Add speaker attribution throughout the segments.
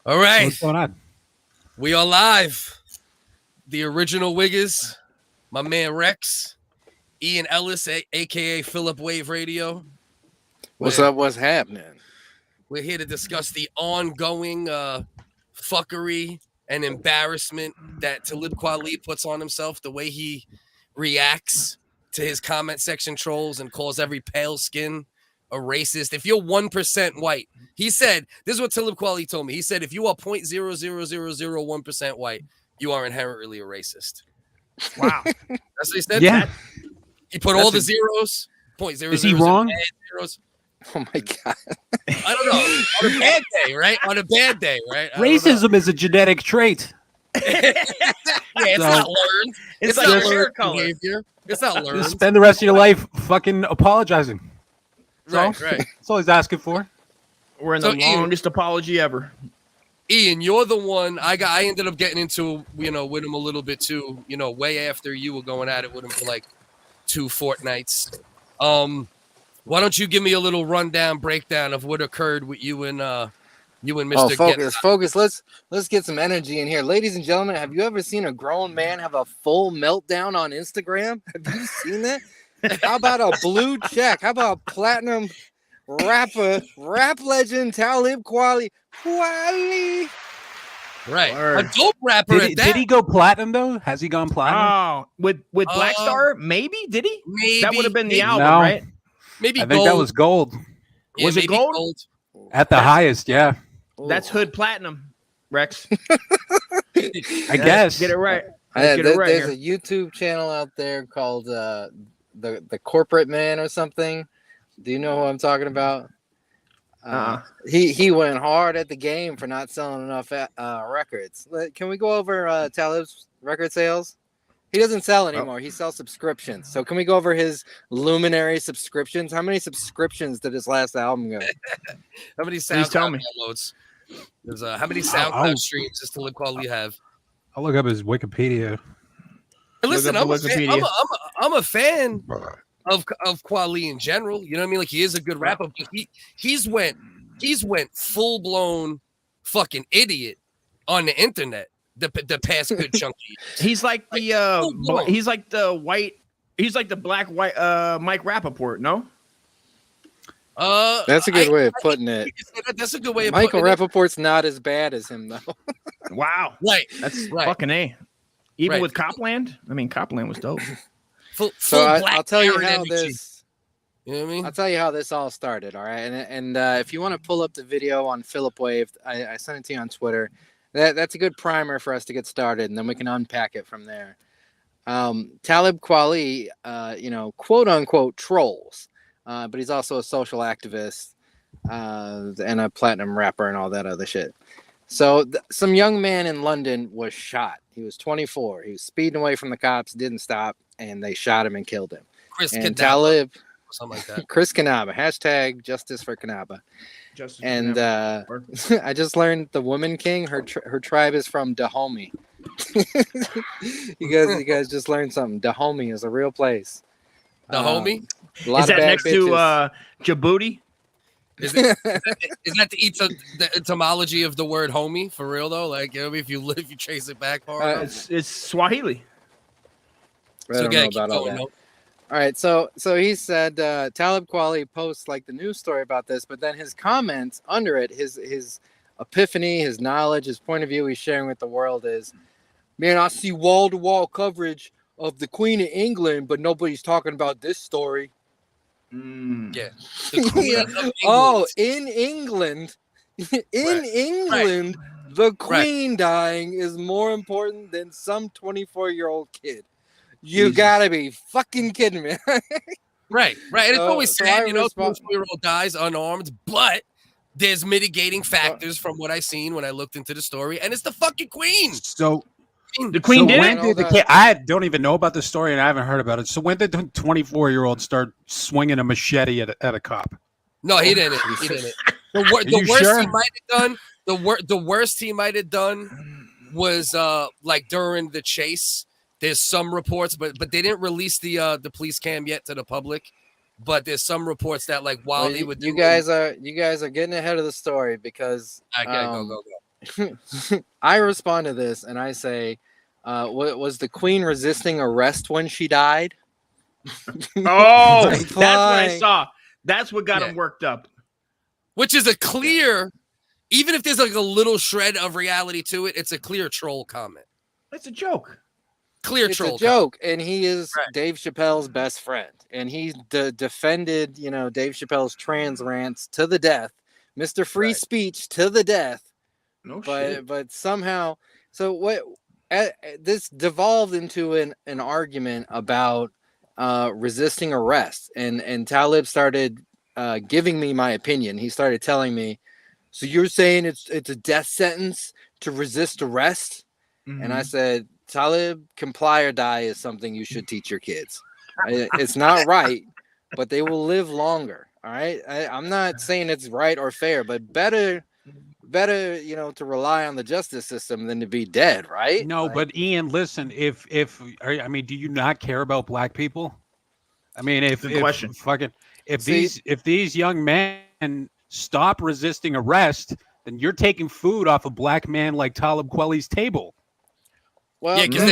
Speaker 1: All right.
Speaker 2: What's going on?
Speaker 1: We are live. The original WHiggaz, my man Rex, Ian Ellis, aka Philip Wave Radio.
Speaker 3: What's up? What's happening?
Speaker 1: We're here to discuss the ongoing fuckery and embarrassment that Talib Kweli puts on himself, the way he reacts to his comment section trolls and calls every pale skin a racist. If you're 1% white, he said, this is what Talib Kweli told me. He said, if you are 0.00001% white, you are inherently a racist.
Speaker 4: Wow.
Speaker 1: That's what he said?
Speaker 2: Yeah.
Speaker 1: He put all the zeros, 0.000.
Speaker 2: Is he wrong?
Speaker 1: Zeros.
Speaker 3: Oh my god!
Speaker 1: I don't know. On a bad day, right? On a bad day, right?
Speaker 2: Racism is a genetic trait.
Speaker 1: Yeah, it's not learned.
Speaker 4: It's
Speaker 1: not
Speaker 4: like your hair
Speaker 1: learned
Speaker 4: color.
Speaker 1: behavior. It's not learned.
Speaker 2: Just spend the rest of your life fucking apologizing.
Speaker 1: Right.
Speaker 2: That's all he's asking for.
Speaker 4: We're in the longest apology ever.
Speaker 1: Ian, you're the one I ended up getting into, with him a little bit too, way after you were going at it with him for like 2 fortnights. Why don't you give me a little rundown breakdown of what occurred with you and Mr.
Speaker 3: Oh, focus. Let's get some energy in here. Ladies and gentlemen, have you ever seen a grown man have a full meltdown on Instagram? Have you seen that? How about a blue check? How about platinum rap legend Talib Kweli?
Speaker 1: Right.
Speaker 4: Word.
Speaker 1: A dope rapper at that.
Speaker 2: Did he go platinum though? Has he gone platinum?
Speaker 4: Oh, with Black Star? Maybe? Did he?
Speaker 1: Maybe.
Speaker 4: That would have been the
Speaker 1: Maybe.
Speaker 4: album,
Speaker 2: No.
Speaker 4: right?
Speaker 1: Maybe
Speaker 2: I think that was gold.
Speaker 1: Yeah,
Speaker 4: Was it
Speaker 1: maybe
Speaker 4: gold?
Speaker 2: At the highest, yeah.
Speaker 4: That's Hood Platinum, Rex.
Speaker 2: I guess.
Speaker 4: Get it right. Get it right
Speaker 3: There's
Speaker 4: here.
Speaker 3: a YouTube channel out there called the Corporate Man or something. Do you know who I'm talking about? He went hard at the game for not selling enough records. Can we go over Talib's record sales? He doesn't sell anymore. He sells subscriptions. So can we go over his luminary subscriptions? How many subscriptions did his last album go?
Speaker 1: How many
Speaker 4: Please tell
Speaker 1: SoundCloud
Speaker 4: me.
Speaker 1: downloads? There's how many SoundCloud streams does Talib Kweli have?
Speaker 2: I'll look up his Wikipedia.
Speaker 1: Hey, listen,
Speaker 4: up
Speaker 1: I'm
Speaker 4: the
Speaker 1: a fan.
Speaker 4: Wikipedia.
Speaker 1: I'm a fan of Kweli in general. You know what I mean? Like, he is a good rapper, but he's went full blown fucking idiot on the internet the past good chunky.
Speaker 4: He's like the black white Mike Rappaport, no?
Speaker 3: That's a good way of putting it.
Speaker 1: That's a good way of
Speaker 3: Michael
Speaker 1: putting
Speaker 3: Rappaport's not as bad as him, though.
Speaker 4: Wow.
Speaker 1: Right.
Speaker 4: That's
Speaker 1: Right.
Speaker 4: fucking A. Even
Speaker 1: Right.
Speaker 4: with Copland? I mean, Copland was dope.
Speaker 1: Full
Speaker 3: I'll tell you
Speaker 1: Karen
Speaker 3: how
Speaker 1: energy.
Speaker 3: this.
Speaker 1: You know what I mean?
Speaker 3: I'll tell you how this all started. All right, and if you want to pull up the video on Philip Wave, I sent it to you on Twitter. That's a good primer for us to get started, and then we can unpack it from there. Talib Kweli, quote unquote trolls, but he's also a social activist and a platinum rapper and all that other shit. So some young man in London was shot. He was 24. He was speeding away from the cops, didn't stop, and they shot him and killed him.
Speaker 1: Chris
Speaker 3: Talib,
Speaker 1: something like that.
Speaker 3: Chris Kanaba, hashtag justice for Kanaba. And I just learned the Woman King, her tribe is from Dahomey. you guys just learned something. Dahomey is a real place.
Speaker 1: Dahomey?
Speaker 3: A lot
Speaker 4: Is
Speaker 3: of
Speaker 4: that
Speaker 3: bad
Speaker 4: next
Speaker 3: bitches.
Speaker 4: to Djibouti?
Speaker 1: Is that the etymology of the word homie for real though? Like, if you trace it back far enough?
Speaker 4: It's Swahili.
Speaker 3: I don't know about all that. All right, so he said Talib Kweli posts like the news story about this, but then his comments under it, his epiphany, his knowledge, his point of view he's sharing with the world is, man, I see wall-to-wall coverage of the Queen of England, but nobody's talking about this story.
Speaker 1: Yeah. The Queen of England.
Speaker 3: Oh, in England, England, the Queen dying is more important than some 24-year-old kid. You gotta be fucking kidding me.
Speaker 1: Right. And it's always sad,
Speaker 3: 24-year-old
Speaker 1: 24-year-old dies unarmed, but there's mitigating factors from what I seen when I looked into the story, and it's the fucking Queen.
Speaker 2: So
Speaker 4: The Queen did
Speaker 2: when
Speaker 4: it?
Speaker 2: did the kid, I don't even know about the story and I haven't heard about it. So when did the 24-year-old start swinging a machete at a cop?
Speaker 1: No, he didn't. He didn't. The worst he might have done. The worst he might have done was like during the chase. There's some reports, but they didn't release the police cam yet to the public. But there's some reports that like while they would
Speaker 3: you guys are getting ahead of the story because
Speaker 1: go.
Speaker 3: I respond to this and I say, was the queen resisting arrest when she died?
Speaker 4: Oh, that's what I
Speaker 3: Implying-
Speaker 4: saw. That's what got
Speaker 1: Yeah.
Speaker 4: him worked up.
Speaker 1: Which is a clear, even if there's like a little shred of reality to it, it's a clear troll comment.
Speaker 4: It's a joke.
Speaker 1: Clear
Speaker 3: It's
Speaker 1: troll
Speaker 3: a joke, and he is
Speaker 1: Right.
Speaker 3: Dave Chappelle's best friend, and he defended, Dave Chappelle's trans rants to the death, Mr. Free
Speaker 1: Right.
Speaker 3: Speech to the death.
Speaker 4: No shit.
Speaker 3: But somehow, so what? This devolved into an argument about resisting arrest, and Talib started giving me my opinion. He started telling me, "So you're saying it's a death sentence to resist arrest?" And I said, "Talib, comply or die is something you should teach your kids. It's not right, but they will live longer. All right. I'm not saying it's right or fair, but better, to rely on the justice system than to be dead, right?"
Speaker 2: No,
Speaker 3: Like,
Speaker 2: but Ian, listen. I mean, do you not care about black people? I mean,
Speaker 4: Good question.
Speaker 2: if these young men stop resisting arrest, then you're taking food off a black man like Talib Kweli's table.
Speaker 3: well,
Speaker 1: Yeah, because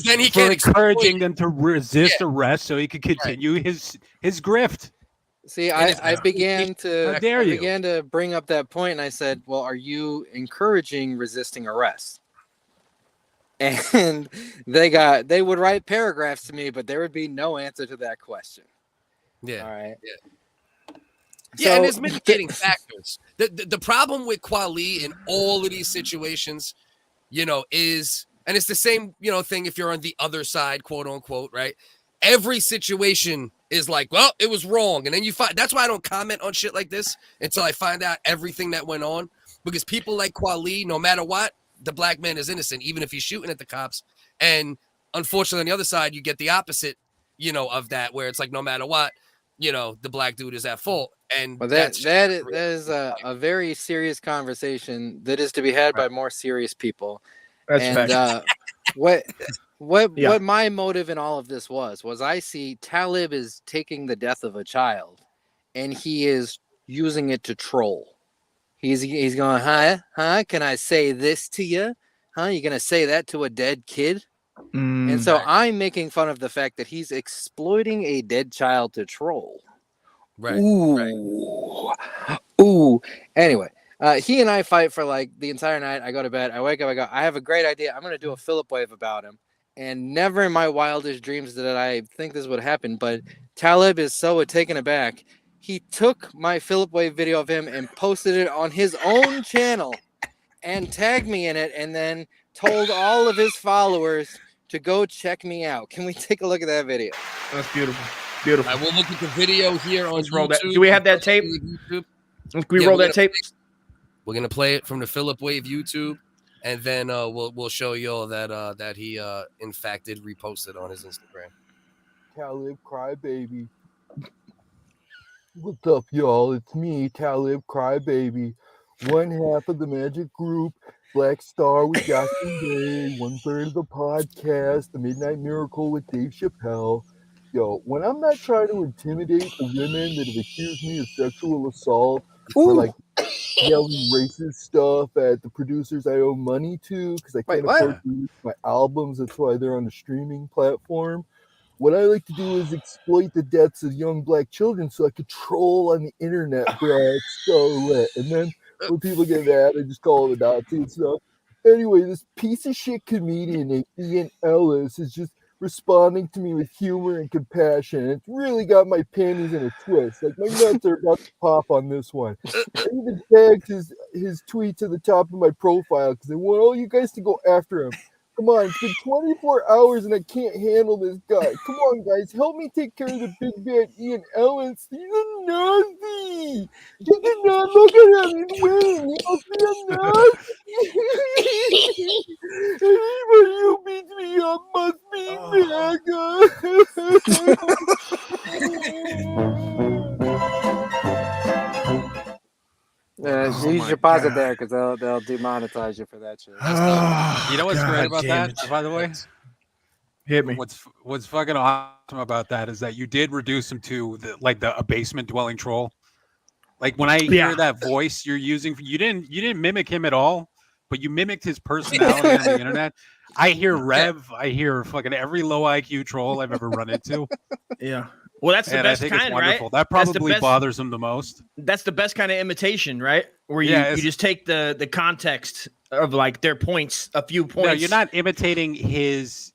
Speaker 1: then he
Speaker 2: For
Speaker 1: can't
Speaker 2: encouraging
Speaker 1: exploit.
Speaker 2: them to resist arrest so he could continue his grift.
Speaker 3: See,
Speaker 1: And it's-
Speaker 3: I began to
Speaker 2: How dare
Speaker 3: I
Speaker 2: you.
Speaker 3: began to bring up that point, and I said, "Well, are you encouraging resisting arrest?" And they would write paragraphs to me, but there would be no answer to that question.
Speaker 1: Yeah.
Speaker 3: All right.
Speaker 1: Yeah, and there's mitigating factors. The problem with Kweli in all of these situations, is, and it's the same, thing if you're on the other side, quote unquote, right? Every situation is like, well, it was wrong. And then you find, that's why I don't comment on shit like this until I find out everything that went on. Because people like Kweli, no matter what, the black man is innocent, even if he's shooting at the cops. And unfortunately, on the other side, you get the opposite, of that, where it's like, no matter what, the black dude is at fault. And
Speaker 3: Well, that is a very serious conversation that is to be had by more serious people.
Speaker 4: That's
Speaker 3: And
Speaker 4: fact.
Speaker 3: what my motive in all of this was I see Talib is taking the death of a child, and he is using it to troll. He's going, huh? Can I say this to you? Huh? You gonna say that to a dead kid? And so I'm making fun of the fact that he's exploiting a dead child to troll.
Speaker 1: Right.
Speaker 3: Ooh. Anyway, he and I fight for like the entire night. I go to bed. I wake up. I go, I have a great idea. I'm going to do a Philip wave about him. And never in my wildest dreams did I think this would happen. But Talib is so taken aback. He took my Philip wave video of him and posted it on his own channel and tagged me in it, and then told all of his followers to go check me out. Can we take a look at that video?
Speaker 4: That's beautiful. Beautiful.
Speaker 1: I will look at the video here on
Speaker 4: Let's roll that.
Speaker 1: YouTube.
Speaker 4: Do we have that tape?
Speaker 1: YouTube.
Speaker 4: Can we
Speaker 1: Yeah,
Speaker 4: roll
Speaker 1: we're
Speaker 4: that tape?
Speaker 1: We're gonna play it from the Philip Wave YouTube, and then we'll show you all that he in fact did repost it on his Instagram.
Speaker 5: Talib Crybaby. What's up, y'all? It's me, Talib Crybaby. One half of the Magic Group, Black Star with Justin Day, 1/3 of the podcast, The Midnight Miracle with Dave Chappelle. Yo, when I'm not trying to intimidate the women that have accused me of sexual assault, or like yelling racist stuff at the producers I owe money to because I can't afford to use my albums, that's why they're on the streaming platform. What I like to do is exploit the deaths of young black children so I could troll on the internet, bro. It's so lit. And then when people get mad, I just call them a Nazi and stuff. Anyway, this piece of shit comedian named Ian Ellis is just responding to me with humor and compassion. It's really got my panties in a twist. Like, my nuts are about to pop on this one. I even tagged his tweets at the top of my profile because I want all you guys to go after him. Come on, it's been 24 hours and I can't handle this guy. Come on, guys, help me take care of the big bad Ian Ellis. He's a Nazi. He did not look at him. He's winning. He must be a Nazi. Anybody who beats me up must be
Speaker 3: You should pause it there because they'll demonetize you for that shit.
Speaker 2: You know what's great about that, by the way?
Speaker 4: Hit me.
Speaker 2: What's fucking awesome about that is that you did reduce him to a basement dwelling troll. Like when I hear that voice you're using, you didn't mimic him at all, but you mimicked his personality on the internet. I hear Rev. I hear fucking every low IQ troll I've ever run into.
Speaker 6: Yeah. Well, that's the
Speaker 2: And
Speaker 6: best
Speaker 2: I think
Speaker 6: kind,
Speaker 2: it's wonderful.
Speaker 6: right?
Speaker 2: That
Speaker 6: That's the
Speaker 2: probably
Speaker 6: best-
Speaker 2: bothers him the most.
Speaker 6: That's the best kind of imitation, right? Where you just take the context of like their points, a few points.
Speaker 2: No, you're not imitating his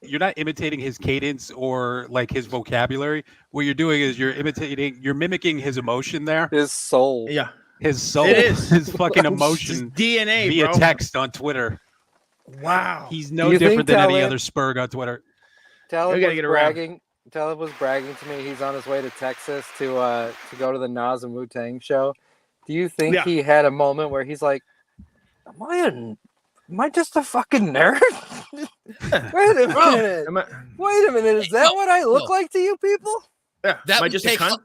Speaker 2: cadence or like his vocabulary. What you're doing is you're mimicking his emotion there.
Speaker 3: His soul.
Speaker 6: Yeah.
Speaker 2: His soul.
Speaker 6: It is.
Speaker 2: His fucking emotion
Speaker 6: DNA,
Speaker 2: via
Speaker 6: bro.
Speaker 2: text on Twitter.
Speaker 6: Wow.
Speaker 2: He's no
Speaker 3: You think
Speaker 2: different than any
Speaker 3: Talib-
Speaker 2: other Spurg on Twitter.
Speaker 3: Talib
Speaker 6: We gotta
Speaker 3: was
Speaker 6: get around.
Speaker 3: bragging. Talib was bragging to me. He's on his way to Texas to go to the Nas and Wutang show. Do you think
Speaker 6: Yeah.
Speaker 3: he had a moment where he's like, Am I just a fucking nerd? Wait a minute. Wait a minute. Is that what I look like to you people?
Speaker 6: Yeah.
Speaker 1: That
Speaker 6: Am I
Speaker 1: would
Speaker 6: just a
Speaker 1: take
Speaker 6: cunt?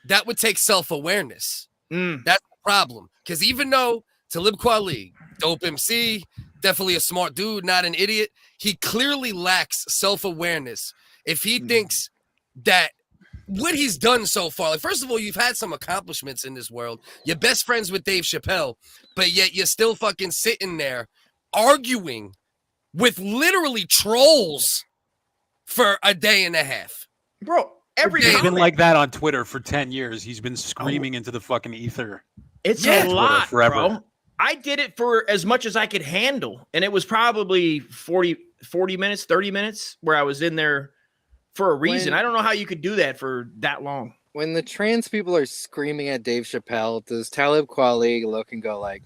Speaker 1: that would take self-awareness.
Speaker 6: Mm.
Speaker 1: That's the problem. Because even though Talib Kweli, dope MC, definitely a smart dude, not an idiot, he clearly lacks self-awareness. If he thinks that what he's done so far, like, first of all, you've had some accomplishments in this world. You're best friends with Dave Chappelle, but yet you're still fucking sitting there arguing with literally trolls for a day and a half.
Speaker 6: Bro, every
Speaker 2: He's been
Speaker 6: comment,
Speaker 2: like that on Twitter for 10 years. He's been screaming into the fucking ether.
Speaker 6: it's
Speaker 1: Yeah.
Speaker 6: a lot,
Speaker 2: Forever.
Speaker 6: bro. I did it for as much as I could handle, and it was probably 40 minutes, 30 minutes where I was in there for a reason.
Speaker 3: When-
Speaker 6: I don't know how you could do that for that long.
Speaker 3: When the trans people are screaming at Dave Chappelle, does Talib Kweli look and go like,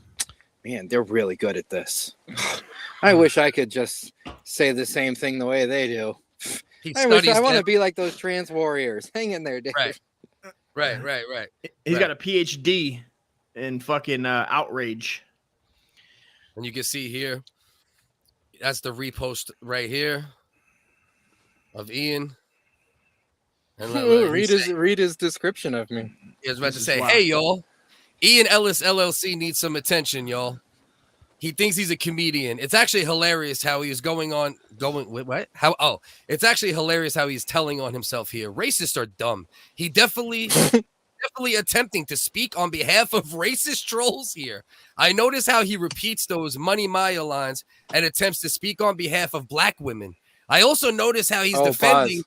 Speaker 3: man, they're really good at this. I wish I could just say the same thing the way they do.
Speaker 1: He
Speaker 3: I wish
Speaker 1: studies
Speaker 3: I want to
Speaker 1: them.
Speaker 3: be like those trans warriors. Hang in there, Dave.
Speaker 1: Right.
Speaker 6: He's
Speaker 1: Right.
Speaker 6: got a PhD in fucking outrage.
Speaker 1: And you can see here, that's the repost right here of Ian. And
Speaker 3: Read his description of me.
Speaker 1: He was about to
Speaker 6: This is
Speaker 1: say,
Speaker 6: wild.
Speaker 1: hey, y'all, Ian Ellis LLC needs some attention, y'all. He thinks he's a comedian. It's actually hilarious how he is going with what? It's actually hilarious how he's telling on himself here. Racists are dumb. He definitely attempting to speak on behalf of racist trolls here. I notice how he repeats those Money Maya lines and attempts to speak on behalf of black women. I also notice how he's defending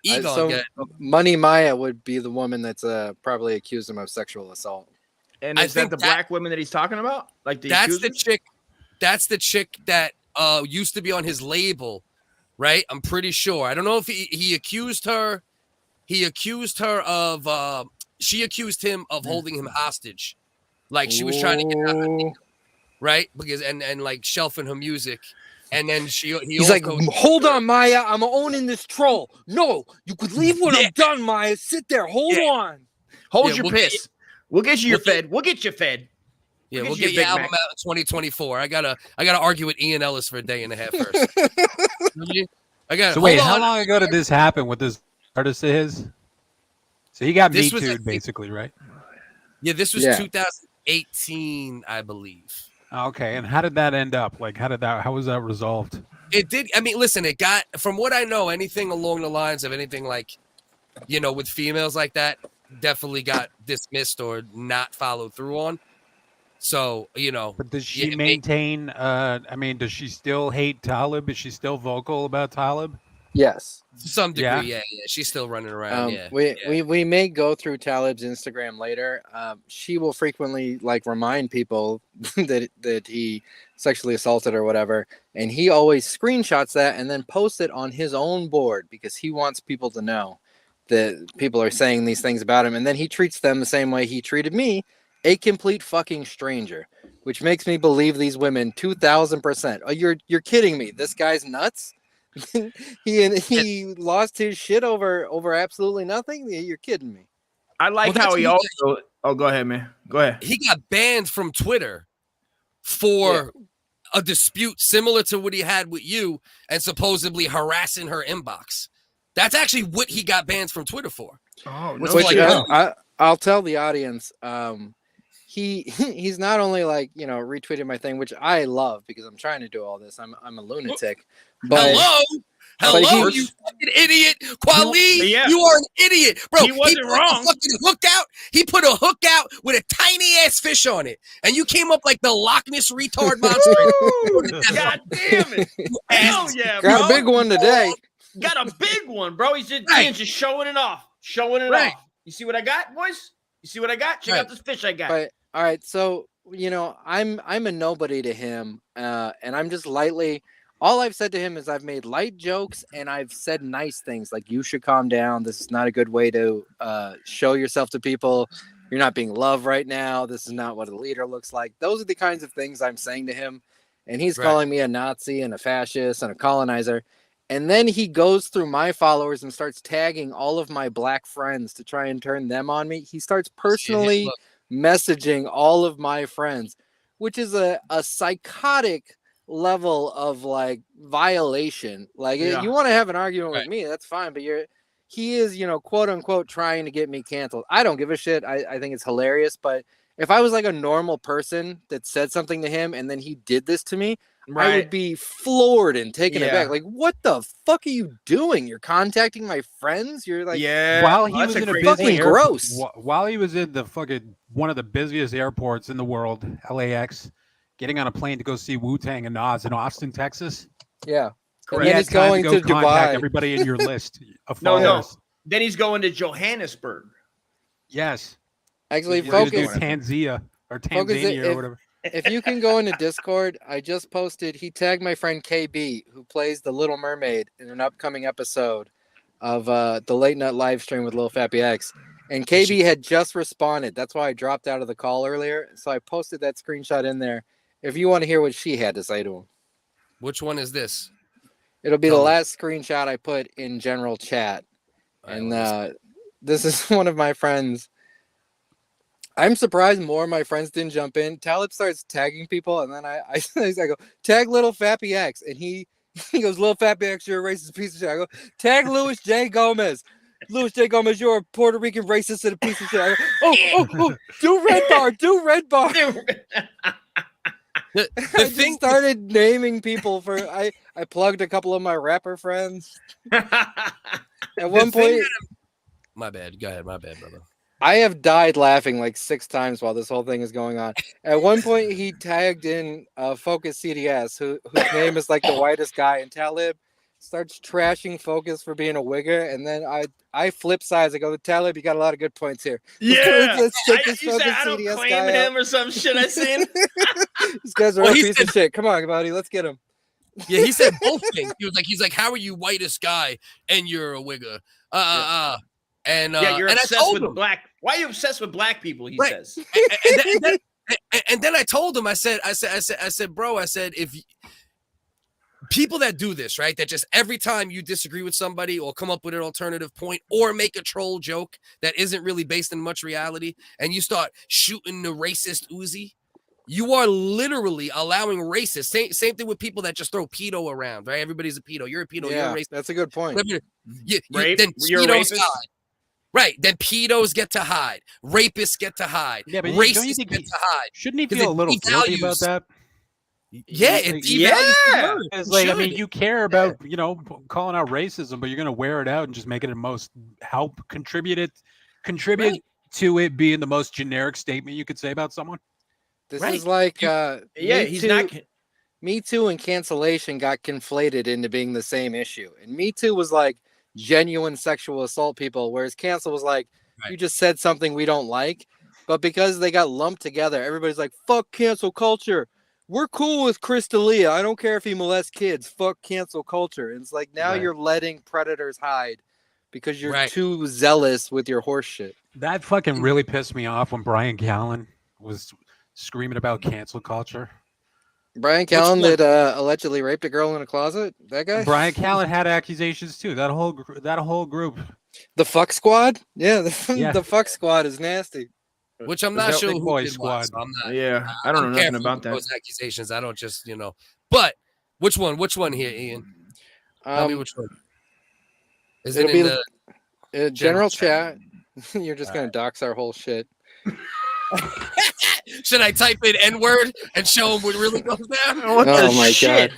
Speaker 1: Egon.
Speaker 3: So Money Maya would be the woman that's probably accused him of sexual assault.
Speaker 6: And
Speaker 1: I
Speaker 6: is that
Speaker 1: think
Speaker 6: the
Speaker 1: that-
Speaker 6: black women that he's talking about? Like the
Speaker 1: That's the
Speaker 6: accusers?
Speaker 1: chick. That's the chick that used to be on his label, right? I'm pretty sure. I don't know if he accused her. He accused her of. She accused him of holding him hostage, like she was trying to get out of it, right? Because and like shelving her music, and then
Speaker 3: He's like, hold on, Maya. I'm owning this troll. No, you could leave when I'm done, Maya. Sit there. Hold on.
Speaker 6: Hold
Speaker 1: Yeah,
Speaker 6: your
Speaker 1: we'll
Speaker 6: piss. We'll get you your
Speaker 1: we'll get-
Speaker 6: fed. We'll get you fed.
Speaker 1: Yeah,
Speaker 6: Look
Speaker 1: we'll
Speaker 6: at you,
Speaker 1: get your
Speaker 6: Big
Speaker 1: album
Speaker 6: Mac.
Speaker 1: out in 2024. I gotta argue with Ian Ellis for a day and a half first. I got.
Speaker 2: So wait, how long ago did this happen with this artist of his? So he got
Speaker 1: This
Speaker 2: Me
Speaker 1: was, I
Speaker 2: Too'd,
Speaker 1: think-
Speaker 2: basically, right?
Speaker 1: Yeah, this was
Speaker 3: Yeah.
Speaker 1: 2018, I believe.
Speaker 2: Okay, and how did that end up? Like, how was that resolved?
Speaker 1: It did. I mean, listen, it got, from what I know, anything along the lines of anything like, with females like that definitely got dismissed or not followed through on. So,
Speaker 2: But does she
Speaker 1: Yeah,
Speaker 2: maintain? Does she still hate Talib? Is she still vocal about Talib?
Speaker 3: Yes.
Speaker 1: to some degree,
Speaker 2: Yeah.
Speaker 1: yeah. She's still running around. Yeah.
Speaker 3: We may go through Talib's Instagram later. She will frequently remind people that he sexually assaulted or whatever, and he always screenshots that and then posts it on his own board because he wants people to know that people are saying these things about him, and then he treats them the same way he treated me, a complete fucking stranger, which makes me believe these women 2,000%. Oh, you're kidding me? This guy's nuts. he lost his shit over absolutely nothing. You're kidding me.
Speaker 6: I like
Speaker 1: Well,
Speaker 6: how
Speaker 1: that's
Speaker 6: he
Speaker 1: what
Speaker 6: also. Oh, go ahead, man. Go ahead.
Speaker 1: He got banned from Twitter for a dispute similar to what he had with you and supposedly harassing her inbox. That's actually what he got banned from Twitter for.
Speaker 6: Oh,
Speaker 1: Which
Speaker 6: no
Speaker 1: is
Speaker 6: shit.
Speaker 3: I'll tell the audience. He's not only retweeted my thing, which I love because I'm trying to do all this. I'm a lunatic. But
Speaker 1: Hello? Hello, you fucking idiot. Kweli,
Speaker 6: Yeah.
Speaker 1: you are an idiot. Bro,
Speaker 6: He wasn't
Speaker 1: put
Speaker 6: wrong.
Speaker 1: a fucking hook out. He put a hook out with a tiny ass fish on it. And you came up like the Loch Ness retard monster.
Speaker 6: God damn it. Hell yeah, bro.
Speaker 3: Got a big one today.
Speaker 6: Got a big one, bro. He's just,
Speaker 1: Right.
Speaker 6: Ian's just showing it off. Showing it
Speaker 1: Right.
Speaker 6: off. You see what I got, boys? You see what I got? Check
Speaker 1: Right.
Speaker 6: out this fish I got.
Speaker 3: But all right, so you know, I'm a nobody to him, and I'm just lightly. All I've said to him is I've made light jokes and I've said nice things like you should calm down. This is not a good way to show yourself to people. You're not being loved right now. This is not what a leader looks like. Those are the kinds of things I'm saying to him, and he's calling me a Nazi and a fascist and a colonizer. And then he goes through my followers and starts tagging all of my black friends to try and turn them on me. He starts personally messaging all of my friends, which is a psychotic level of like violation. Like you want to have an argument with me, that's fine, but he is, you know, quote unquote trying to get me canceled. I don't give a shit. I think it's hilarious, but if I was like a normal person that said something to him and then he did this to me, I would be floored and taken aback. Like, what the fuck are you doing? You're contacting my friends? You're like,
Speaker 2: while he was in a busy
Speaker 3: gross.
Speaker 2: While he was in the fucking one of the busiest airports in the world, LAX, getting on a plane to go see Wutang and Nas in Austin, Texas.
Speaker 3: Yeah.
Speaker 2: And then he's going to Dubai. Everybody in your list of followers.
Speaker 6: No. Then he's going to Johannesburg.
Speaker 2: Yes.
Speaker 3: Actually, focus
Speaker 2: Tanzania or whatever.
Speaker 3: If you can go into Discord, I just posted. He tagged my friend KB, who plays the Little Mermaid in an upcoming episode of the Late Night live stream with Lil Fappy X. And KB had just responded. That's why I dropped out of the call earlier. So I posted that screenshot in there. If you want to hear what she had to say to him.
Speaker 1: Which one is this?
Speaker 3: It'll be the last screenshot I put in general chat. And this is one of my friends. I'm surprised more of my friends didn't jump in. Talib starts tagging people, and then I go, tag Little Fappy X. And he goes, Little Fappy X, you're a racist piece of shit. I go, tag Louis J. Gomez. Louis J. Gomez, you're a Puerto Rican racist and a piece of shit. I go, do red bar. I thing started naming people for I plugged a couple of my rapper friends. At one point,
Speaker 1: my bad. Go ahead, my bad, brother.
Speaker 3: I have died laughing like 6 times while this whole thing is going on. At one point, he tagged in FocusCDS, whose name is like the whitest guy, and Talib starts trashing Focus for being a wigger, and then I flip sides. I go, Talib, you got a lot of good points here.
Speaker 6: Yeah,
Speaker 3: Let's take this
Speaker 6: you said I don't claim him or some shit I seen.
Speaker 3: These guys are a piece of shit. Come on, buddy, let's get him.
Speaker 1: Yeah, he said both things. He's like, how are you whitest guy and you're a wigger? And
Speaker 6: you're
Speaker 1: and
Speaker 6: obsessed with black. Why are you obsessed with black people? He says.
Speaker 1: And then I told him, I said, bro, if people that do this, right, that just every time you disagree with somebody or come up with an alternative point or make a troll joke that isn't really based in much reality, and you start shooting the racist Uzi, you are literally allowing racists. Same thing with people that just throw pedo around, right? Everybody's a pedo. You're a pedo.
Speaker 3: Yeah,
Speaker 1: you're a racist.
Speaker 3: that's a good point.
Speaker 1: Then
Speaker 6: you're a racist.
Speaker 1: Right, then pedos get to hide, rapists get to hide,
Speaker 2: yeah, but
Speaker 1: racists get to hide.
Speaker 2: Shouldn't he feel a little guilty about that?
Speaker 1: Yeah, it devalues.
Speaker 2: It's like, I mean, you care about calling out racism, but you're gonna wear it out and just make it the most contribute to it being the most generic statement you could say about someone.
Speaker 3: This is like Me Too and cancellation got conflated into being the same issue, and Me Too was like genuine sexual assault people, whereas cancel was like you just said something we don't like. But because they got lumped together, everybody's like, fuck cancel culture. We're cool with Chris D'Elia. I don't care if he molests kids. Fuck cancel culture. And it's like now you're letting predators hide because you're too zealous with your horse shit.
Speaker 2: That fucking really pissed me off when Brian Callen was screaming about cancel culture.
Speaker 3: Brian Callen that allegedly raped a girl in a closet? That guy?
Speaker 2: Brian Callen had accusations too. That whole group.
Speaker 3: The fuck squad? Yeah, the fuck squad is nasty.
Speaker 1: Which I'm not sure who did
Speaker 2: squad.
Speaker 1: So I'm not,
Speaker 4: I don't know nothing about that.
Speaker 1: Those accusations. I don't just, But which one? Which one here, Ian? Tell me which one. Is it in
Speaker 3: the general chat? You're just gonna dox our whole shit.
Speaker 1: Should I type in N-word and show them what really goes down?
Speaker 3: Oh my god!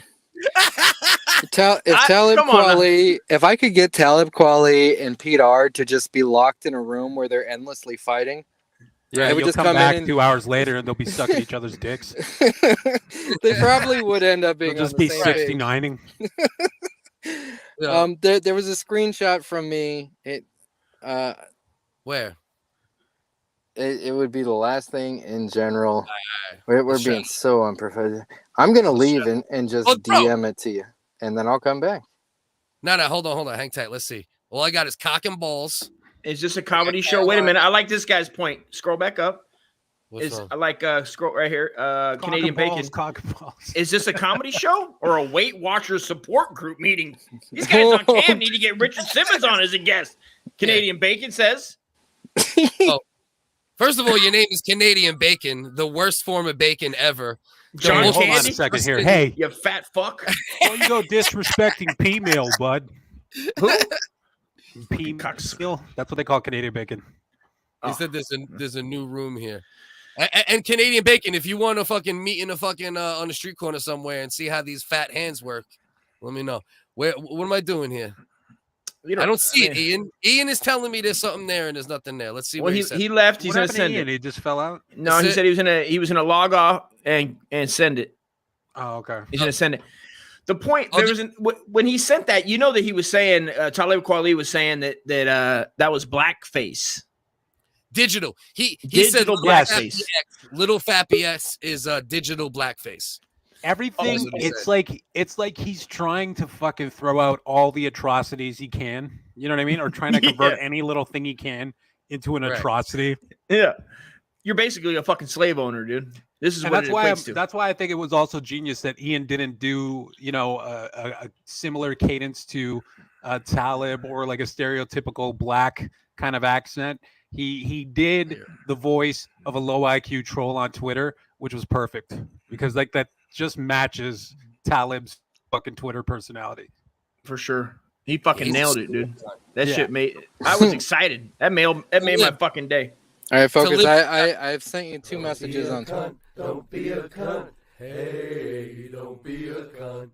Speaker 3: Talib
Speaker 6: come on now.
Speaker 3: Kweli, if I could get Talib Kweli and Pete R to just be locked in a room where they're endlessly fighting,
Speaker 2: Yeah,
Speaker 3: They would
Speaker 2: you'll
Speaker 3: just
Speaker 2: come
Speaker 3: come
Speaker 2: back
Speaker 3: in and-
Speaker 2: 2 hours later and they'll be sucking each other's dicks.
Speaker 3: they probably would end up being
Speaker 2: They'll
Speaker 3: on
Speaker 2: just
Speaker 3: the
Speaker 2: be
Speaker 3: same page.
Speaker 2: 69ing.
Speaker 1: Yeah.
Speaker 3: There was a screenshot from me.
Speaker 1: Where?
Speaker 3: It would be the last thing in general.
Speaker 1: Alright.
Speaker 3: We're
Speaker 1: Let's
Speaker 3: being
Speaker 1: check.
Speaker 3: so unprofessional. I'm gonna leave and just
Speaker 1: Oh, bro.
Speaker 3: DM it to you, and then I'll come back.
Speaker 1: No, hold on. Hang tight. Let's see. All I got is cock and balls.
Speaker 6: Is this a comedy show? Wait a minute. I like this guy's point. Scroll back up.
Speaker 1: What's wrong?
Speaker 6: I like scroll right here. Canadian Bacon.
Speaker 2: Cock and balls.
Speaker 6: Is this a comedy show or a Weight Watchers support group meeting? These guys on cam need to get Richard Simmons on as a guest. Canadian Bacon says.
Speaker 1: First of all, your name is Canadian Bacon, the worst form of bacon ever.
Speaker 6: John
Speaker 2: Hey, hold on a
Speaker 6: Candy?
Speaker 2: second here. Hey,
Speaker 6: You fat fuck.
Speaker 2: don't you go disrespecting P-meal, bud.
Speaker 6: Who?
Speaker 2: P-meal? That's what they call Canadian bacon.
Speaker 1: He said there's a new room here. And Canadian Bacon, if you want to fucking meet in a fucking on the street corner somewhere and see how these fat hands work, let me know. What am I doing here?
Speaker 6: You know,
Speaker 1: I don't see it, Ian. Ian is telling me there's something there and there's nothing there. Let's see
Speaker 6: Well,
Speaker 1: what he said.
Speaker 6: he left. He's
Speaker 2: What
Speaker 6: gonna
Speaker 2: happened to
Speaker 6: send
Speaker 2: Ian?
Speaker 6: it.
Speaker 2: He just fell out?
Speaker 6: No,
Speaker 1: That's
Speaker 6: he
Speaker 1: it.
Speaker 6: said he was gonna log off and send it.
Speaker 2: Oh, okay.
Speaker 6: He's gonna send it. The point
Speaker 1: Oh,
Speaker 6: there was when he sent that, you know that he was saying Talib Kweli was saying that was blackface.
Speaker 1: Digital. He said
Speaker 6: Digital
Speaker 1: little
Speaker 6: blackface.
Speaker 1: Fappy X, little Fappy X is digital blackface.
Speaker 2: Everything,
Speaker 1: what he
Speaker 2: it's like he's trying to fucking throw out all the atrocities he can. You know what I mean? Or trying to convert
Speaker 6: Yeah.
Speaker 2: any little thing he can into an
Speaker 1: Right.
Speaker 2: atrocity.
Speaker 6: Yeah, you're basically a fucking slave owner, dude. This is
Speaker 2: And
Speaker 6: what
Speaker 2: that's
Speaker 6: it
Speaker 2: why
Speaker 6: equates to.
Speaker 2: that's why I think it was also genius that Ian didn't do, you know, a similar cadence to Talib or like a stereotypical black kind of accent. He did the voice of a low IQ troll on Twitter, which was perfect because like that just matches Talib's fucking Twitter personality.
Speaker 6: For sure. He fucking
Speaker 1: He's
Speaker 6: nailed it, dude. That
Speaker 2: Yeah.
Speaker 6: shit made I was excited. That made my fucking day.
Speaker 3: All right, Focus.
Speaker 1: Talib-
Speaker 3: I've sent you 2 messages on Twitter.
Speaker 5: Don't be a cunt. Hey, don't be a cunt.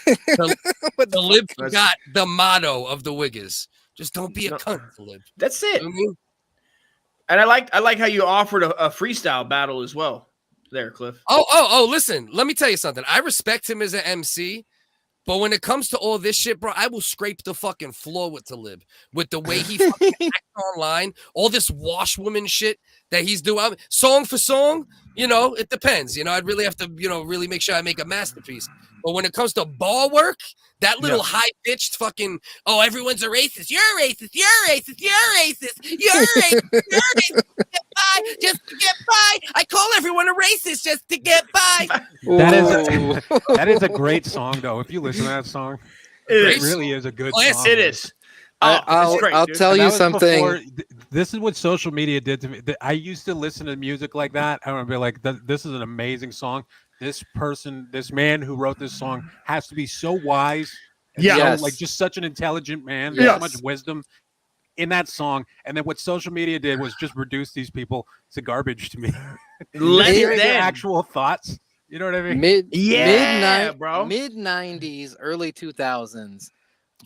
Speaker 1: The lib forgot the motto of the WHiggaz. Just don't be a
Speaker 6: No.
Speaker 1: cunt, Talib.
Speaker 6: That's
Speaker 1: You
Speaker 6: it.
Speaker 1: know what I mean?
Speaker 6: And I like how you offered a freestyle battle as well. There, Cliff.
Speaker 1: Oh, listen, let me tell you something. I respect him as an MC, but when it comes to all this shit, bro, I will scrape the fucking floor with Talib. With the way he fucking acts online, all this washwoman shit that he's doing. Song for song, you know, it depends. You know, I'd really have to, you know, really make sure I make a masterpiece. But when it comes to bar work, that little high-pitched fucking, oh, everyone's a racist. You're racist. You're racist. You're racist. You're racist. You're racist. Get by, just to get by. I call everyone a racist just to get by.
Speaker 2: That is a great song though. If you listen to that song,
Speaker 6: It
Speaker 2: it really is a good
Speaker 1: Classic.
Speaker 2: song.
Speaker 6: It is. Oh,
Speaker 3: I'll
Speaker 6: it's great,
Speaker 3: I'll
Speaker 6: dude.
Speaker 3: tell
Speaker 2: And
Speaker 3: you
Speaker 2: that was
Speaker 3: something.
Speaker 2: before- this is what social media did to me. I used to listen to music like that. I would be like, "This is an amazing song. This person, this man who wrote this song, has to be so wise, and
Speaker 6: Yeah.
Speaker 2: so,
Speaker 3: Yes.
Speaker 2: like just such an intelligent man. There's
Speaker 6: Yes.
Speaker 2: so much wisdom in that song." And then what social media did was just reduce these people to garbage to me.
Speaker 6: Let
Speaker 2: Hearing
Speaker 6: it
Speaker 2: their
Speaker 6: then.
Speaker 2: actual thoughts. You know what I mean?
Speaker 3: Mid
Speaker 6: bro.
Speaker 3: mid 90s, early 2000s,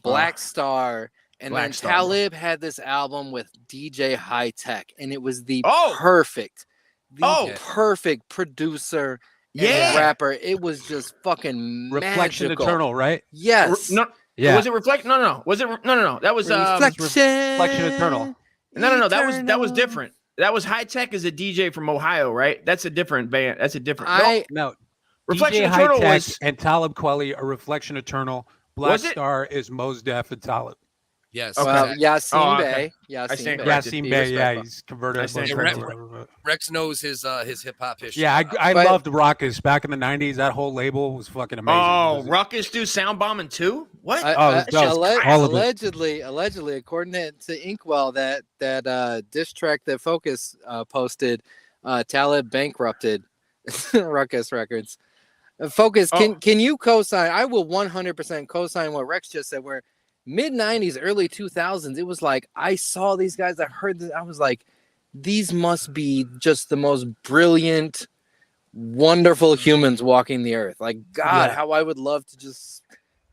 Speaker 3: Black Star, and
Speaker 6: Black
Speaker 3: then
Speaker 6: Star,
Speaker 3: Talib had this album with DJ High Tech, and it was the
Speaker 6: Oh.
Speaker 3: perfect producer and
Speaker 6: Yeah.
Speaker 3: rapper. It was just fucking
Speaker 2: Reflection
Speaker 3: magical.
Speaker 2: Eternal, right?
Speaker 3: Yes.
Speaker 6: No,
Speaker 2: Yeah.
Speaker 6: was it reflect? No. Was it no? That was
Speaker 2: Reflection Eternal.
Speaker 6: no. That was different. That was High Tech is a DJ from Ohio, right? That's a different band. That's a different.
Speaker 2: No.
Speaker 6: Reflection
Speaker 2: DJ
Speaker 6: Eternal
Speaker 2: High-Tech
Speaker 6: was
Speaker 2: and Talib Kweli are Reflection Eternal. Black
Speaker 6: Was it?
Speaker 2: Star is Mos Def and Talib.
Speaker 1: Yes.
Speaker 6: Okay.
Speaker 3: Well,
Speaker 1: exactly.
Speaker 3: Yasin
Speaker 6: Oh, okay.
Speaker 3: Bey.
Speaker 6: I
Speaker 3: Yasin
Speaker 6: stand
Speaker 3: Bey.
Speaker 6: corrected.
Speaker 2: Yasin
Speaker 3: Be
Speaker 2: Bey, yeah,
Speaker 3: respectful.
Speaker 2: he's converted.
Speaker 6: I
Speaker 2: to
Speaker 6: stand
Speaker 2: Muslim
Speaker 1: corrected.
Speaker 2: or whatever, but-
Speaker 1: Rex knows his hip hop history.
Speaker 2: Yeah, I
Speaker 3: But-
Speaker 2: loved Ruckus back in the 90s. That whole label was fucking amazing.
Speaker 6: Oh,
Speaker 2: It was-
Speaker 6: Ruckus do Sound Bombing too? What?
Speaker 2: that was all of it.
Speaker 3: Allegedly, according to Inkwell, that diss track that Focus posted, Talib bankrupted Ruckus Records. Focus, can you co-sign? I will 100% co-sign what Rex just said. Where mid 90s, early 2000s, it was like I saw these guys. I heard this. I was like, these must be just the most brilliant, wonderful humans walking the earth. Like, God,
Speaker 2: Yeah.
Speaker 3: how I would love to just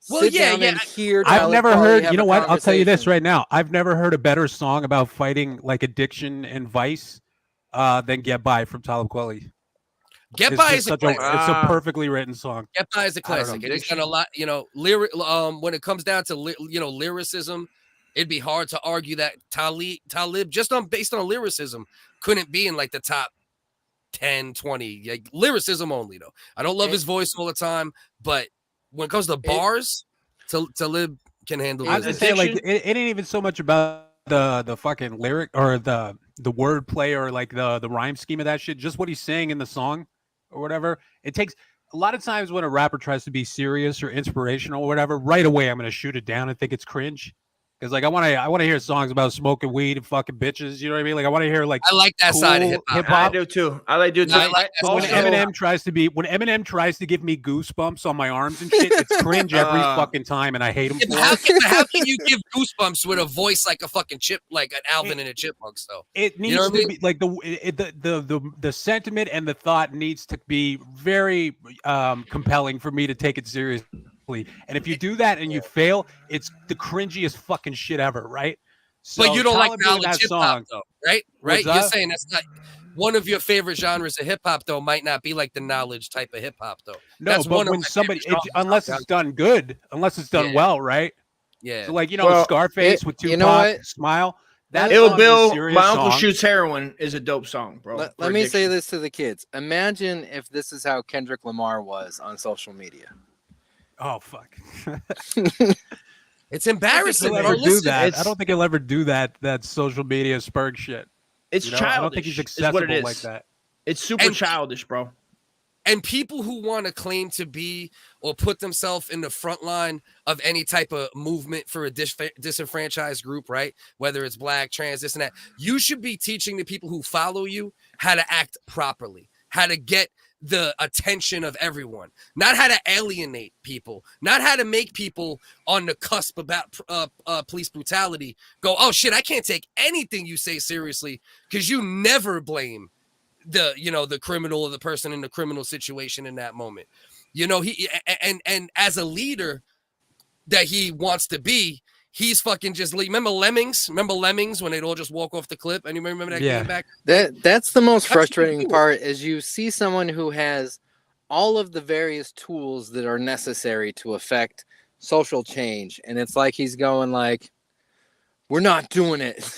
Speaker 1: Well,
Speaker 3: sit
Speaker 1: yeah,
Speaker 3: down
Speaker 1: yeah.
Speaker 3: and hear.
Speaker 2: I've
Speaker 3: Talib
Speaker 2: never
Speaker 3: Kweli
Speaker 2: heard.
Speaker 3: have
Speaker 2: You know
Speaker 3: a
Speaker 2: what? I'll tell you this
Speaker 3: conversation.
Speaker 2: right now. I've never heard a better song about fighting like addiction and vice than "Get By" from Talib Kweli.
Speaker 1: Get
Speaker 2: It's
Speaker 1: By
Speaker 2: just
Speaker 1: is a
Speaker 2: such
Speaker 1: classic.
Speaker 2: it's a perfectly written song.
Speaker 1: Get By is a
Speaker 6: I don't know.
Speaker 1: classic. And he's done a lot, you know, when it comes down to lyricism, it'd be hard to argue that Talib just based on lyricism couldn't be in like the top 10, 20. Like lyricism only though. I don't love his voice all the time, but when it comes to bars, Talib can handle
Speaker 2: I was
Speaker 1: business.
Speaker 2: just saying, like, it ain't even so much about the fucking lyric or the word play or like the rhyme scheme of that shit. Just what he's saying in the song or whatever. It takes a lot of times when a rapper tries to be serious or inspirational or whatever. Right away, I'm gonna shoot it down and think it's cringe. Because like I want to hear songs about smoking weed and fucking bitches. You know what I mean? Like I want to hear like
Speaker 1: I like that side of
Speaker 2: cool
Speaker 1: hip
Speaker 6: I
Speaker 1: hop.
Speaker 6: do too. I like do too.
Speaker 1: I like that
Speaker 2: But when
Speaker 1: side of hip
Speaker 2: Eminem tries to give me goosebumps on my arms and shit, it's cringe every fucking time, and I hate him
Speaker 1: Yeah,
Speaker 2: for
Speaker 1: but
Speaker 2: it.
Speaker 1: how can you give goosebumps with a voice like a fucking chip, like an Alvin and a Chipmunks though?
Speaker 2: It needs
Speaker 1: know what I
Speaker 2: to be like the sentiment and the thought needs to be very compelling for me to take it seriously. And if you do that and you fail, it's the cringiest fucking shit ever, right? So
Speaker 1: But you don't like
Speaker 2: Talib doing
Speaker 1: knowledge
Speaker 2: that
Speaker 1: hip hop
Speaker 2: song,
Speaker 1: though, right?
Speaker 2: What's
Speaker 1: You're
Speaker 2: that?
Speaker 1: saying that's not one of your favorite genres of hip hop though. Might not be like the knowledge type of hip hop though.
Speaker 2: No,
Speaker 1: That's
Speaker 2: but
Speaker 1: one of
Speaker 2: when
Speaker 1: my
Speaker 2: somebody,
Speaker 1: favorite genres.
Speaker 2: unless it's done good, unless it's done
Speaker 1: Yeah.
Speaker 2: well, right?
Speaker 1: Yeah.
Speaker 2: So like you know,
Speaker 3: Well,
Speaker 2: Scarface with Tupac,
Speaker 3: you know what?
Speaker 2: Smile. That
Speaker 6: Ill
Speaker 2: song is a
Speaker 6: Bill,
Speaker 2: serious
Speaker 6: My Uncle
Speaker 2: song.
Speaker 6: Shoots Heroin is a dope song, bro.
Speaker 3: Let
Speaker 6: for
Speaker 3: me say
Speaker 6: addiction.
Speaker 3: this to the kids. Imagine if this is how Kendrick Lamar was on social media.
Speaker 2: Oh fuck!
Speaker 1: It's embarrassing.
Speaker 2: He'll
Speaker 1: Bro.
Speaker 2: ever do
Speaker 1: Listen,
Speaker 2: that. I
Speaker 6: it's-
Speaker 2: don't think he'll ever do that. That social media spurg shit.
Speaker 6: It's
Speaker 2: You know?
Speaker 6: childish.
Speaker 2: I don't think he's
Speaker 6: is
Speaker 2: accessible
Speaker 6: what it is.
Speaker 2: like that.
Speaker 6: It's super
Speaker 1: And-
Speaker 6: childish, bro.
Speaker 1: and people who want to claim to be or put themselves in the front line of any type of movement for a disenfranchised group, right? Whether it's black, trans, this and that, you should be teaching the people who follow you how to act properly, how to get the attention of everyone, not how to alienate people, not how to make people on the cusp about police brutality go, oh shit, I can't take anything you say seriously because you never blame the criminal or the person in the criminal situation in that moment. He and as a leader that he wants to be, he's fucking just remember Lemmings when they'd all just walk off the cliff, and you remember that
Speaker 2: Yeah.
Speaker 1: game back?
Speaker 3: That's the most
Speaker 1: How can you
Speaker 3: frustrating
Speaker 1: do it?
Speaker 3: part is you see someone who has all of the various tools that are necessary to affect social change, and it's like he's going like, we're not doing it.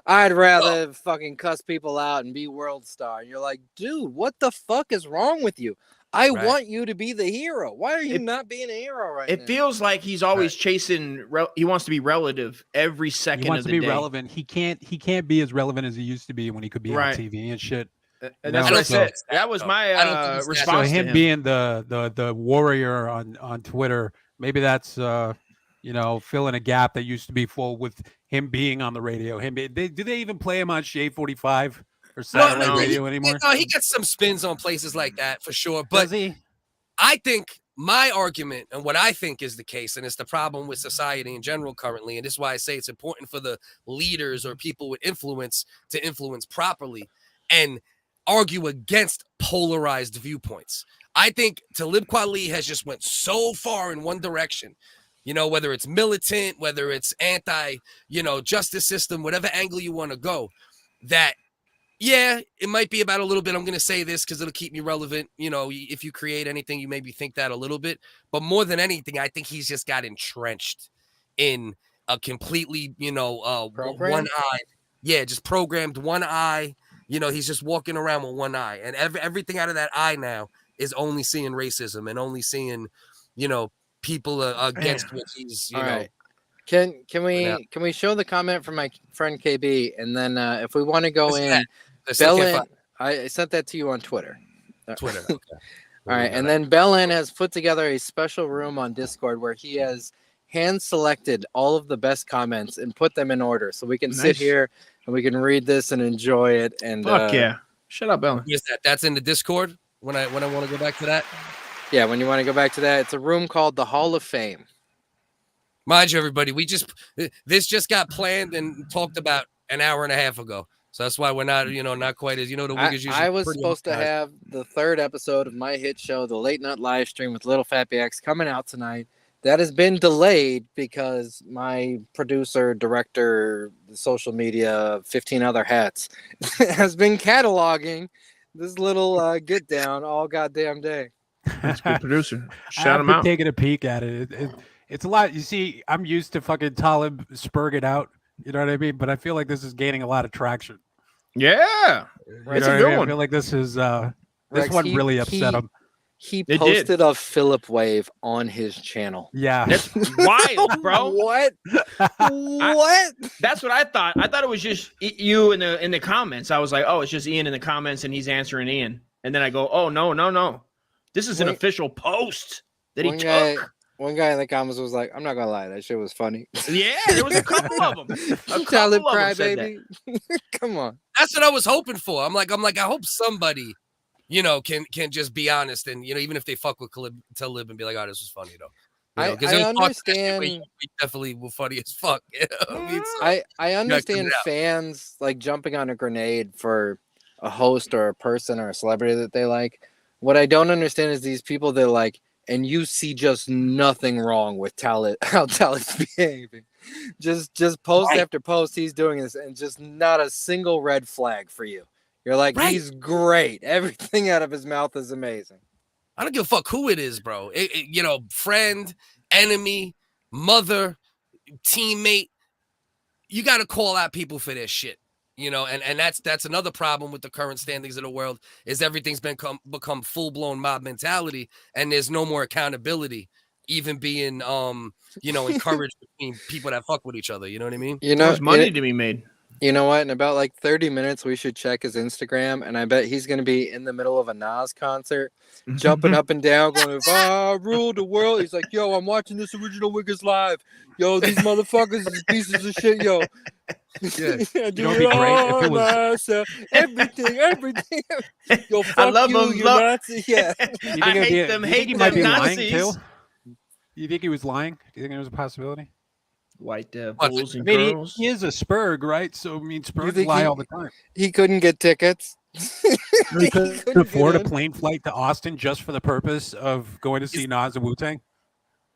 Speaker 3: I'd rather fucking cuss people out and be world star. And you're like, dude, what the fuck is wrong with you? I
Speaker 1: Right.
Speaker 3: want you to be the hero. Why are you
Speaker 6: It-
Speaker 3: not being a hero right
Speaker 6: It
Speaker 3: now?
Speaker 6: feels like he's always chasing. He wants to be relative every second
Speaker 2: He wants
Speaker 6: of
Speaker 2: to
Speaker 6: the
Speaker 2: be
Speaker 6: day.
Speaker 2: relevant. He can't be as relevant as he used to be when he could be
Speaker 6: Right.
Speaker 2: on TV and shit.
Speaker 6: And
Speaker 2: No,
Speaker 6: that's what I
Speaker 2: so-
Speaker 6: said. That was my
Speaker 1: I don't think it's that.
Speaker 2: So
Speaker 6: response to
Speaker 2: him
Speaker 6: him.
Speaker 2: being the warrior on Twitter, maybe that's filling a gap that used to be full with him being on the radio. Do they even play him on Shade 45 or satellite
Speaker 6: no.
Speaker 2: radio anymore?
Speaker 1: No, he gets some spins on places like that for sure. But
Speaker 2: Does he?
Speaker 1: I think my argument and what I think is the case, and it's the problem with society in general currently, and this is why I say it's important for the leaders or people with influence to influence properly and argue against polarized viewpoints. I think Talib Kweli has just went so far in one direction, whether it's militant, whether it's anti, justice system, whatever angle you want to go, that yeah, it might be about a little bit. I'm going to say this because it'll keep me relevant. If you create anything, you maybe think that a little bit. But more than anything, I think he's just got entrenched in a completely, one eye. Yeah, just programmed one eye. He's just walking around with one eye. And everything out of that eye now is only seeing racism and only seeing, people against what he's,
Speaker 3: All right. Can we show the comment from my friend KB, and then if we want to go in, Bellin, I sent that to you on Twitter.
Speaker 1: Twitter. Okay.
Speaker 3: All right, and then Bellin has put together a special room on Discord where he has hand selected all of the best comments and put them in order, so we can sit
Speaker 6: Nice.
Speaker 3: here and we can read this and enjoy it. And
Speaker 6: Fuck yeah! Shut up, Ellen.
Speaker 1: Where's that? That's in the Discord. When I want to go back to that.
Speaker 3: yeah, when you want to go back to that, it's a room called the Hall of Fame.
Speaker 1: Mind you, everybody, this just got planned and talked about an hour and a half ago. So that's why we're not, not quite as, the WHigga's usually.
Speaker 3: I was
Speaker 1: pretty
Speaker 3: supposed to
Speaker 1: organized.
Speaker 3: have the 3rd episode of my hit show, The Late Night Live Stream with Little Fappy X, coming out tonight. That has been delayed because my producer, director, social media, 15 other hats, has been cataloging this little get down all goddamn day.
Speaker 4: That's a good producer. Shout
Speaker 2: I've
Speaker 4: him
Speaker 2: been
Speaker 4: out.
Speaker 2: taking a peek at it. It's a lot. You see, I'm used to fucking Talib spurg it out. You know what I mean? But I feel like this is gaining a lot of traction.
Speaker 4: Yeah.
Speaker 2: You
Speaker 4: That's
Speaker 2: know
Speaker 4: a
Speaker 2: what
Speaker 4: good
Speaker 2: I mean?
Speaker 4: one.
Speaker 2: I feel like this is this
Speaker 3: Rex,
Speaker 2: one really upset him.
Speaker 3: He
Speaker 6: It
Speaker 3: posted a Philip wave on his channel.
Speaker 2: Yeah.
Speaker 6: That's wild, bro.
Speaker 3: What? What?
Speaker 6: That's what I thought. I thought it was just you in the comments. I was like, oh, it's just Ian in the comments and he's answering Ian. And then I go, oh, no. This is an
Speaker 3: Wait.
Speaker 6: official post that he took.
Speaker 3: One guy in the comments was like, I'm not gonna lie, that shit was funny.
Speaker 6: Yeah, there was a couple of them. A
Speaker 3: Talib
Speaker 6: couple of them said
Speaker 3: crybaby. Come on.
Speaker 1: That's what I was hoping for. I'm like, I hope somebody, can just be honest and even if they fuck with Talib and be like, oh, this was funny though.
Speaker 3: I
Speaker 1: there's parts of that shit where
Speaker 3: understand.
Speaker 1: we definitely were funny as fuck. You know what I mean? So,
Speaker 3: I understand
Speaker 1: it out.
Speaker 3: fans like jumping on a grenade for a host or a person or a celebrity that they like. What I don't understand is these people that like, and you see just nothing wrong with how Talib's behaving. Just post after post, he's doing this, and just not a single red flag for you. You're like, he's great. Everything out of his mouth is amazing.
Speaker 1: I don't give a fuck who it is, bro. Friend, enemy, mother, teammate. You got to call out people for their shit. And that's another problem with the current standings of the world is everything's become full-blown mob mentality, and there's no more accountability even being encouraged between people that fuck with each other. You know what I mean?
Speaker 6: There's money to be made.
Speaker 3: You know what? In about like 30 minutes, we should check his Instagram, and I bet he's going to be in the middle of a Nas concert, jumping up and down, going, if I rule the world. He's like, yo, I'm watching this original WHigga's live. Yo, these motherfuckers are pieces of shit, yo.
Speaker 1: Yeah.
Speaker 2: You know, it'd be great if it was.
Speaker 3: Everything. Yo, fuck
Speaker 6: I love
Speaker 3: you,
Speaker 6: them.
Speaker 3: you Nazi. Yeah.
Speaker 2: You
Speaker 6: I
Speaker 2: think
Speaker 6: hate them,
Speaker 2: you think
Speaker 6: hate
Speaker 2: he might
Speaker 6: them
Speaker 2: be lying
Speaker 6: Nazis.
Speaker 2: too? You think he was lying? Do you think it was a possibility?
Speaker 6: White bulls
Speaker 2: I
Speaker 6: and
Speaker 2: mean,
Speaker 6: girls.
Speaker 2: he is a spurg, right? So I mean, spurgs
Speaker 3: think
Speaker 2: lie
Speaker 3: he-
Speaker 2: all the time.
Speaker 3: He couldn't get tickets.
Speaker 2: He could
Speaker 3: couldn't
Speaker 2: afford a
Speaker 3: get in.
Speaker 2: plane flight to Austin just for the purpose of going to see Nas and Wutang.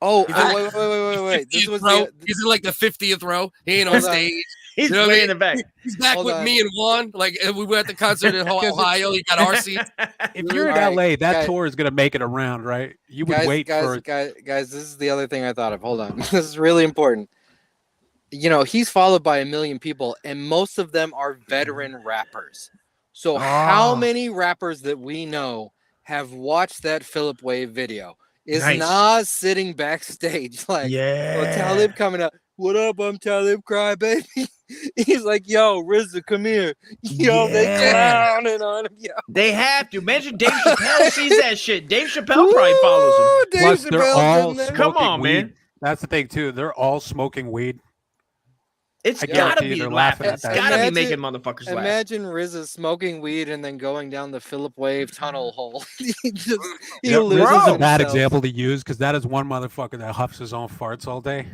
Speaker 3: Oh,
Speaker 1: He's in-
Speaker 3: wait. This
Speaker 1: 50th
Speaker 3: was
Speaker 1: row.
Speaker 3: the,
Speaker 1: He's in like the 50th row. He ain't on
Speaker 3: Hold on.
Speaker 1: stage.
Speaker 6: He's
Speaker 1: You know what I
Speaker 6: way
Speaker 1: mean?
Speaker 6: in the back.
Speaker 1: He's back
Speaker 3: Hold
Speaker 1: with
Speaker 3: on.
Speaker 1: me and Juan. Like we were at the concert in Ohio. He got our seats.
Speaker 2: If you're in
Speaker 3: All right,
Speaker 2: LA, that
Speaker 3: guys-
Speaker 2: tour is gonna make it around, right? You would wait for
Speaker 3: guys, this is the other thing I thought of. Hold on. This is really important. He's followed by 1 million people, and most of them are veteran rappers. So how many rappers that we know have watched that Philip Wave video? Is
Speaker 6: Nice.
Speaker 3: Nas sitting backstage like,
Speaker 6: Yeah.
Speaker 3: Talib coming up? What up? I'm Talib Crybaby. He's like, yo, RZA, come here. Yo, they
Speaker 6: Yeah.
Speaker 3: clowning on him. Yo.
Speaker 6: They have to. Imagine Dave Chappelle sees that shit. Dave Chappelle probably follows him.
Speaker 3: Ooh, Dave
Speaker 2: Plus, they're
Speaker 3: Chappelle's
Speaker 2: all
Speaker 3: in there.
Speaker 6: Come
Speaker 2: smoking
Speaker 6: on,
Speaker 2: weed.
Speaker 6: man.
Speaker 2: That's the thing too. They're all smoking weed.
Speaker 6: It's
Speaker 2: I
Speaker 6: gotta
Speaker 2: guarantee
Speaker 6: be
Speaker 2: they're
Speaker 6: laughing.
Speaker 2: laughing at
Speaker 6: It's
Speaker 2: that.
Speaker 6: gotta be
Speaker 3: Imagine-
Speaker 6: making motherfuckers laugh.
Speaker 3: Imagine RZA smoking weed and then going down the Philip Wave tunnel hole. he
Speaker 2: Yeah,
Speaker 3: loses
Speaker 2: this is a bad
Speaker 3: himself.
Speaker 2: example to use because that is one motherfucker that huffs his own farts all day.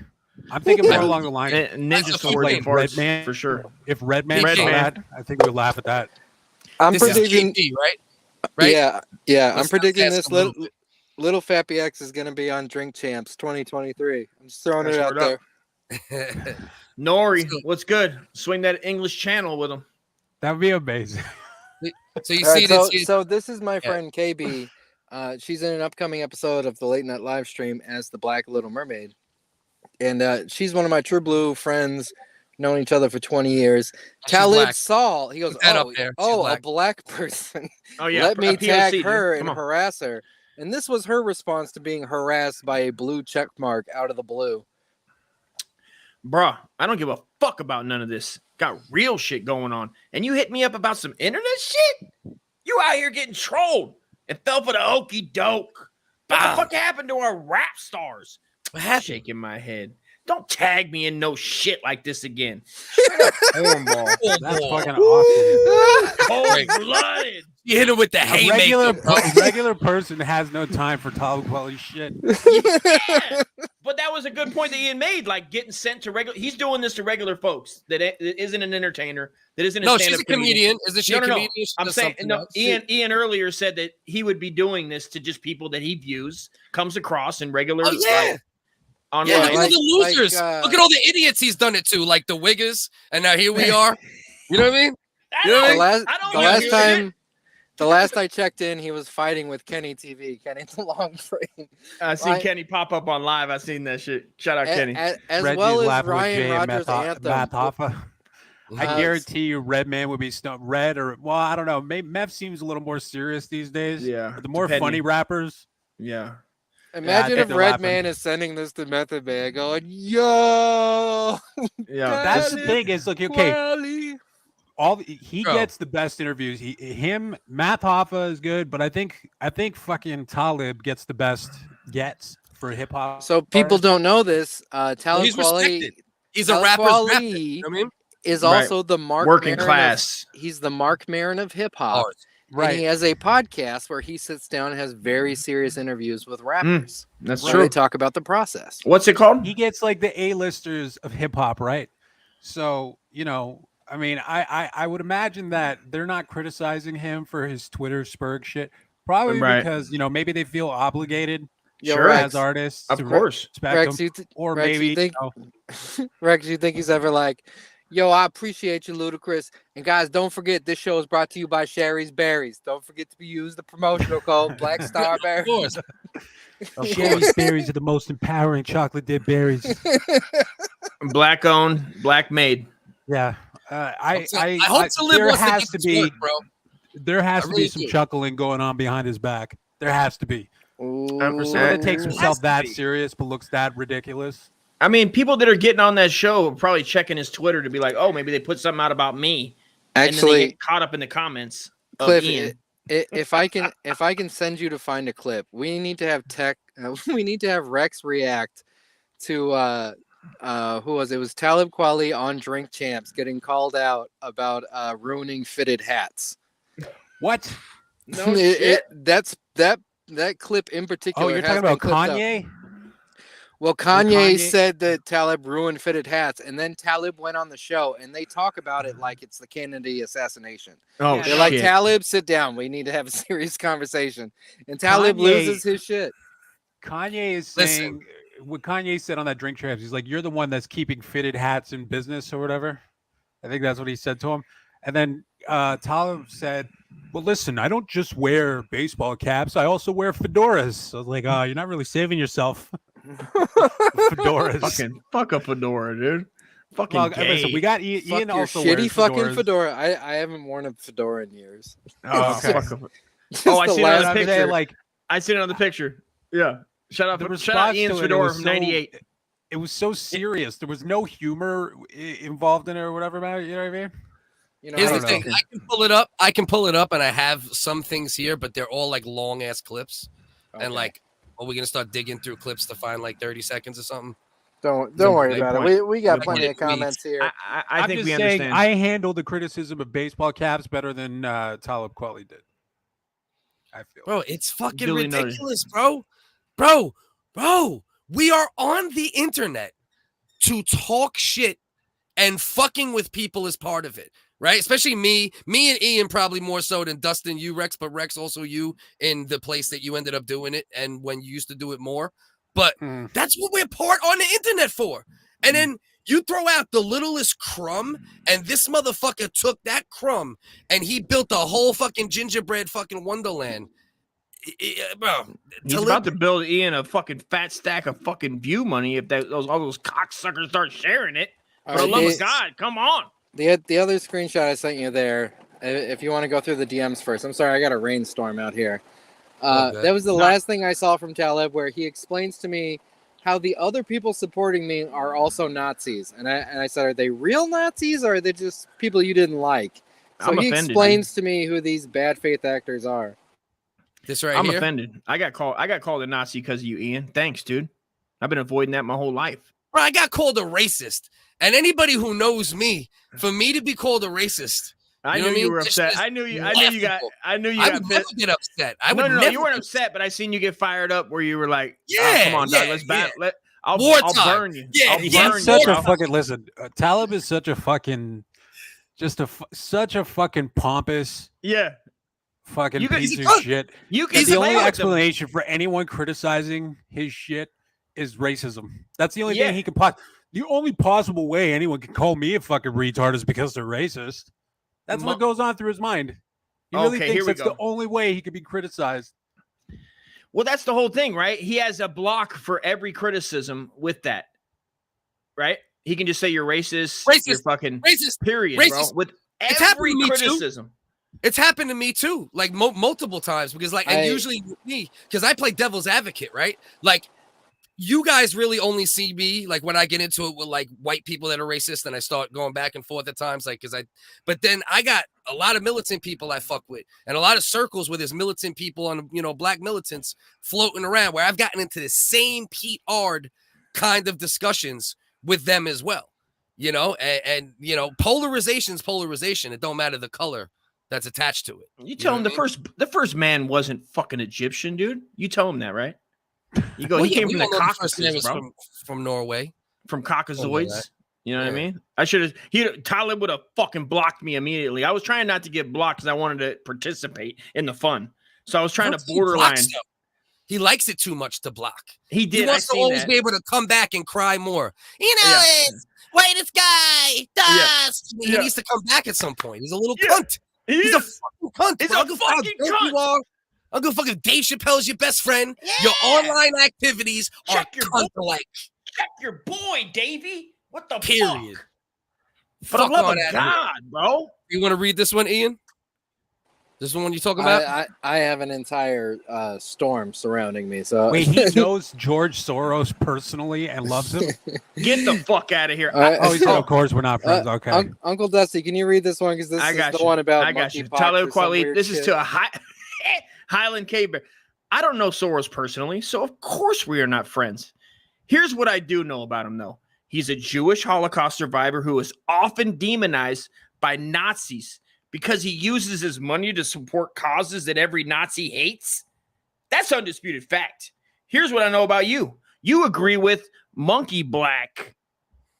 Speaker 2: I'm thinking more along the line.
Speaker 6: Ninja
Speaker 1: That's
Speaker 6: swords
Speaker 1: a
Speaker 6: and
Speaker 2: Red
Speaker 6: farts
Speaker 2: Man.
Speaker 6: for sure.
Speaker 2: If Redman
Speaker 1: Red
Speaker 2: saw
Speaker 6: Man.
Speaker 2: that, I think we would laugh at that.
Speaker 3: I'm
Speaker 1: This
Speaker 3: predicting.
Speaker 1: is KD, right?
Speaker 3: Yeah. I'm
Speaker 1: Let's
Speaker 3: predicting
Speaker 1: not
Speaker 3: this
Speaker 1: ask a little
Speaker 3: little Fappy X is going to be on Drink Champs 2023. I'm just throwing it
Speaker 6: That's
Speaker 3: out
Speaker 6: word
Speaker 3: there.
Speaker 6: up. Nori, what's good? Swing that English channel with him.
Speaker 2: That would be amazing.
Speaker 1: So you
Speaker 3: All
Speaker 1: see
Speaker 3: right,
Speaker 1: this? here-
Speaker 3: so this is my
Speaker 1: Yeah.
Speaker 3: friend KB. She's in an upcoming episode of the Late Night Live Stream as the Black Little Mermaid, and she's one of my true blue friends. Known each other for 20 years.
Speaker 1: She's
Speaker 3: Talib
Speaker 1: black.
Speaker 3: Saul. He goes,
Speaker 1: Put that up there. She's
Speaker 3: oh, a
Speaker 1: black.
Speaker 3: black person.
Speaker 6: Oh yeah.
Speaker 3: Let me
Speaker 6: a POC,
Speaker 3: tag
Speaker 6: dude.
Speaker 3: her
Speaker 6: Come
Speaker 3: and
Speaker 6: on.
Speaker 3: harass her. And this was her response to being harassed by a blue check mark out of the blue.
Speaker 6: Bruh, I don't give a fuck about none of this. Got real shit going on. And you hit me up about some internet shit? You out here getting trolled and fell for the okey doke. What the fuck happened to our rap stars?
Speaker 1: What happened?
Speaker 6: Shaking my head. Don't tag me in no shit like this again. Straight up cornball.
Speaker 2: That's fucking awesome.
Speaker 6: Cold-blooded.
Speaker 1: You hit him with the
Speaker 2: A
Speaker 1: haymaker. bro.
Speaker 2: regular person has no time for Talib Kweli shit.
Speaker 6: Yeah. But that was a good point that Ian made. Like getting sent to regular. He's doing this to regular folks that isn't an entertainer. That isn't.
Speaker 1: No, she's a comedian. Isn't she a comedian?
Speaker 6: No. I'm saying no. Ian earlier said that he would be doing this to just people that he views, comes across in regular.
Speaker 1: Oh yeah.
Speaker 6: Online.
Speaker 1: Yeah, look at all the losers. Look at all the idiots he's done it to, like the WHiggaz, and now here we are. You know what I mean?
Speaker 3: The last I checked in, he was fighting with Kenny TV. Kenny the Long Frame.
Speaker 6: I seen Kenny pop up on live. I seen that shit. Shout out Kenny.
Speaker 3: As well as Ryan Rogers' anthem.
Speaker 2: I guarantee you, Redman would be Red or I don't know. Maybe Meth seems a little more serious these days.
Speaker 6: Yeah,
Speaker 2: the more funny rappers.
Speaker 6: Yeah.
Speaker 3: Imagine if Redman is sending this to Method Man, going, "Yo,
Speaker 6: yeah."
Speaker 2: That's the thing. Is look, okay. He gets the best interviews. Math Hoffa is good, but I think fucking Talib gets the best for hip hop.
Speaker 3: So people don't know this. Talib Kweli,
Speaker 1: he's a rapper's rapper. I mean,
Speaker 3: is also the Mark
Speaker 6: working
Speaker 3: Maron
Speaker 6: class.
Speaker 3: He's the Mark Maron of hip hop.
Speaker 2: Right.
Speaker 3: And he has a podcast where he sits down and has very serious interviews with rappers.
Speaker 6: That's
Speaker 3: where
Speaker 6: true.
Speaker 3: They talk about the process.
Speaker 6: What's it called?
Speaker 2: He gets like the A-listers of hip hop, right? So, I mean, I would imagine that they're not criticizing him for his Twitter Spurg shit. Probably because, maybe they feel obligated as artists.
Speaker 6: Of course.
Speaker 3: Rex, Rex, you think he's ever like, yo, I appreciate you, Ludacris. And guys, don't forget, this show is brought to you by Sherry's Berries. Don't forget to use the promotional code Black Star Berries.
Speaker 2: Sherry's Berries are the most empowering chocolate dip berries.
Speaker 6: Black owned, black made.
Speaker 2: Yeah. I
Speaker 1: hope
Speaker 2: there has to be,
Speaker 1: work, bro.
Speaker 2: There has to be some chuckling going on behind his back. There has to be. For someone that takes himself that serious but looks that ridiculous.
Speaker 6: I mean, people that are getting on that show are probably checking his Twitter to be like, oh, maybe they put something out about me.
Speaker 3: Actually,
Speaker 6: and then they get caught up in the comments.
Speaker 3: Cliff, if I can send you to find a clip, we need to have we need to have Rex react to who was it? It was Talib Kweli on Drink Champs getting called out about ruining fitted hats.
Speaker 2: What?
Speaker 6: No shit.
Speaker 3: That clip in particular.
Speaker 2: Oh, you're talking about Kanye?
Speaker 3: Well, Kanye said that Talib ruined fitted hats, and then Talib went on the show, and they talk about it like it's the Kennedy assassination.
Speaker 6: Oh,
Speaker 3: they're like, Talib, sit down. We need to have a serious conversation. And Talib loses his shit.
Speaker 2: Kanye is saying what Kanye said on that Drink Champs. He's like, you're the one that's keeping fitted hats in business or whatever. I think that's what he said to him. And then Talib said, well, listen, I don't just wear baseball caps. I also wear fedoras. So I was like, you're not really saving yourself. Fedoras.
Speaker 6: Fuck a fedora, dude. Fucking gay.
Speaker 2: Listen, we got Ian also
Speaker 3: shitty fucking fedora. I haven't worn a fedora in years.
Speaker 6: Oh, okay. I see it on the picture. Like, I see it on the picture. Yeah. Shout out Ian's fedora from '98.
Speaker 2: It was so serious. There was no humor involved in it or whatever about it. You know what I mean?
Speaker 1: Here's the thing. I can pull it up, and I have some things here, but they're all like long ass clips, and like. Are we gonna start digging through clips to find like 30 seconds or something?
Speaker 3: Don't worry about it. We got plenty of comments here.
Speaker 6: I think we understand.
Speaker 2: I handled the criticism of baseball caps better than Talib Kweli did. I feel,
Speaker 1: bro, it's fucking ridiculous, bro. Bro. We are on the internet to talk shit, and fucking with people is part of it. Right, especially me and Ian probably more so than Dustin, you Rex, but Rex also you in the place that you ended up doing it and when you used to do it more. But that's what we're part on the internet for. And then you throw out the littlest crumb, and this motherfucker took that crumb and he built a whole fucking gingerbread fucking wonderland. Bro,
Speaker 6: he's about to build Ian a fucking fat stack of fucking view money if all those cocksuckers start sharing it. For the love of God, come on.
Speaker 3: The other screenshot I sent you there, if you want to go through the DMs first. I'm sorry, I got a rainstorm out here. That was the last thing I saw from Talib, where he explains to me how the other people supporting me are also Nazis. And I said, are they real Nazis or are they just people you didn't like? So he explains to me who these bad faith actors are.
Speaker 1: This right
Speaker 6: I'm
Speaker 1: here?
Speaker 6: offended. I got called a Nazi because of you, Ian. Thanks, dude. I've been avoiding that my whole life.
Speaker 1: Bro, I got called a racist. And anybody who knows me, for me to be called a racist,
Speaker 6: I knew you were upset. I knew you got.
Speaker 1: I would never get upset.
Speaker 6: No, you weren't upset, but I seen you get fired up where you were like, "Yeah, come on, dog, let's battle." I'll
Speaker 1: Wartime.
Speaker 6: burn you.
Speaker 1: Yeah,
Speaker 6: I'll
Speaker 1: yeah,
Speaker 6: burn
Speaker 2: He's such
Speaker 6: you.
Speaker 2: a fucking listen. Talib is such a fucking, such a fucking pompous
Speaker 6: Yeah.
Speaker 2: fucking
Speaker 6: You can-
Speaker 2: piece
Speaker 1: he's
Speaker 2: of
Speaker 1: a-
Speaker 2: shit.
Speaker 6: You can
Speaker 2: The only
Speaker 6: play with them.
Speaker 2: explanation for anyone criticizing his shit is racism. That's the only
Speaker 6: Yeah.
Speaker 2: thing he can the only possible way anyone can call me a fucking retard is because they're racist. That's what goes on through his mind. He really
Speaker 6: Okay, here
Speaker 2: thinks
Speaker 6: we
Speaker 2: that's
Speaker 6: go.
Speaker 2: the only way he could be criticized.
Speaker 6: Well, that's the whole thing, right? He has a block for every criticism with that, right? He can just say you're racist, you're
Speaker 1: Racist.
Speaker 6: fucking
Speaker 1: Racist.
Speaker 6: period,
Speaker 1: Racist.
Speaker 6: bro. With
Speaker 1: It's happened
Speaker 6: every
Speaker 1: to me, too.
Speaker 6: criticism.
Speaker 1: It's happened to me too, like multiple times, because like, and usually with me, because I play devil's advocate, right? Like, you guys really only see me like when I get into it with like white people that are racist, and I start going back and forth at times, like but then I got a lot of militant people I fuck with, and a lot of circles where there's militant people and black militants floating around, where I've gotten into the same Pete Ard kind of discussions with them as well, and polarization's polarization. It don't matter the color that's attached to it.
Speaker 6: You tell him the first man wasn't fucking Egyptian, dude. You tell him that, right? You go, he came from the Caucasus, bro.
Speaker 1: From Norway.
Speaker 6: From Caucasoids. You know what I mean? I should have. Talib would have fucking blocked me immediately. I was trying not to get blocked because I wanted to participate in the fun. So I was trying to borderline.
Speaker 1: He likes it too much to block.
Speaker 6: He did.
Speaker 1: He wants to always be able to come back and cry more. It's whitest guy. Dust. He needs to come back at some point. He's a little cunt. He's a fucking cunt.
Speaker 6: He's a fucking cunt.
Speaker 1: I'll go fucking Dave Chappelle's your best friend. Yeah. Your online activities are cunt-like.
Speaker 6: Check your boy, Davey. What the
Speaker 1: period?
Speaker 6: For the love of God, bro.
Speaker 1: You want to read this one, Ian? This is the one you talking about?
Speaker 3: I have an entire storm surrounding me. So
Speaker 2: wait, he knows George Soros personally and loves him?
Speaker 6: Get the fuck out of here!
Speaker 2: He said, "Of course, we're not friends." Okay,
Speaker 3: Uncle Dusty, can you read this one? Because this is the one about
Speaker 6: I got you. Talib Kweli. This is to a Highland Cave Bear. I don't know Soros personally, so of course we are not friends. Here's what I do know about him, though. He's a Jewish Holocaust survivor who is often demonized by Nazis because he uses his money to support causes that every Nazi hates. That's undisputed fact. Here's what I know about you. You agree with Monkey Black,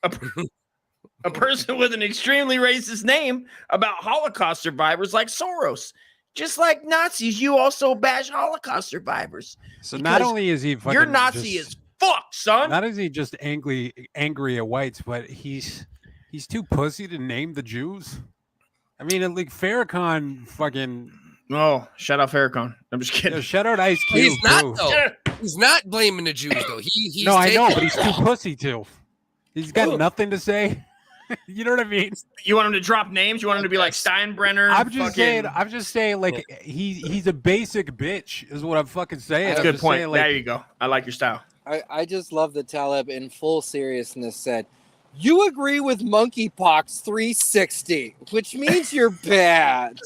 Speaker 6: a person with an extremely racist name, about Holocaust survivors like Soros. Just like Nazis, you also bash Holocaust survivors.
Speaker 2: So not only is he fucking
Speaker 6: you're Nazi as fuck, son.
Speaker 2: Not is he just angry at whites, but he's too pussy to name the Jews. I mean, like Farrakhan fucking.
Speaker 6: Oh, shout out Farrakhan. I'm just kidding.
Speaker 2: Yeah, shout out Ice Cube.
Speaker 1: He's not though. He's not blaming the Jews though. He's
Speaker 2: no, I know, but he's too pussy too. He's got nothing to say. You know what I mean?
Speaker 6: You want him to drop names? You want him to be like Steinbrenner?
Speaker 2: I'm just saying, like he's a basic bitch, is what I'm fucking saying.
Speaker 6: That's a good point. Saying, like, there you go. I like your style.
Speaker 3: I just love that Talib, in full seriousness, said, "You agree with Monkeypox 360, which means you're bad."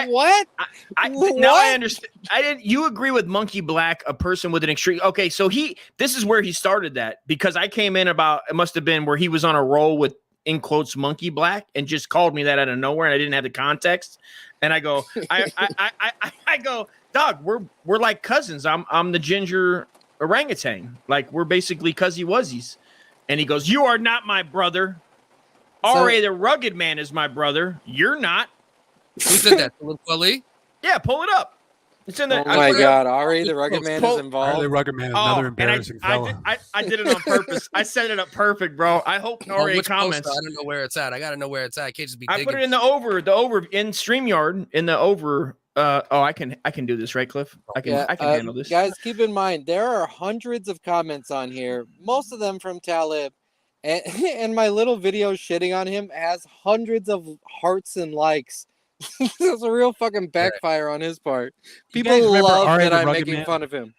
Speaker 3: What?
Speaker 6: Now I understand. I didn't. You agree with Monkey Black, a person with an extreme? Okay, so this is where he started that, because I came in about, it must have been where he was on a roll with, in quotes, Monkey Black, and just called me that out of nowhere, and I didn't have the context. And I go, I go, dog, we're like cousins. I'm the ginger orangutan. Like, we're basically cuzzy wuzzies. And he goes, "You are not my brother. R.A. the Rugged Man is my brother. You're not."
Speaker 1: Who said that? Talib Kweli?
Speaker 6: Yeah, pull it up. It's in the.
Speaker 3: Oh my God, R.A. the Rugged Man is involved.
Speaker 2: R.A. the Rugged Man is another embarrassing fella.
Speaker 6: I did it on purpose. I set it up perfect, bro. I hope R.A. comments.
Speaker 1: I don't know where it's at. I gotta know where it's at. I can't just be digging.
Speaker 6: I put it in the over in StreamYard in the over. I can do this, right, Cliff? I can handle this.
Speaker 3: Guys, keep in mind there are hundreds of comments on here, most of them from Talib, and my little video shitting on him has hundreds of hearts and likes. It's a real fucking backfire on his part. People love that I'm making fun of him.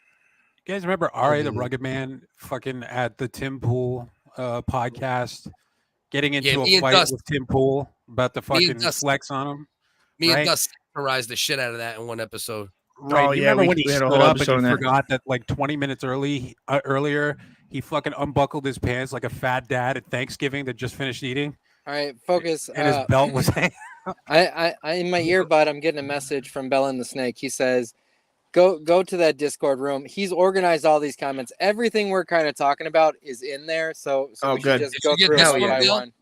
Speaker 2: You guys remember R.A. the Rugged Man fucking at the Tim Pool podcast getting into a fight with Tim Pool about the fucking flex on him?
Speaker 1: Me and Dust terrorized the shit out of that in one episode.
Speaker 2: Right. You remember when he stood up and he forgot that like 20 minutes earlier he fucking unbuckled his pants like a fat dad at Thanksgiving that just finished eating?
Speaker 3: All right, focus.
Speaker 2: And his belt was hanging.
Speaker 3: I in my earbud, I'm getting a message from Bella and the Snake. He says, Go to that Discord room. He's organized all these comments. Everything we're kind of talking about is in there. So
Speaker 6: Oh,
Speaker 3: we
Speaker 6: good.
Speaker 3: should just
Speaker 1: Did
Speaker 3: go
Speaker 1: you get
Speaker 3: through
Speaker 1: this
Speaker 3: it one
Speaker 1: one,
Speaker 3: by
Speaker 1: Bill?
Speaker 3: one.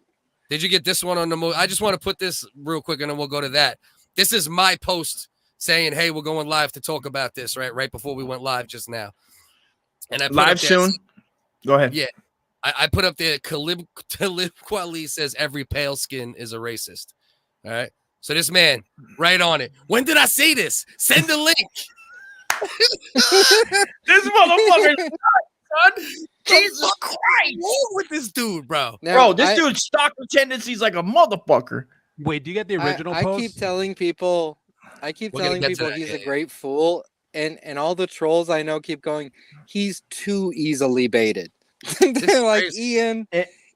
Speaker 1: Did you get this one on the I just want to put this real quick and then we'll go to that. This is my post saying, hey, we're going live to talk about this, right before we went live just now. And I put
Speaker 6: Live
Speaker 1: up there,
Speaker 6: soon. Go ahead.
Speaker 1: Yeah. I put up there, Talib Kweli says every pale skin is a racist. All right. So this man, right on it. When did I say this? Send a link.
Speaker 6: This motherfucker, son. Jesus Christ.
Speaker 1: What's wrong with this dude, bro?
Speaker 3: Now,
Speaker 6: Bro, this dude's stalker tendencies like a motherfucker.
Speaker 2: Wait, do you get the original
Speaker 3: I
Speaker 2: post?
Speaker 3: keep telling people,
Speaker 1: We're gonna get to that,
Speaker 3: he's
Speaker 1: yeah,
Speaker 3: a great fool, and all the trolls I know keep going, he's too easily baited. They're like,
Speaker 1: crazy.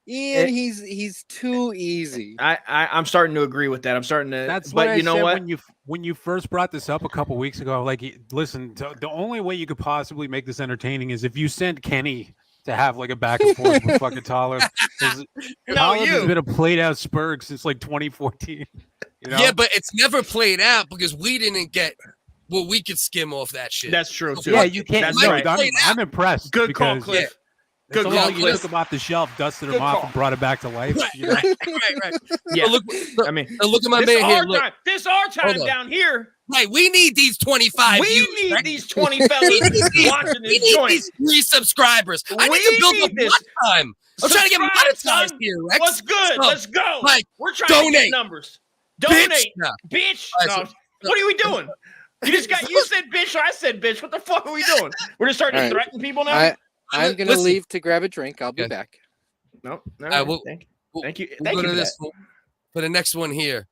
Speaker 3: Ian, he's too easy.
Speaker 6: I'm starting to agree with that. I'm starting to.
Speaker 2: That's
Speaker 6: but
Speaker 2: what
Speaker 6: you
Speaker 2: I
Speaker 6: know
Speaker 2: said
Speaker 6: what?
Speaker 2: when you first brought this up a couple weeks ago. Like, listen, the only way you could possibly make this entertaining is if you sent Kenny to have like a back and forth with fucking Talib. Talib has been a played out Spurg since like 2014. You know?
Speaker 1: Yeah, but it's never played out because we didn't get what we could skim off that shit.
Speaker 6: That's true too.
Speaker 2: Yeah, you can't.
Speaker 6: That's
Speaker 2: No,
Speaker 6: right.
Speaker 2: I'm impressed.
Speaker 6: Good call,
Speaker 2: because
Speaker 6: Cliff.
Speaker 2: Good
Speaker 6: Good
Speaker 2: call.
Speaker 6: call,
Speaker 2: You
Speaker 6: Cliff.
Speaker 2: took him off the shelf, dusted
Speaker 6: Good
Speaker 2: him off,
Speaker 6: call.
Speaker 2: and brought it back to life.
Speaker 1: Right,
Speaker 2: You know?
Speaker 1: right.
Speaker 6: Yeah,
Speaker 1: Look,
Speaker 6: I mean,
Speaker 1: look at my
Speaker 6: this
Speaker 1: man here.
Speaker 6: our
Speaker 1: Look,
Speaker 6: time. This our time
Speaker 1: Hold on.
Speaker 6: down here.
Speaker 1: right, we need these 25
Speaker 6: We
Speaker 1: views.
Speaker 6: need
Speaker 1: right?
Speaker 6: these 20 fellas watching
Speaker 1: We
Speaker 6: this
Speaker 1: need
Speaker 6: joint.
Speaker 1: these 3 subscribers. I need
Speaker 6: We
Speaker 1: to build up
Speaker 6: need this.
Speaker 1: watch time. I'm trying to get
Speaker 6: Subscribe,
Speaker 1: monetized
Speaker 6: son.
Speaker 1: here. Rex.
Speaker 6: What's good?
Speaker 1: So,
Speaker 6: Let's go.
Speaker 1: like,
Speaker 6: We're trying to get
Speaker 1: donate.
Speaker 6: numbers.
Speaker 1: Bitch.
Speaker 6: Donate,
Speaker 1: No.
Speaker 6: bitch.
Speaker 1: All right,
Speaker 6: No, what are we doing? You said bitch, or I said bitch. What the fuck are we doing? We're just starting
Speaker 3: All
Speaker 6: to
Speaker 3: right.
Speaker 6: threaten people now.
Speaker 3: I'm gonna
Speaker 1: Listen.
Speaker 3: leave to grab a drink. I'll be
Speaker 1: Okay.
Speaker 3: back.
Speaker 6: No, no.
Speaker 1: We'll-
Speaker 6: Thank
Speaker 1: We'll-
Speaker 6: you.
Speaker 1: We'll
Speaker 6: Thank
Speaker 1: go
Speaker 6: you
Speaker 1: to
Speaker 6: for
Speaker 1: this for the next one here.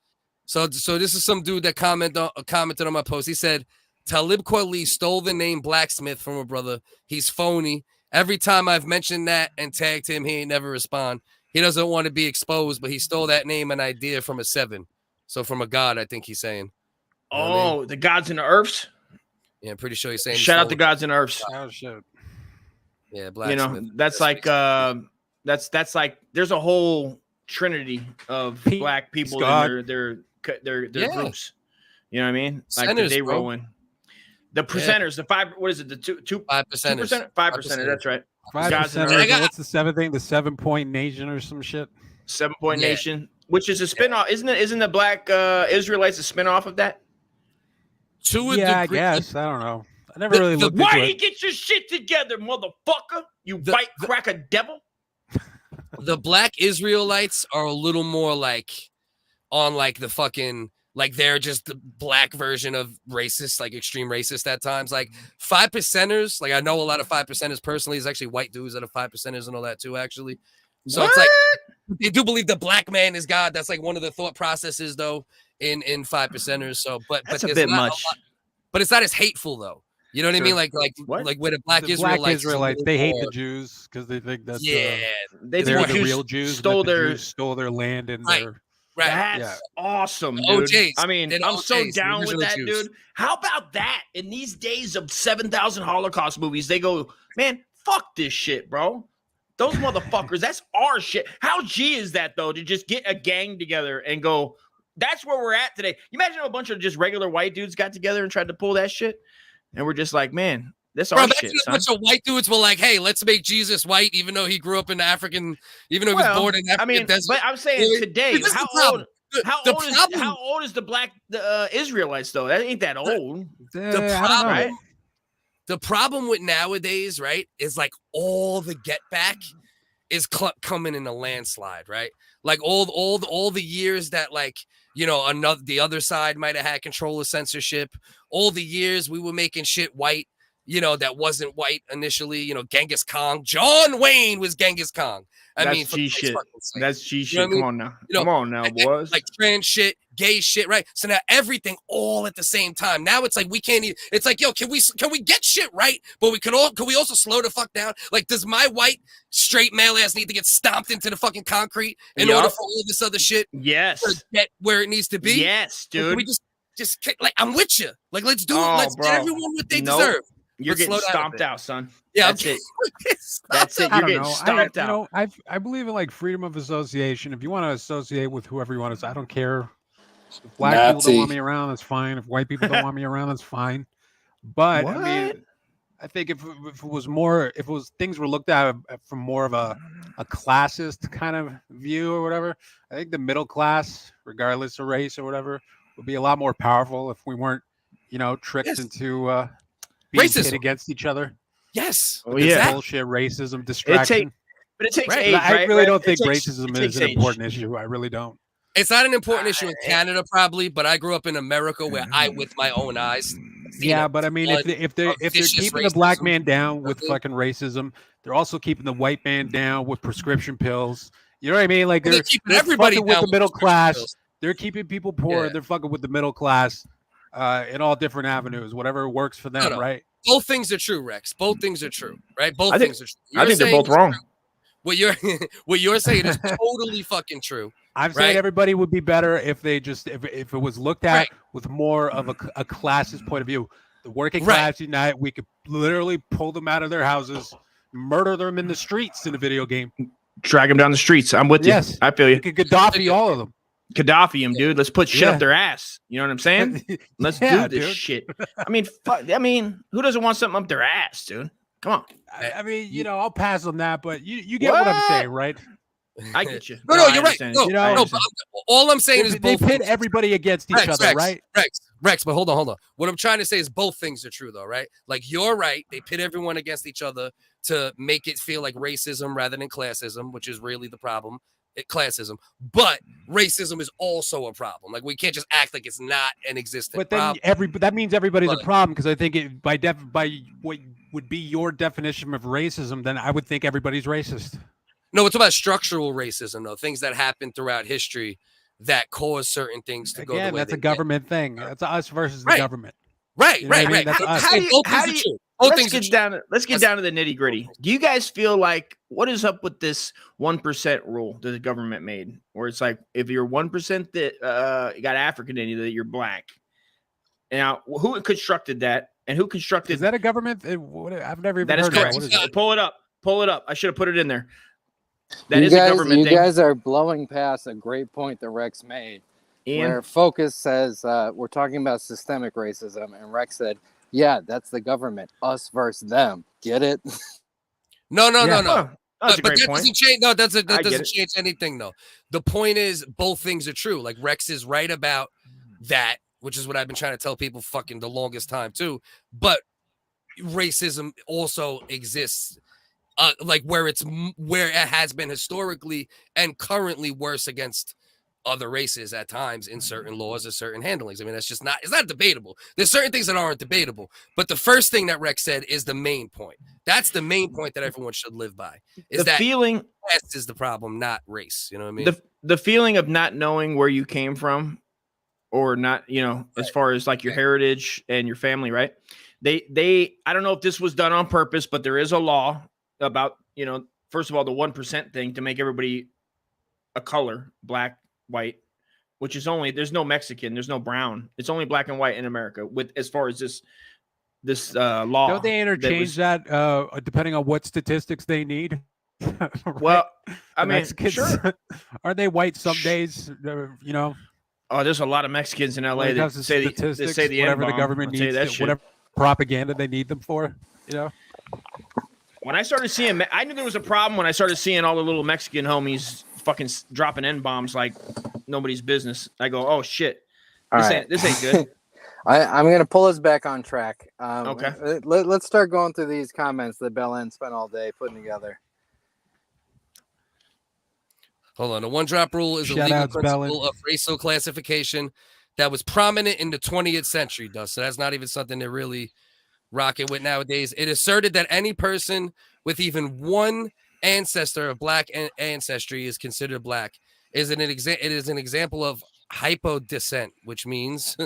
Speaker 1: So this is some dude that commented on my post. He said, Talib Kweli stole the name Blacksmith from a brother. He's phony. Every time I've mentioned that and tagged him, he ain't never respond. He doesn't want to be exposed, but he stole that name and idea from a 7. So from a god, I think he's saying. You know what I mean?
Speaker 6: the gods and the earths.
Speaker 1: Yeah, I'm pretty sure he's saying. he
Speaker 6: Shout out
Speaker 1: stole
Speaker 6: the
Speaker 1: it.
Speaker 6: gods and earths.
Speaker 2: Oh shit.
Speaker 1: Yeah,
Speaker 6: You
Speaker 1: Blacksmith.
Speaker 6: know, that's like that's like there's a whole trinity of
Speaker 2: Pete,
Speaker 6: black people
Speaker 2: Scott.
Speaker 6: in their
Speaker 1: Yeah.
Speaker 6: groups. You know what I mean? Like
Speaker 1: Centers,
Speaker 6: they
Speaker 1: bro.
Speaker 6: roll in. The percenters, the 5. What is it? The 2%?
Speaker 1: 5%.
Speaker 6: 5%. That's right.
Speaker 2: 5%.
Speaker 6: Gods and
Speaker 1: Earth. I got-
Speaker 2: What's the 7th thing? The 7-point nation or some shit.
Speaker 6: 7-point
Speaker 1: Yeah.
Speaker 6: nation, which is a spinoff, isn't it? Isn't the Black Israelites a spinoff of that?
Speaker 1: To a
Speaker 2: Yeah, I
Speaker 1: degree,
Speaker 2: guess. I don't know. I never really looked
Speaker 6: Why
Speaker 2: into
Speaker 6: you
Speaker 2: it.
Speaker 6: get your shit together, motherfucker? You white cracker devil.
Speaker 1: the Black Israelites are a little more like on like the fucking like they're just the black version of racist, like extreme racist at times. Like 5%ers, like I know a lot of 5%ers personally. There's actually white dudes that are 5%ers and all that too, actually. So it's like they do believe the black man is God. That's like one of the thought processes though in 5%ers. So but
Speaker 6: That's
Speaker 1: but
Speaker 6: a
Speaker 1: there's
Speaker 6: bit
Speaker 1: not
Speaker 6: much.
Speaker 1: lot- but it's not as hateful though. You know what I mean? Like
Speaker 6: What?
Speaker 1: like where the Black
Speaker 2: The
Speaker 1: Israelites,
Speaker 2: Black
Speaker 1: is a
Speaker 2: Israelites,
Speaker 1: little
Speaker 2: they hate
Speaker 1: more-
Speaker 2: the Jews because they think that's
Speaker 1: Yeah,
Speaker 6: They
Speaker 2: they're
Speaker 6: think
Speaker 2: the
Speaker 6: Jews
Speaker 2: real Jews.
Speaker 6: stole
Speaker 2: and that the
Speaker 6: their.
Speaker 2: Jews stole their land and
Speaker 1: Right.
Speaker 2: their.
Speaker 1: right.
Speaker 6: That's awesome, dude.
Speaker 1: OJs.
Speaker 6: I mean,
Speaker 1: They're the
Speaker 6: I'm so
Speaker 1: OJs, the
Speaker 6: down with
Speaker 1: original
Speaker 6: that,
Speaker 1: Jews.
Speaker 6: dude. How about that? In these days of 7,000 Holocaust movies, they go, man, fuck this shit, bro. Those motherfuckers, that's our shit. How G is that, though, to just get a gang together and go, that's where we're at today. You imagine a bunch of just regular white dudes got together and tried to pull that shit? And we're just like, man, that's
Speaker 1: Bro,
Speaker 6: our
Speaker 1: imagine
Speaker 6: shit,
Speaker 1: a
Speaker 6: son.
Speaker 1: bunch of white dudes were like, "Hey, let's make Jesus white," even though he grew up in African, even though he was born in
Speaker 6: I
Speaker 1: African
Speaker 6: mean,
Speaker 1: desert.
Speaker 6: but I'm saying
Speaker 1: Really?
Speaker 6: today,
Speaker 1: Dude, this is
Speaker 6: how
Speaker 1: the problem.
Speaker 6: old?
Speaker 1: The
Speaker 6: How old is the Black Israelites though? That ain't that old,
Speaker 2: I
Speaker 1: the
Speaker 2: don't know.
Speaker 1: problem,
Speaker 6: right?
Speaker 1: the problem with nowadays, right, is like all the get back is coming in a landslide, right? Like all the years that like the other side might have had control of censorship. All the years we were making shit white, that wasn't white initially. Genghis Khan, John Wayne was Genghis Khan.
Speaker 6: That's
Speaker 1: for
Speaker 6: G
Speaker 1: Christ's
Speaker 6: shit.
Speaker 1: fucking sake.
Speaker 6: That's G
Speaker 1: You know
Speaker 6: shit.
Speaker 1: what I mean?
Speaker 6: Come on now.
Speaker 1: You know,
Speaker 6: Come on now,
Speaker 1: and
Speaker 6: boys.
Speaker 1: like trans shit, gay shit, right? So now everything all at the same time. Now it's like we can't even. It's like, yo, can we get shit right? But can we also slow the fuck down? Like, does my white straight male ass need to get stomped into the fucking concrete in order for all this other shit
Speaker 6: Yes.
Speaker 1: to get where it needs to be?
Speaker 6: Yes,
Speaker 1: Or can
Speaker 6: dude.
Speaker 1: we just like I'm with you. Like, let's do it.
Speaker 6: Oh,
Speaker 1: Let's
Speaker 6: bro.
Speaker 1: get everyone what they
Speaker 6: Nope.
Speaker 1: deserve.
Speaker 6: You're
Speaker 1: Let's
Speaker 6: getting
Speaker 1: slow down a
Speaker 6: stomped
Speaker 1: bit.
Speaker 6: out, son.
Speaker 1: Yeah,
Speaker 6: That's it. That's it.
Speaker 2: I
Speaker 6: You're
Speaker 2: don't
Speaker 6: getting
Speaker 2: know.
Speaker 6: stomped out.
Speaker 2: I believe in like freedom of association. If you want to associate with whoever you want to, I don't care. If black people don't want me around, that's fine. If white people don't want me around, that's fine. But
Speaker 6: What?
Speaker 2: I mean, I think if it was more, if it was things were looked at from more of a classist kind of view or whatever, I think the middle class, regardless of race or whatever, would be a lot more powerful if we weren't, tricked
Speaker 1: Yes.
Speaker 2: into being pit
Speaker 1: Racism.
Speaker 2: against each other.
Speaker 1: Yes.
Speaker 6: Oh,
Speaker 2: This
Speaker 6: yeah.
Speaker 2: bullshit, racism, distraction.
Speaker 6: But it takes
Speaker 1: Right.
Speaker 6: age,
Speaker 2: I
Speaker 6: right?
Speaker 2: really
Speaker 6: Right?
Speaker 2: don't
Speaker 6: It
Speaker 2: think
Speaker 6: takes-
Speaker 2: racism
Speaker 6: it
Speaker 2: is
Speaker 6: takes
Speaker 2: an
Speaker 6: age.
Speaker 2: important issue. I really don't.
Speaker 1: It's not an important issue in Canada, probably, but I grew up in America where I, with my own eyes, seen
Speaker 2: Yeah,
Speaker 1: a
Speaker 2: but I mean,
Speaker 1: ton
Speaker 2: if they're
Speaker 1: of
Speaker 2: keeping
Speaker 1: vicious
Speaker 2: the black
Speaker 1: racism.
Speaker 2: man down with
Speaker 1: Mhm.
Speaker 2: fucking racism, they're also keeping the white man down with prescription pills. You know what I mean? Like
Speaker 1: Well,
Speaker 2: they're
Speaker 1: keeping everybody
Speaker 2: fucking with
Speaker 1: down
Speaker 2: the middle
Speaker 1: prescription
Speaker 2: class.
Speaker 1: pills.
Speaker 2: They're keeping people poor.
Speaker 1: Yeah.
Speaker 2: They're fucking with the middle class in all different avenues, whatever works for them,
Speaker 1: No.
Speaker 2: right?
Speaker 1: Both things are true, Rex. Both things are true, right? Both
Speaker 6: I think-
Speaker 1: things are true.
Speaker 6: I think they're
Speaker 1: saying
Speaker 6: both
Speaker 1: is
Speaker 6: wrong.
Speaker 1: true. What you're what you're saying is totally fucking true.
Speaker 2: I'm
Speaker 1: Right.
Speaker 2: saying everybody would be better if they just if it was looked at
Speaker 1: Right.
Speaker 2: with more of a classist point of view. The working
Speaker 1: Right.
Speaker 2: class unite. We could literally pull them out of their houses, murder them in the streets in a video game.
Speaker 6: Drag them down the streets. I'm with you.
Speaker 2: Yes.
Speaker 6: I feel
Speaker 2: We
Speaker 6: you.
Speaker 2: could Gaddafi all of them.
Speaker 6: Gaddafi him, dude. Let's put shit
Speaker 2: Yeah.
Speaker 6: up their ass. You know what I'm saying? Let's
Speaker 2: Yeah,
Speaker 6: do this
Speaker 2: dude.
Speaker 6: shit. I mean, fuck. I mean, who doesn't want something up their ass, dude? Come on.
Speaker 2: I mean, I'll pass on that, but you get what I'm
Speaker 6: What?
Speaker 2: saying, right?
Speaker 6: I get you.
Speaker 1: No,
Speaker 6: I
Speaker 1: you're right.
Speaker 6: understand.
Speaker 1: No,
Speaker 2: You know,
Speaker 6: I
Speaker 1: no,
Speaker 6: understand.
Speaker 1: but all I'm saying is
Speaker 2: They
Speaker 1: both
Speaker 2: pit
Speaker 1: things.
Speaker 2: everybody against each
Speaker 1: Rex,
Speaker 2: other, right?
Speaker 1: Rex, but hold on. What I'm trying to say is both things are true, though, right? Like you're right. They pit everyone against each other to make it feel like racism rather than classism, which is really the problem. Classism, but racism is also a problem. Like we can't just act like it's not an existent
Speaker 2: But then
Speaker 1: problem.
Speaker 2: that means everybody's a
Speaker 1: But-
Speaker 2: problem because I think by what would be your definition of racism, then I would think everybody's racist.
Speaker 1: No, it's about structural racism, though. Things that happen throughout history that cause certain things to go the
Speaker 2: Again,
Speaker 1: way
Speaker 2: that's
Speaker 1: they
Speaker 2: a government thing. That's us versus the
Speaker 1: Right.
Speaker 2: government.
Speaker 1: Right,
Speaker 2: You know what I mean?
Speaker 1: right.
Speaker 2: That's us.
Speaker 6: How do you-
Speaker 1: Both
Speaker 6: how
Speaker 1: things
Speaker 6: do
Speaker 1: are
Speaker 6: you-
Speaker 1: true. Both
Speaker 6: Let's
Speaker 1: things are
Speaker 6: get
Speaker 1: true.
Speaker 6: down. Let's get
Speaker 1: That's-
Speaker 6: down to the nitty gritty. Do you guys feel like what is up with this 1% rule that the government made, where it's like if you're 1% that you got African in you, that you're black? Now, who constructed that, and who constructed
Speaker 2: Is that a government? I've never even
Speaker 6: that? Is
Speaker 2: heard of
Speaker 6: correct.
Speaker 2: that. What is it?
Speaker 6: Pull it up. Pull it up. I should have put it in there. That
Speaker 3: you
Speaker 6: is
Speaker 3: guys,
Speaker 6: a government
Speaker 3: you
Speaker 6: thing.
Speaker 3: guys are blowing past a great point that Rex made.
Speaker 6: Ian,
Speaker 3: Where Focus says we're talking about systemic racism, and Rex said, "Yeah, that's the government, us versus them." Get it?
Speaker 1: No.
Speaker 6: Oh, that's a
Speaker 1: But
Speaker 6: great
Speaker 1: that
Speaker 6: point.
Speaker 1: doesn't change. No, that
Speaker 6: I get
Speaker 1: doesn't
Speaker 6: it.
Speaker 1: change anything, though. The point is, both things are true. Like Rex is right about that, which is what I've been trying to tell people fucking the longest time too. But racism also exists, like where it has been historically and currently worse against other races at times in certain laws or certain handlings. I mean, it's not debatable. There's certain things that aren't debatable, but the first thing that Rex said is the main point. That's the main point that everyone should live by. Is
Speaker 6: The
Speaker 1: that
Speaker 6: feeling,
Speaker 1: class is the problem, not race. You know what I mean?
Speaker 6: the feeling of not knowing where you came from, or not, as far as like your heritage and your family, right? They I don't know if this was done on purpose, but there is a law about, first of all, the 1% thing to make everybody a color, black, white, which is only, there's no Mexican, there's no brown. It's only black and white in America with, as far as this law.
Speaker 2: Don't they interchange that, depending on what statistics they need? Right?
Speaker 6: Well, I
Speaker 2: The
Speaker 6: mean,
Speaker 2: Mexicans,
Speaker 6: sure.
Speaker 2: are they white some days?
Speaker 6: Oh, there's a lot of Mexicans in LA
Speaker 2: when it
Speaker 6: that
Speaker 2: comes to
Speaker 6: say they
Speaker 2: statistics,
Speaker 6: say the
Speaker 2: whatever the
Speaker 6: N-bomb.
Speaker 2: government
Speaker 6: I'll tell you
Speaker 2: needs,
Speaker 6: that shit.
Speaker 2: whatever propaganda they need them for.
Speaker 6: When I started seeing, I knew there was a problem when I started seeing all the little Mexican homies fucking dropping N-bombs like nobody's business. I go, oh shit,
Speaker 3: All
Speaker 6: this
Speaker 3: right.
Speaker 6: ain't good.
Speaker 3: I'm going to pull us back on track.
Speaker 6: Okay.
Speaker 3: Let's start going through these comments that Belen spent all day putting together.
Speaker 1: Hold on. The one drop rule is a
Speaker 2: Shout
Speaker 1: legal
Speaker 2: outs,
Speaker 1: principle
Speaker 2: Bellin.
Speaker 1: of racial classification that was prominent in the 20th century, though. So that's not even something they're really rocking with nowadays. It asserted that any person with even one ancestor of black ancestry is considered black. It is an example of hypodescent, which means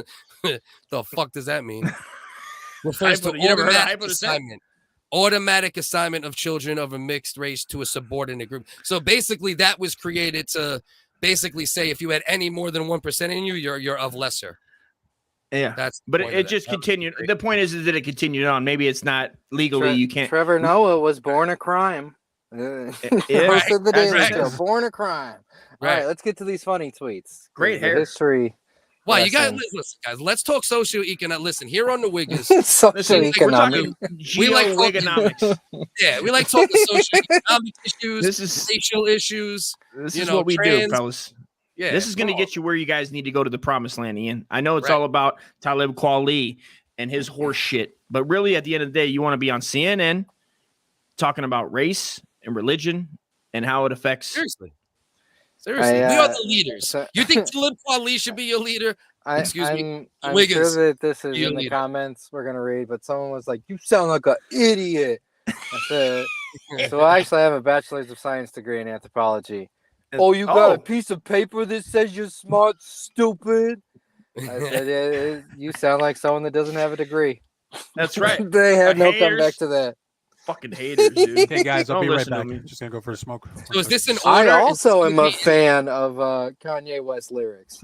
Speaker 1: the fuck does that mean? Refers to
Speaker 6: You never heard of
Speaker 1: automatic
Speaker 6: hypodescent?
Speaker 1: assignment. Automatic assignment of children of a mixed race to a subordinate group. So basically, that was created to basically say if you had any more than 1% in you, you're of lesser.
Speaker 6: Yeah,
Speaker 1: That's the
Speaker 6: but
Speaker 1: point
Speaker 6: it
Speaker 1: of that.
Speaker 6: just
Speaker 1: That was
Speaker 6: continued.
Speaker 1: great.
Speaker 6: The point is that it continued on. Maybe it's not legally. You can't.
Speaker 3: Trevor Noah was born a crime.
Speaker 6: Yeah,
Speaker 3: Host of the
Speaker 6: that's
Speaker 3: Daily
Speaker 6: right.
Speaker 3: Show, born a crime. All
Speaker 1: Right.
Speaker 3: right, let's get to these funny tweets.
Speaker 6: Great
Speaker 3: The
Speaker 6: hair.
Speaker 3: history
Speaker 1: Why you got
Speaker 3: Listen.
Speaker 1: listen, guys? Let's talk socioeconomic. Listen, here on the WHiggaz,
Speaker 6: We're
Speaker 3: Socioeconomic.
Speaker 6: talking
Speaker 1: We like
Speaker 6: geo-wigonomics.
Speaker 1: yeah, we like talking socioeconomic issues,
Speaker 6: This is
Speaker 1: racial issues.
Speaker 6: this
Speaker 1: you
Speaker 6: is
Speaker 1: know,
Speaker 6: what we do,
Speaker 1: trans-
Speaker 6: fellas.
Speaker 1: Yeah,
Speaker 6: This is going to
Speaker 1: well,
Speaker 6: get you where you guys need to go to the promised land, Ian. I know it's
Speaker 1: Right.
Speaker 6: all about Talib Kweli and his horse shit, but really, at the end of the day, you want to be on CNN talking about race and religion and how it affects.
Speaker 1: seriously. Seriously, we are the leaders.
Speaker 3: so-
Speaker 1: You think Talib Kweli should be your leader? Excuse me,
Speaker 3: I'm
Speaker 1: WHiggaz,
Speaker 3: sure that this is
Speaker 1: you
Speaker 3: in the
Speaker 1: leader.
Speaker 3: comments we're gonna read, but someone was like, "You sound like an idiot." I said, so I actually have a bachelor's of science degree in anthropology. Oh, you got a piece of paper that says you're smart, stupid? I said, yeah, you sound like someone that doesn't have a degree.
Speaker 6: That's right.
Speaker 3: They have no
Speaker 6: Haters.
Speaker 3: comeback to that.
Speaker 6: Fucking haters, dude.
Speaker 2: Hey guys, I'll
Speaker 6: Don't
Speaker 2: be right
Speaker 6: listen to
Speaker 2: back.
Speaker 6: me.
Speaker 2: Just gonna go for a smoke.
Speaker 1: So is this an
Speaker 3: I
Speaker 1: order?
Speaker 3: also am a
Speaker 1: Is
Speaker 3: fan of Kanye West lyrics.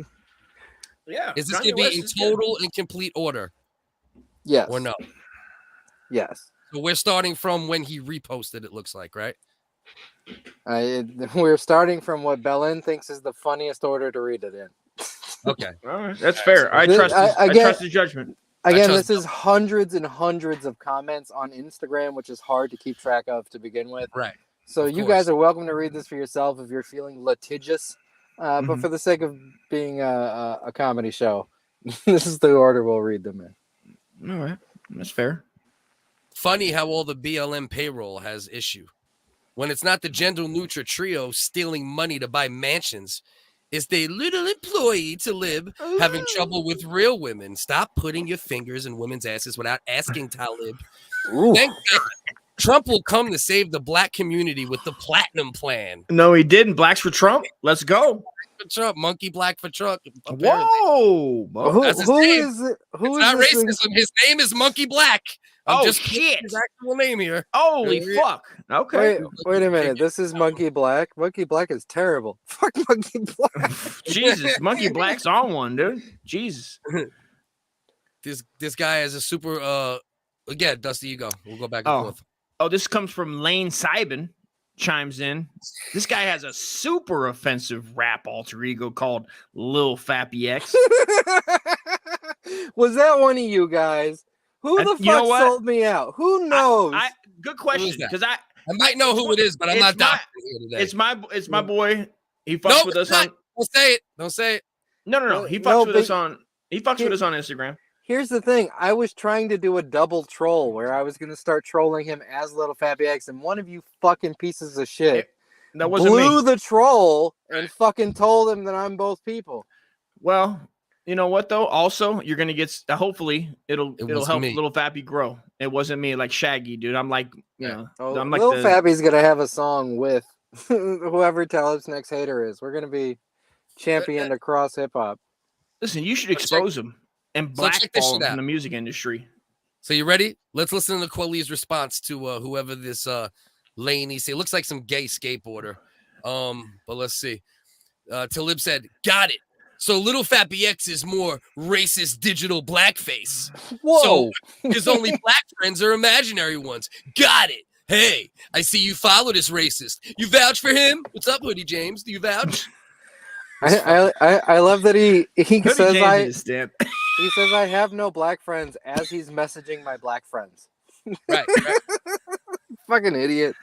Speaker 6: Yeah.
Speaker 1: this
Speaker 6: Kanye
Speaker 1: going to be
Speaker 6: West
Speaker 1: in
Speaker 6: is good.
Speaker 1: total and complete order
Speaker 3: Yes.
Speaker 1: or no?
Speaker 3: Yes.
Speaker 1: So we're starting from when he reposted. It looks like, right?
Speaker 3: We're starting from what Belen thinks is the funniest order to read it in.
Speaker 1: Okay.
Speaker 6: All right, that's fair. I trust. I
Speaker 3: again-
Speaker 6: trust his judgment.
Speaker 3: Again,
Speaker 1: trust
Speaker 3: this is hundreds and hundreds of comments on Instagram, which is hard to keep track of to begin with.
Speaker 1: Right.
Speaker 3: So
Speaker 1: Of
Speaker 3: you
Speaker 1: course.
Speaker 3: guys are welcome to read this for yourself if you're feeling litigious. But
Speaker 6: Mhm.
Speaker 3: for the sake of being a comedy show, this is the order we'll read them in.
Speaker 6: All right, that's fair.
Speaker 1: Funny how all the BLM payroll has issue. When it's not the gender neutral trio stealing money to buy mansions, it's the little employee Talib having trouble with real women. Stop putting your fingers in women's asses without asking Talib. Thank God. Trump will come to save the black community with the platinum plan.
Speaker 6: No, he didn't. Blacks for Trump. Let's go.
Speaker 1: For Trump, monkey black for Trump. Apparently.
Speaker 6: Whoa. Bo.
Speaker 3: Who,
Speaker 1: That's his
Speaker 3: who
Speaker 1: name.
Speaker 3: is it?
Speaker 1: It's
Speaker 3: Who is
Speaker 1: not
Speaker 3: this thing-
Speaker 1: racism. His name is Monkey Black. I'm
Speaker 6: Oh,
Speaker 1: just putting
Speaker 6: shit.
Speaker 1: his actual name here.
Speaker 6: Holy
Speaker 1: Yeah.
Speaker 6: fuck. Okay.
Speaker 3: Wait a minute. This is Monkey Black. Monkey Black is terrible. Fuck Monkey Black.
Speaker 6: Jesus, Monkey Black's on one, dude. Jesus.
Speaker 1: This guy has a super again, Dusty, you go. We'll go back and forth.
Speaker 6: Oh, this comes from Lane Sybin. Chimes in. This guy has a super offensive rap alter ego called Lil Fappy X.
Speaker 3: Was that one of you guys? Who the
Speaker 6: You know
Speaker 3: fuck
Speaker 6: what?
Speaker 3: sold me out? Who knows?
Speaker 6: Good question,
Speaker 1: that?
Speaker 6: because I
Speaker 1: might know who it is, but I'm
Speaker 6: It's
Speaker 1: not
Speaker 6: my-
Speaker 1: doctoring here today.
Speaker 6: it's my boy. He fucks
Speaker 1: Nope,
Speaker 6: with
Speaker 1: it's
Speaker 6: us on.
Speaker 1: not. Don't say it. Don't say it.
Speaker 6: No. He fucks
Speaker 3: No,
Speaker 6: with
Speaker 3: but-
Speaker 6: us on. He fucks with us on Instagram.
Speaker 3: Here's the thing. I was trying to do a double troll where I was going to start trolling him as Little Fappy X, and one of you fucking pieces of shit
Speaker 6: That wasn't
Speaker 3: blew
Speaker 6: me.
Speaker 3: the troll and fucking told him that I'm both people.
Speaker 6: Well, you know what though? Also, you're gonna get. Hopefully, it'll
Speaker 1: wasn't
Speaker 6: help
Speaker 1: me.
Speaker 6: Little Fappy grow. It wasn't me, like Shaggy, dude. I'm like, you know,
Speaker 3: Oh,
Speaker 6: I'm like
Speaker 3: Lil
Speaker 6: the.
Speaker 3: Fappy's going to have a song with whoever Talib's next hater is. We're going to be championed across hip hop.
Speaker 6: Listen, you should
Speaker 1: check-
Speaker 6: expose him and
Speaker 1: so check this
Speaker 6: blackball
Speaker 1: shit
Speaker 6: him
Speaker 1: out.
Speaker 6: from the music industry.
Speaker 1: So you ready? Let's listen to Kweli's response to whoever this Lane he say. Looks like some gay skateboarder. But let's see. Talib said, "Got it. So Little Fappy X is more racist digital blackface.
Speaker 3: Whoa!
Speaker 1: His only black friends are imaginary ones. Got it. Hey, I see you follow this racist. You vouch for him? What's up, Hoodie James? Do you vouch?
Speaker 3: I love that he
Speaker 6: Hoodie
Speaker 3: says
Speaker 6: James
Speaker 3: I
Speaker 6: is stamp.
Speaker 3: he says I have no black friends as he's messaging my black friends.
Speaker 1: Right.
Speaker 3: Fucking idiot.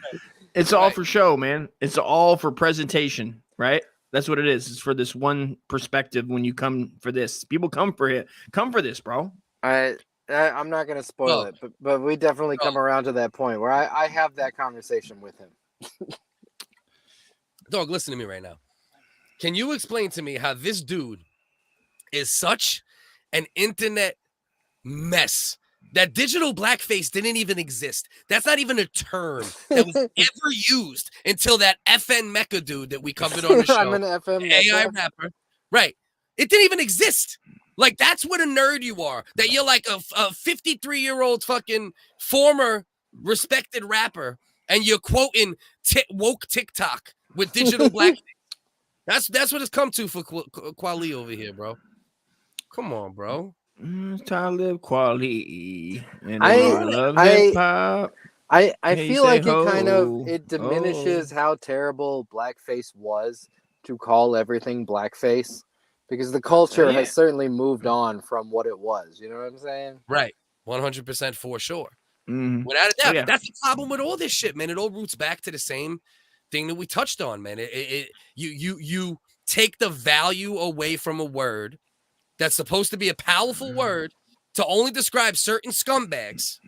Speaker 6: It's all
Speaker 1: Right.
Speaker 6: for show, man. It's all for presentation, right? That's what it is. It's for this one perspective. When you come for this, people come for it. Come for this, bro.
Speaker 3: I'm not gonna spoil
Speaker 1: Oh.
Speaker 3: it, but we definitely come
Speaker 1: Oh.
Speaker 3: around to that point where I have that conversation with him.
Speaker 1: Dog, listen to me right now. Can you explain to me how this dude is such an internet mess that digital blackface didn't even exist? That's not even a term that was ever used until that FN Mecca dude that we covered on the show.
Speaker 3: I'm an FM
Speaker 1: AI
Speaker 3: Mecca.
Speaker 1: rapper. Right. It didn't even exist. Like, that's what a nerd you are. That you're like a 53-year-old fucking former respected rapper and you're quoting woke TikTok with digital blackface. That's what it's come to for Kweli over here, bro. Come on, bro.
Speaker 6: Talib Kweli. And
Speaker 3: I
Speaker 6: love
Speaker 3: I-
Speaker 6: hip hop.
Speaker 3: I
Speaker 6: Hey,
Speaker 3: feel
Speaker 6: say
Speaker 3: like
Speaker 6: ho.
Speaker 3: it kind of it diminishes how terrible blackface was to call everything blackface, Because the culture
Speaker 6: Yeah.
Speaker 3: has certainly moved on from what it was. You know what I'm saying?
Speaker 1: Right. 100% for sure.
Speaker 6: Mhm.
Speaker 1: Without a
Speaker 6: Oh,
Speaker 1: doubt.
Speaker 6: yeah.
Speaker 1: But that's the problem with all this shit, man. It all roots back to the same thing that we touched on, man. You take the value away from a word that's supposed to be a powerful word to only describe certain scumbags,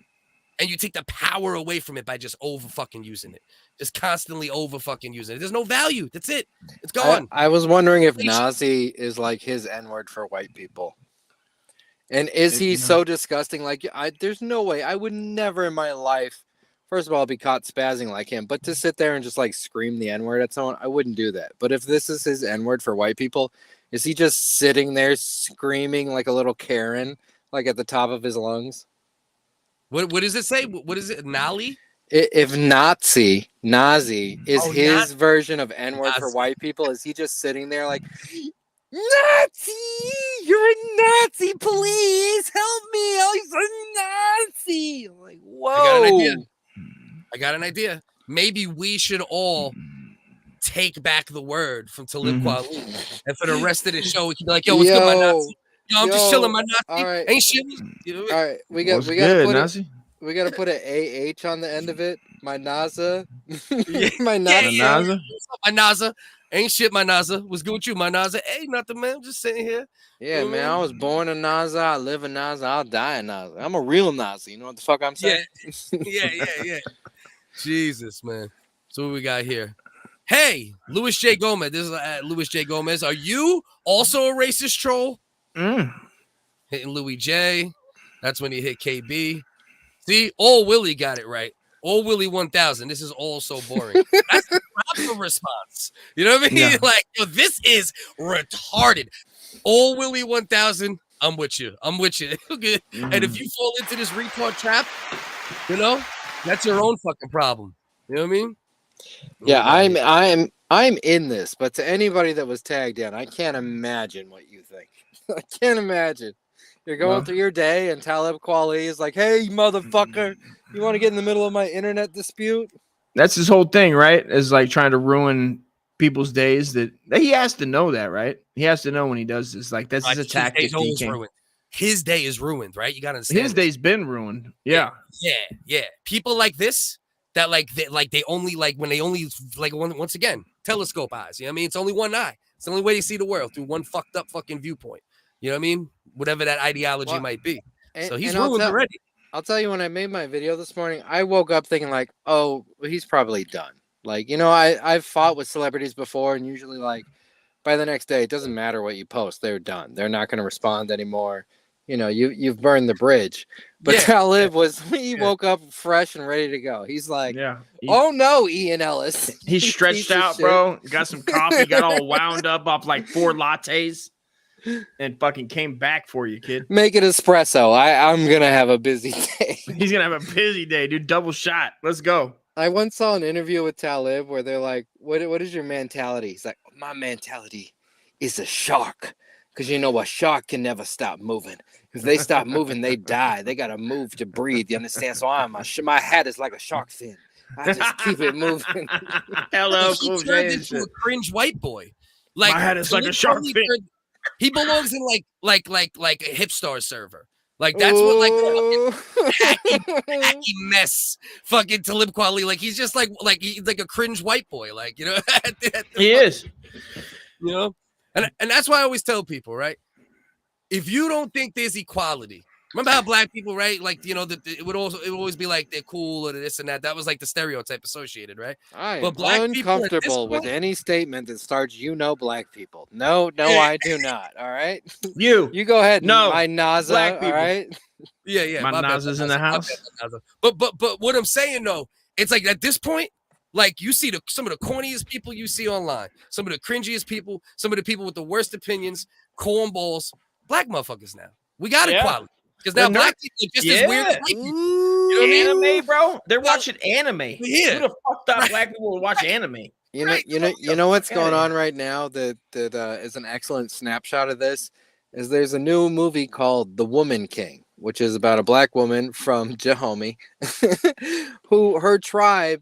Speaker 1: and you take the power away from it by just over fucking using it. Just constantly over fucking using it. There's no value. That's it. It's gone.
Speaker 3: I was wondering if Nazi is like his N-word for white people. And is he so disgusting? Like, there's no way. I would never in my life, first of all, be caught spazzing like him. But to sit there and just like scream the N-word at someone, I wouldn't do that. But if this is his N-word for white people, is he just sitting there screaming like a little Karen, like at the top of his lungs?
Speaker 1: What does it say? What is it? Nali?
Speaker 3: If Nazi is his
Speaker 1: Nazi.
Speaker 3: version of N-word for
Speaker 1: Nazi.
Speaker 3: white people, is he just sitting there like, Nazi, you're a Nazi, please help me, he's a Nazi. I'm like, whoa.
Speaker 1: I got an idea. Maybe we should all take back the word from Talib Kweli, and for the rest of the show, we can be like, "Yo, what's good, my Nazi? Yo, I'm just chilling, my Nazi.
Speaker 3: All right.
Speaker 1: Ain't shit." You know?
Speaker 3: All right, we
Speaker 4: What's
Speaker 3: gotta
Speaker 4: good,
Speaker 3: put
Speaker 4: Nazi?
Speaker 3: we gotta put an AH on the end of it. My NASA, my
Speaker 1: Yeah,
Speaker 3: Nazi.
Speaker 1: yeah.
Speaker 4: Naza?
Speaker 1: What's up, my Naza? Ain't shit, my Naza. What's good with you, my Naza? Hey, nothing, man. I'm just sitting here.
Speaker 3: Yeah, man, I was born a Nazi. I live a Nazi. I'll die a Nazi. I'm a real Nazi. You know what the fuck I'm saying?
Speaker 1: Yeah. Jesus, man. So what we got here? Hey, Louis J. Gomez. This is Louis J. Gomez. Are you also a racist troll? Hitting Louis J. That's when he hit KB. See, all Willie got it right. All Willie 1000. This is all so boring. That's the proper response. You know what I mean?
Speaker 4: Yeah.
Speaker 1: Like, yo, this is retarded. All Willie 1000. I'm with you. Okay. And if you fall into this retard trap, you know, that's your own fucking problem. You know what I mean?
Speaker 3: Yeah, I'm in this, but to anybody that was tagged in, I can't imagine what you think. I can't imagine. You're going through your day and Talib Kweli is like, "Hey, motherfucker, you want to get in the middle of my internet dispute?"
Speaker 4: That's his whole thing, right? Is like trying to ruin people's days. That he has to know that, right? He has to know when he does this. Like that's his tactic.
Speaker 1: His day's ruined. His day is ruined, right? You gotta understand.
Speaker 4: His day's been ruined. Yeah.
Speaker 1: Yeah. People like this that they only like when they only like once again telescope eyes. You know what I mean? It's only one eye. It's the only way you see the world, through one fucked up fucking viewpoint. You know what I mean? Whatever that ideology might be. So he's ruined already.
Speaker 3: I'll tell you, when I made my video this morning, I woke up thinking like, "Oh, he's probably done." Like, you know, I've fought with celebrities before, and usually like by the next day, it doesn't matter what you post, they're done. They're not going to respond anymore. You know, you've burned the bridge. But Talib woke up fresh and ready to go. He's like, "Oh no, Ian Ellis."
Speaker 6: He's stretched out, bro. Got some coffee, got all wound up off like 4 lattes, and fucking came back for you, kid.
Speaker 3: Make it espresso. I'm gonna have a busy day.
Speaker 6: He's gonna have a busy day, dude. Double shot. Let's go.
Speaker 3: I once saw an interview with Talib where they're like, what is your mentality? He's like, "My mentality is a shark. Because you know a shark can never stop moving. If they stop moving, they die. They got to move to breathe. You understand? So my head is like a shark fin. I just keep it moving."
Speaker 6: Hello,
Speaker 1: He
Speaker 6: cool
Speaker 1: turned
Speaker 6: J.
Speaker 1: into a cringe white boy. Like,
Speaker 6: My head is like a shark fin.
Speaker 1: He belongs in like a Hipstar server. Like that's what like hacky mess fucking Talib Kweli. Like he's just like he's like a cringe white boy. Like, you know,
Speaker 6: He is.
Speaker 1: You know, and that's why I always tell people, right? If you don't think there's equality, remember how black people, right? Like, you know, it would always be like they're cool or this and that. That was like the stereotype associated, right?
Speaker 3: I am
Speaker 1: But black people at this
Speaker 3: uncomfortable with
Speaker 1: point-
Speaker 3: any statement that starts, "You know, black people." No, I do not. All right,
Speaker 6: You
Speaker 3: you go ahead.
Speaker 6: No,
Speaker 3: My Naza.
Speaker 6: black
Speaker 3: All
Speaker 6: people.
Speaker 3: right.
Speaker 1: Yeah.
Speaker 6: My
Speaker 1: bad,
Speaker 6: Naza's in the house.
Speaker 1: my bad. But what I'm saying though, it's like at this point, like you see some of the corniest people you see online, some of the cringiest people, some of the people with the worst opinions, cornballs, black motherfuckers now. We got equality. Because now
Speaker 6: They're
Speaker 1: black people are just as weird as white people. You know what I mean?
Speaker 6: Anime, bro. They're watching anime.
Speaker 1: Yeah.
Speaker 6: Who the fucked up black people will watch anime?
Speaker 3: You know what's going on right now that is an excellent snapshot of this is there's a new movie called The Woman King, which is about a black woman from Jahomey who her tribe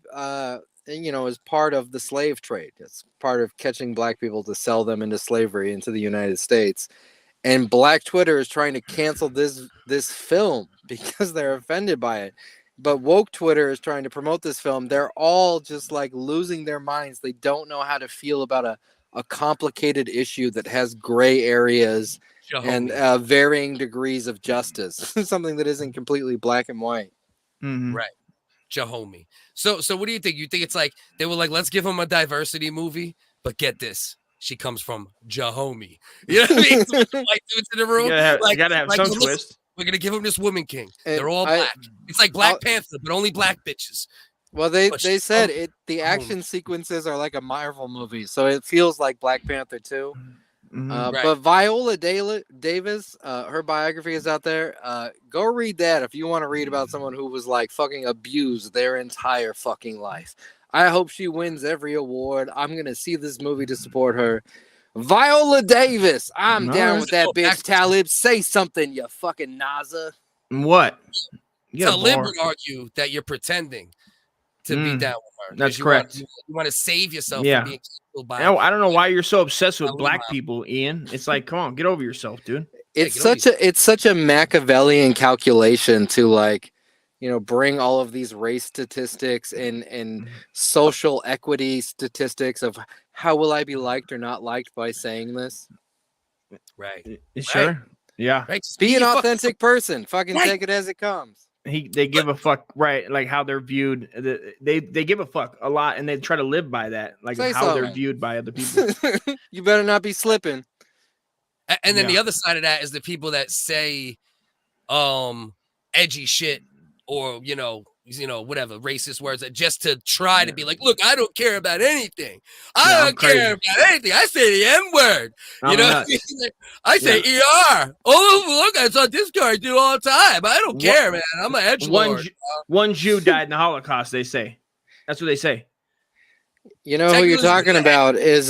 Speaker 3: is part of the slave trade. It's part of catching black people to sell them into slavery into the United States. And Black Twitter is trying to cancel this film because they're offended by it. But woke Twitter is trying to promote this film. They're all just like losing their minds. They don't know how to feel about a complicated issue that has gray areas and varying degrees of justice. Something that isn't completely black and white.
Speaker 4: Mhm.
Speaker 1: Right. Jahomie. So what do you think? You think it's like they were like, let's give him a diversity movie, but get this. She comes from Jahomie. You know what I mean? White dudes in the room.
Speaker 6: You gotta have some twist.
Speaker 1: We're gonna give him this woman king.
Speaker 3: And
Speaker 1: They're all black. It's like Black Panther, but only black bitches.
Speaker 3: Well, they said the action sequences are like a Marvel movie, so it feels like Black Panther too.
Speaker 4: Mhm.
Speaker 1: Right.
Speaker 3: But Viola Davis, her biography is out there. Go read that if you want to read about someone who was like fucking abused their entire fucking life. I hope she wins every award. I'm gonna see this movie to support her. Viola Davis, I'm down with that bitch. Talib, say something, you fucking Naza.
Speaker 4: What?
Speaker 1: Talib would argue that you're pretending to be down with her.
Speaker 4: That's
Speaker 1: You
Speaker 4: correct.
Speaker 1: want to save yourself
Speaker 4: Yeah.
Speaker 1: from being killed by
Speaker 4: I don't know why you're so obsessed with
Speaker 1: Talib
Speaker 4: black
Speaker 1: mom.
Speaker 4: people, Ian. It's like, come on, get over yourself, dude.
Speaker 3: It's such a Machiavellian calculation to like, bring all of these race statistics and social equity statistics of how will I be liked or not liked by saying this.
Speaker 1: Right.
Speaker 4: Sure. Yeah.
Speaker 1: Right.
Speaker 3: Be an authentic person. Fucking
Speaker 1: Right.
Speaker 3: take it as it comes.
Speaker 4: They give a fuck, right? Like how they're viewed. They give a fuck a lot, and they try to live by that, like
Speaker 3: Say
Speaker 4: how they're
Speaker 3: something.
Speaker 4: viewed by other people.
Speaker 3: You better not be slipping.
Speaker 1: And then the
Speaker 4: Yeah.
Speaker 1: other side of that is the people that say edgy shit or whatever racist words just to try to be like, look, I don't care about anything. I don't care about anything. I say the N-word. You know what I mean? I say ER. Oh, look, I saw this guy do all the time. I don't care, man. I'm an edgelord.
Speaker 4: One Jew died in the Holocaust, they say. That's what they say.
Speaker 3: You know who you're talking about is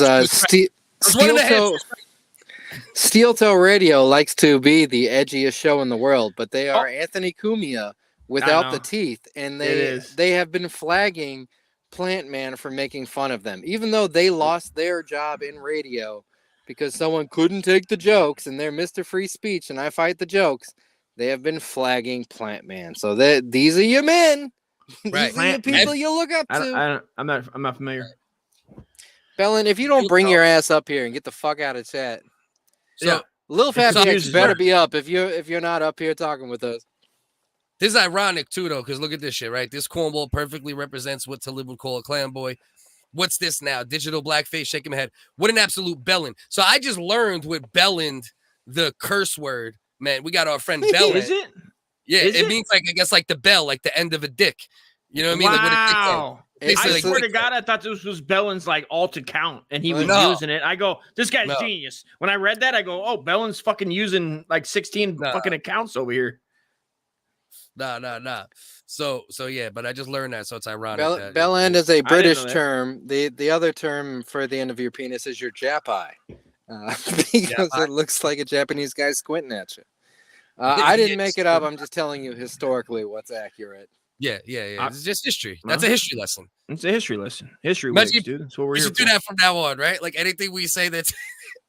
Speaker 3: Steel Toe Radio likes to be the edgiest show in the world, but they are Anthony Cumia without the teeth, and they have been flagging Plant Man for making fun of them, even though they lost their job in radio because someone couldn't take the jokes, and they're Mr. Free Speech, and I fight the jokes. They have been flagging Plant Man, so these are your men.
Speaker 1: Right.
Speaker 3: These are the people you look up to.
Speaker 4: I'm not familiar.
Speaker 3: Bellin, if you don't bring your ass up here and get the fuck out of chat.
Speaker 1: So
Speaker 3: Lil Fappy X
Speaker 4: so-
Speaker 3: better be up if you're not up here talking with us.
Speaker 1: this is ironic too, though, because look at this shit, right? This cornball perfectly represents what Talib would call a clan boy. What's this now? Digital blackface, shaking my head. What an absolute bellend. So I just learned with bellend the curse word, man. We got our friend Bellend.
Speaker 4: Is it?
Speaker 1: Yeah,
Speaker 4: Is
Speaker 1: it
Speaker 4: it?
Speaker 1: means like, I guess, like the bell, like the end of a dick. You know what I mean? Like what a dick is.
Speaker 4: Wow.
Speaker 1: Basically,
Speaker 4: I
Speaker 1: like,
Speaker 4: swear to God, I thought this was Bellin's like alt account, and he was
Speaker 1: No.
Speaker 4: using it. I go, this guy's
Speaker 1: No.
Speaker 4: genius. When I read that, I go, oh, Bellin's fucking using like 16
Speaker 1: No.
Speaker 4: fucking accounts over here.
Speaker 1: Nah. So yeah, but I just learned that, so it's ironic. that-
Speaker 3: Bellend is a
Speaker 4: know
Speaker 3: British
Speaker 4: that.
Speaker 3: term. The other term for the end of your penis is your japai, because it looks like a Japanese guy squinting at you. I didn't make it up. I'm just telling you historically what's accurate.
Speaker 1: Yeah. It's just history. That's a history lesson.
Speaker 4: It's a history lesson. History
Speaker 1: Imagine
Speaker 4: wigs, dude. That's what we're
Speaker 1: We
Speaker 4: here
Speaker 1: should do
Speaker 4: for.
Speaker 1: that from now on, right? Like anything we say that's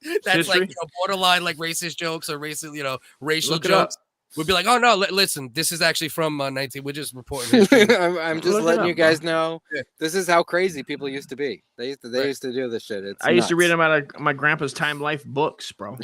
Speaker 4: History?
Speaker 1: like borderline like racist jokes or racist, racial
Speaker 4: Look it up.
Speaker 1: jokes. We'd be like, oh no, listen, this is actually from 19. We're just reporting history.
Speaker 3: I'm just
Speaker 4: Look it
Speaker 3: letting
Speaker 4: up,
Speaker 3: you guys know
Speaker 1: Yeah.
Speaker 3: this is how crazy people used to be. They
Speaker 1: Right.
Speaker 3: used to do this shit. It's
Speaker 4: I used to
Speaker 3: nuts.
Speaker 4: read them out of my grandpa's Time Life books, bro.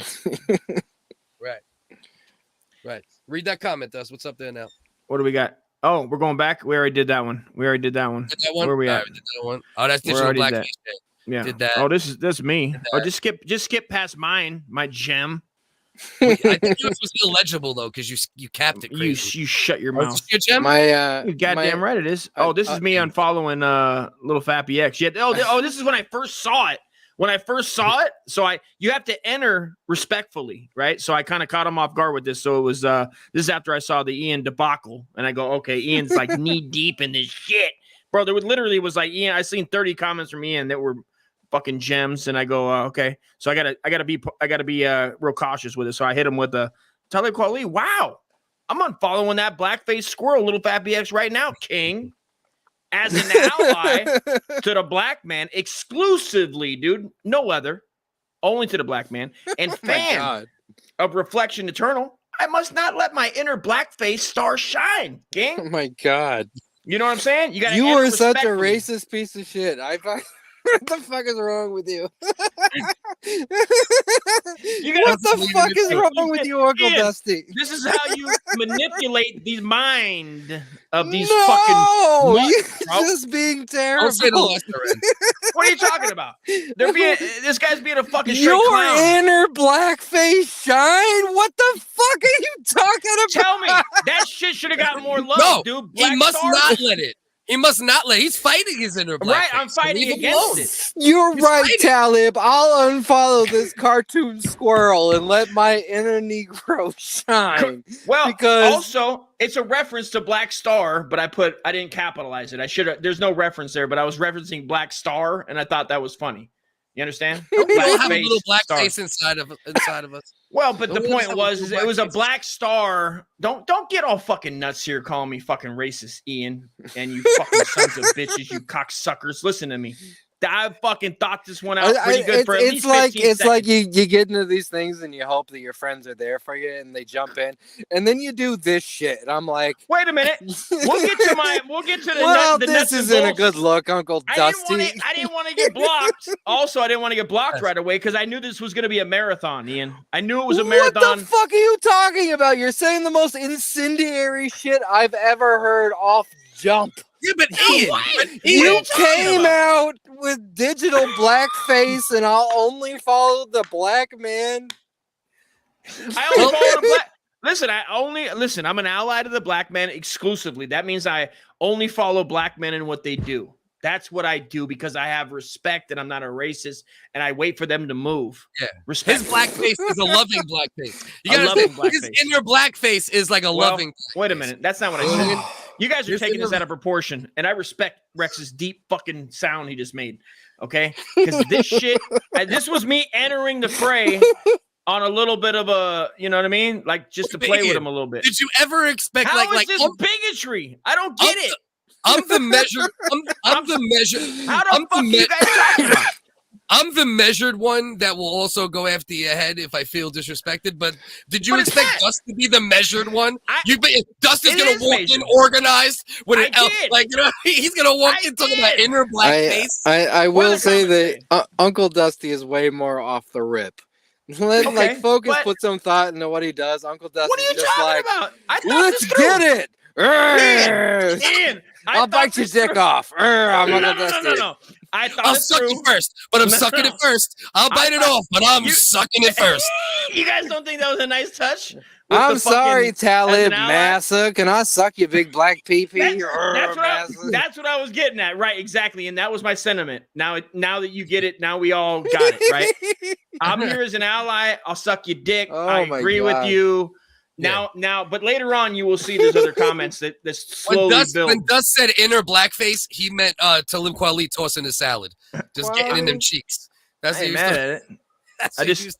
Speaker 1: Right. Read that comment, Dust. What's up there now?
Speaker 4: What do we got? Oh, we're going back. We already did that one.
Speaker 1: Did that one?
Speaker 4: Where we
Speaker 1: All
Speaker 4: at?
Speaker 1: right, we did that one. Oh, that's
Speaker 4: We're
Speaker 1: digital
Speaker 4: already
Speaker 1: blackface.
Speaker 4: dead.
Speaker 1: shit.
Speaker 4: Yeah.
Speaker 1: Did that.
Speaker 4: Oh, this is me.
Speaker 1: Did
Speaker 4: Oh,
Speaker 1: that.
Speaker 4: just skip past mine, my gem.
Speaker 1: I think yours was illegible though, because you capped it
Speaker 4: You
Speaker 1: crazy.
Speaker 4: shut your
Speaker 1: Oh, is
Speaker 4: mouth.
Speaker 1: this your gem?
Speaker 3: My
Speaker 4: You goddamn right it is. Oh, this is me unfollowing little Fappy X. Yeah. Oh, this is when I first saw it. So you have to enter respectfully, right? So I kind of caught him off guard with this. So it was this is after I saw the Ian debacle, and I go, okay, Ian's like knee deep in this shit, bro. There literally was like Ian. I seen 30 comments from Ian that were fucking gems, and I go, okay. So I gotta be real cautious with it. So I hit him with a Talib Kweli. Wow, I'm unfollowing that blackface squirrel, little Fappy X, right now, King.
Speaker 6: as an ally to the black man exclusively, dude. No other, only to the black man and fan of Reflection Eternal. I must not let my inner blackface star shine, gang.
Speaker 3: Oh my God.
Speaker 6: You know what I'm saying?
Speaker 3: You are such a racist piece of shit. What the fuck is wrong with you? What the fuck is wrong with you, Uncle Dusty?
Speaker 6: This is how you manipulate the mind of these
Speaker 3: No,
Speaker 6: fucking
Speaker 3: you're
Speaker 6: nuts, bro.
Speaker 3: just being terrible.
Speaker 1: Don't say the lesser end.
Speaker 6: What are you talking about? This guy's being a fucking straight
Speaker 3: Your
Speaker 6: clown.
Speaker 3: inner blackface shine? What the fuck are you talking about?
Speaker 6: Tell me that shit should have gotten more love,
Speaker 1: No,
Speaker 6: dude.
Speaker 1: he
Speaker 6: Black
Speaker 1: must
Speaker 6: Star-
Speaker 1: not let it. He must not let. He's fighting his inner blackface.
Speaker 6: Right, I'm fighting
Speaker 1: Leave him
Speaker 6: against
Speaker 1: alone.
Speaker 6: it.
Speaker 3: You're
Speaker 1: He's
Speaker 3: right,
Speaker 1: fighting.
Speaker 3: Talib. I'll unfollow this cartoon squirrel and let my inner Negro shine.
Speaker 6: Well,
Speaker 3: Because-
Speaker 6: also it's a reference to Black Star, but I didn't capitalize it. I should have. There's no reference there, but I was referencing Black Star, and I thought that was funny. You understand?
Speaker 1: We all have a
Speaker 6: Blackface
Speaker 1: little black
Speaker 6: star.
Speaker 1: face inside of us.
Speaker 6: Well, but the
Speaker 1: Don't we
Speaker 6: point
Speaker 1: have a
Speaker 6: was,
Speaker 1: little
Speaker 6: it was a
Speaker 1: blackface?
Speaker 6: black star. Don't get all fucking nuts here, calling me fucking racist, Ian, and you fucking sons of bitches, you cocksuckers. Listen to me. I fucking thought this one out pretty good for at least 15
Speaker 3: it's like
Speaker 6: seconds.
Speaker 3: you get into these things and you hope that your friends are there for you and they jump in and then you do this shit and I'm like,
Speaker 6: Wait a minute. We'll get to the
Speaker 3: well,
Speaker 6: the
Speaker 3: this
Speaker 6: nuts and
Speaker 3: isn't a
Speaker 6: bolts.
Speaker 3: good look, Uncle Dusty.
Speaker 6: I didn't want to get blocked. Also, I didn't want to get blocked right away because I knew this was going to be a marathon, Ian. I knew it was a marathon.
Speaker 3: What the fuck are you talking about? You're saying the most incendiary shit I've ever heard off jump.
Speaker 1: Yeah, but Ian,
Speaker 3: You came out with digital blackface, and I'll only follow the black man.
Speaker 6: I only follow the black. Listen, I'm an ally to the black man exclusively. That means I only follow black men and what they do. That's what I do because I have respect and I'm not a racist and I wait for them to move.
Speaker 1: Yeah.
Speaker 6: Respect.
Speaker 1: his blackface is a loving blackface. You
Speaker 6: A
Speaker 1: gotta
Speaker 6: loving
Speaker 1: say, his
Speaker 6: blackface.
Speaker 1: inner blackface is like a loving.
Speaker 6: Wait a minute. That's not what I said. You guys are
Speaker 1: You're
Speaker 6: taking this
Speaker 1: saying-
Speaker 6: out of proportion, and I respect Rex's deep fucking sound he just made. Okay, because this shit, this was me entering the fray on a little bit of a, you know what I mean, like just to play with him a little bit.
Speaker 1: Did you ever expect
Speaker 6: How is
Speaker 1: like
Speaker 6: this bigotry? I don't get it.
Speaker 1: I'm the measured. I'm the measured.
Speaker 6: How the fuck you guys talking about?
Speaker 1: I'm the measured one that will also go after your head if I feel disrespected. But did you
Speaker 6: But it's
Speaker 1: expect
Speaker 6: not.
Speaker 1: Dust to be the measured one? Dust is
Speaker 6: It
Speaker 1: gonna
Speaker 6: is
Speaker 1: walk
Speaker 6: measured.
Speaker 1: in organized with
Speaker 6: I
Speaker 1: an L,
Speaker 6: did.
Speaker 1: like you know he's gonna walk
Speaker 6: I
Speaker 1: in talking about
Speaker 6: did.
Speaker 1: inner blackface.
Speaker 3: I
Speaker 6: What are
Speaker 3: will
Speaker 6: the
Speaker 3: say
Speaker 6: comments
Speaker 3: that Uncle Dusty is way more off the rip. Let
Speaker 6: Okay,
Speaker 3: like Focus
Speaker 6: but-
Speaker 3: put some thought into what he does. Uncle Dusty
Speaker 6: What are you
Speaker 3: just
Speaker 6: talking
Speaker 3: like,
Speaker 6: about? I thought
Speaker 3: let's
Speaker 6: this through.
Speaker 3: get it.
Speaker 6: Ian, I
Speaker 3: I'll
Speaker 6: thought
Speaker 3: bite your
Speaker 6: this
Speaker 3: dick
Speaker 6: through.
Speaker 3: off. I'm
Speaker 6: No,
Speaker 3: Uncle
Speaker 6: no, no,
Speaker 3: Dusty.
Speaker 6: no, no. I thought
Speaker 1: I'll
Speaker 6: it
Speaker 1: suck
Speaker 6: through.
Speaker 1: it first, but I'm
Speaker 6: No,
Speaker 1: sucking
Speaker 6: no.
Speaker 1: it first. I'll bite it off, but I'm
Speaker 6: You-
Speaker 1: sucking it first.
Speaker 6: You guys don't think that was a nice touch? With
Speaker 3: I'm
Speaker 6: the
Speaker 3: sorry,
Speaker 6: fucking-
Speaker 3: Talib
Speaker 6: as an ally?
Speaker 3: Massa. Can I suck your big black pee-pee?
Speaker 6: That's what I was getting at, right? Exactly, and that was my sentiment. Now that you get it, now we all got it, right? I'm here as an ally. I'll suck your dick.
Speaker 3: Oh
Speaker 6: I
Speaker 3: my
Speaker 6: agree
Speaker 3: God.
Speaker 6: with you. Now, but later on, you will see there's other comments that slowly build.
Speaker 1: When Dust said inner blackface, he meant Talib Kweli tossing his salad, just getting in them cheeks. That's
Speaker 6: I
Speaker 1: what
Speaker 6: ain't
Speaker 1: he was
Speaker 6: mad
Speaker 1: talking-
Speaker 6: at it.
Speaker 1: that's
Speaker 6: I
Speaker 1: what he
Speaker 6: just-
Speaker 1: was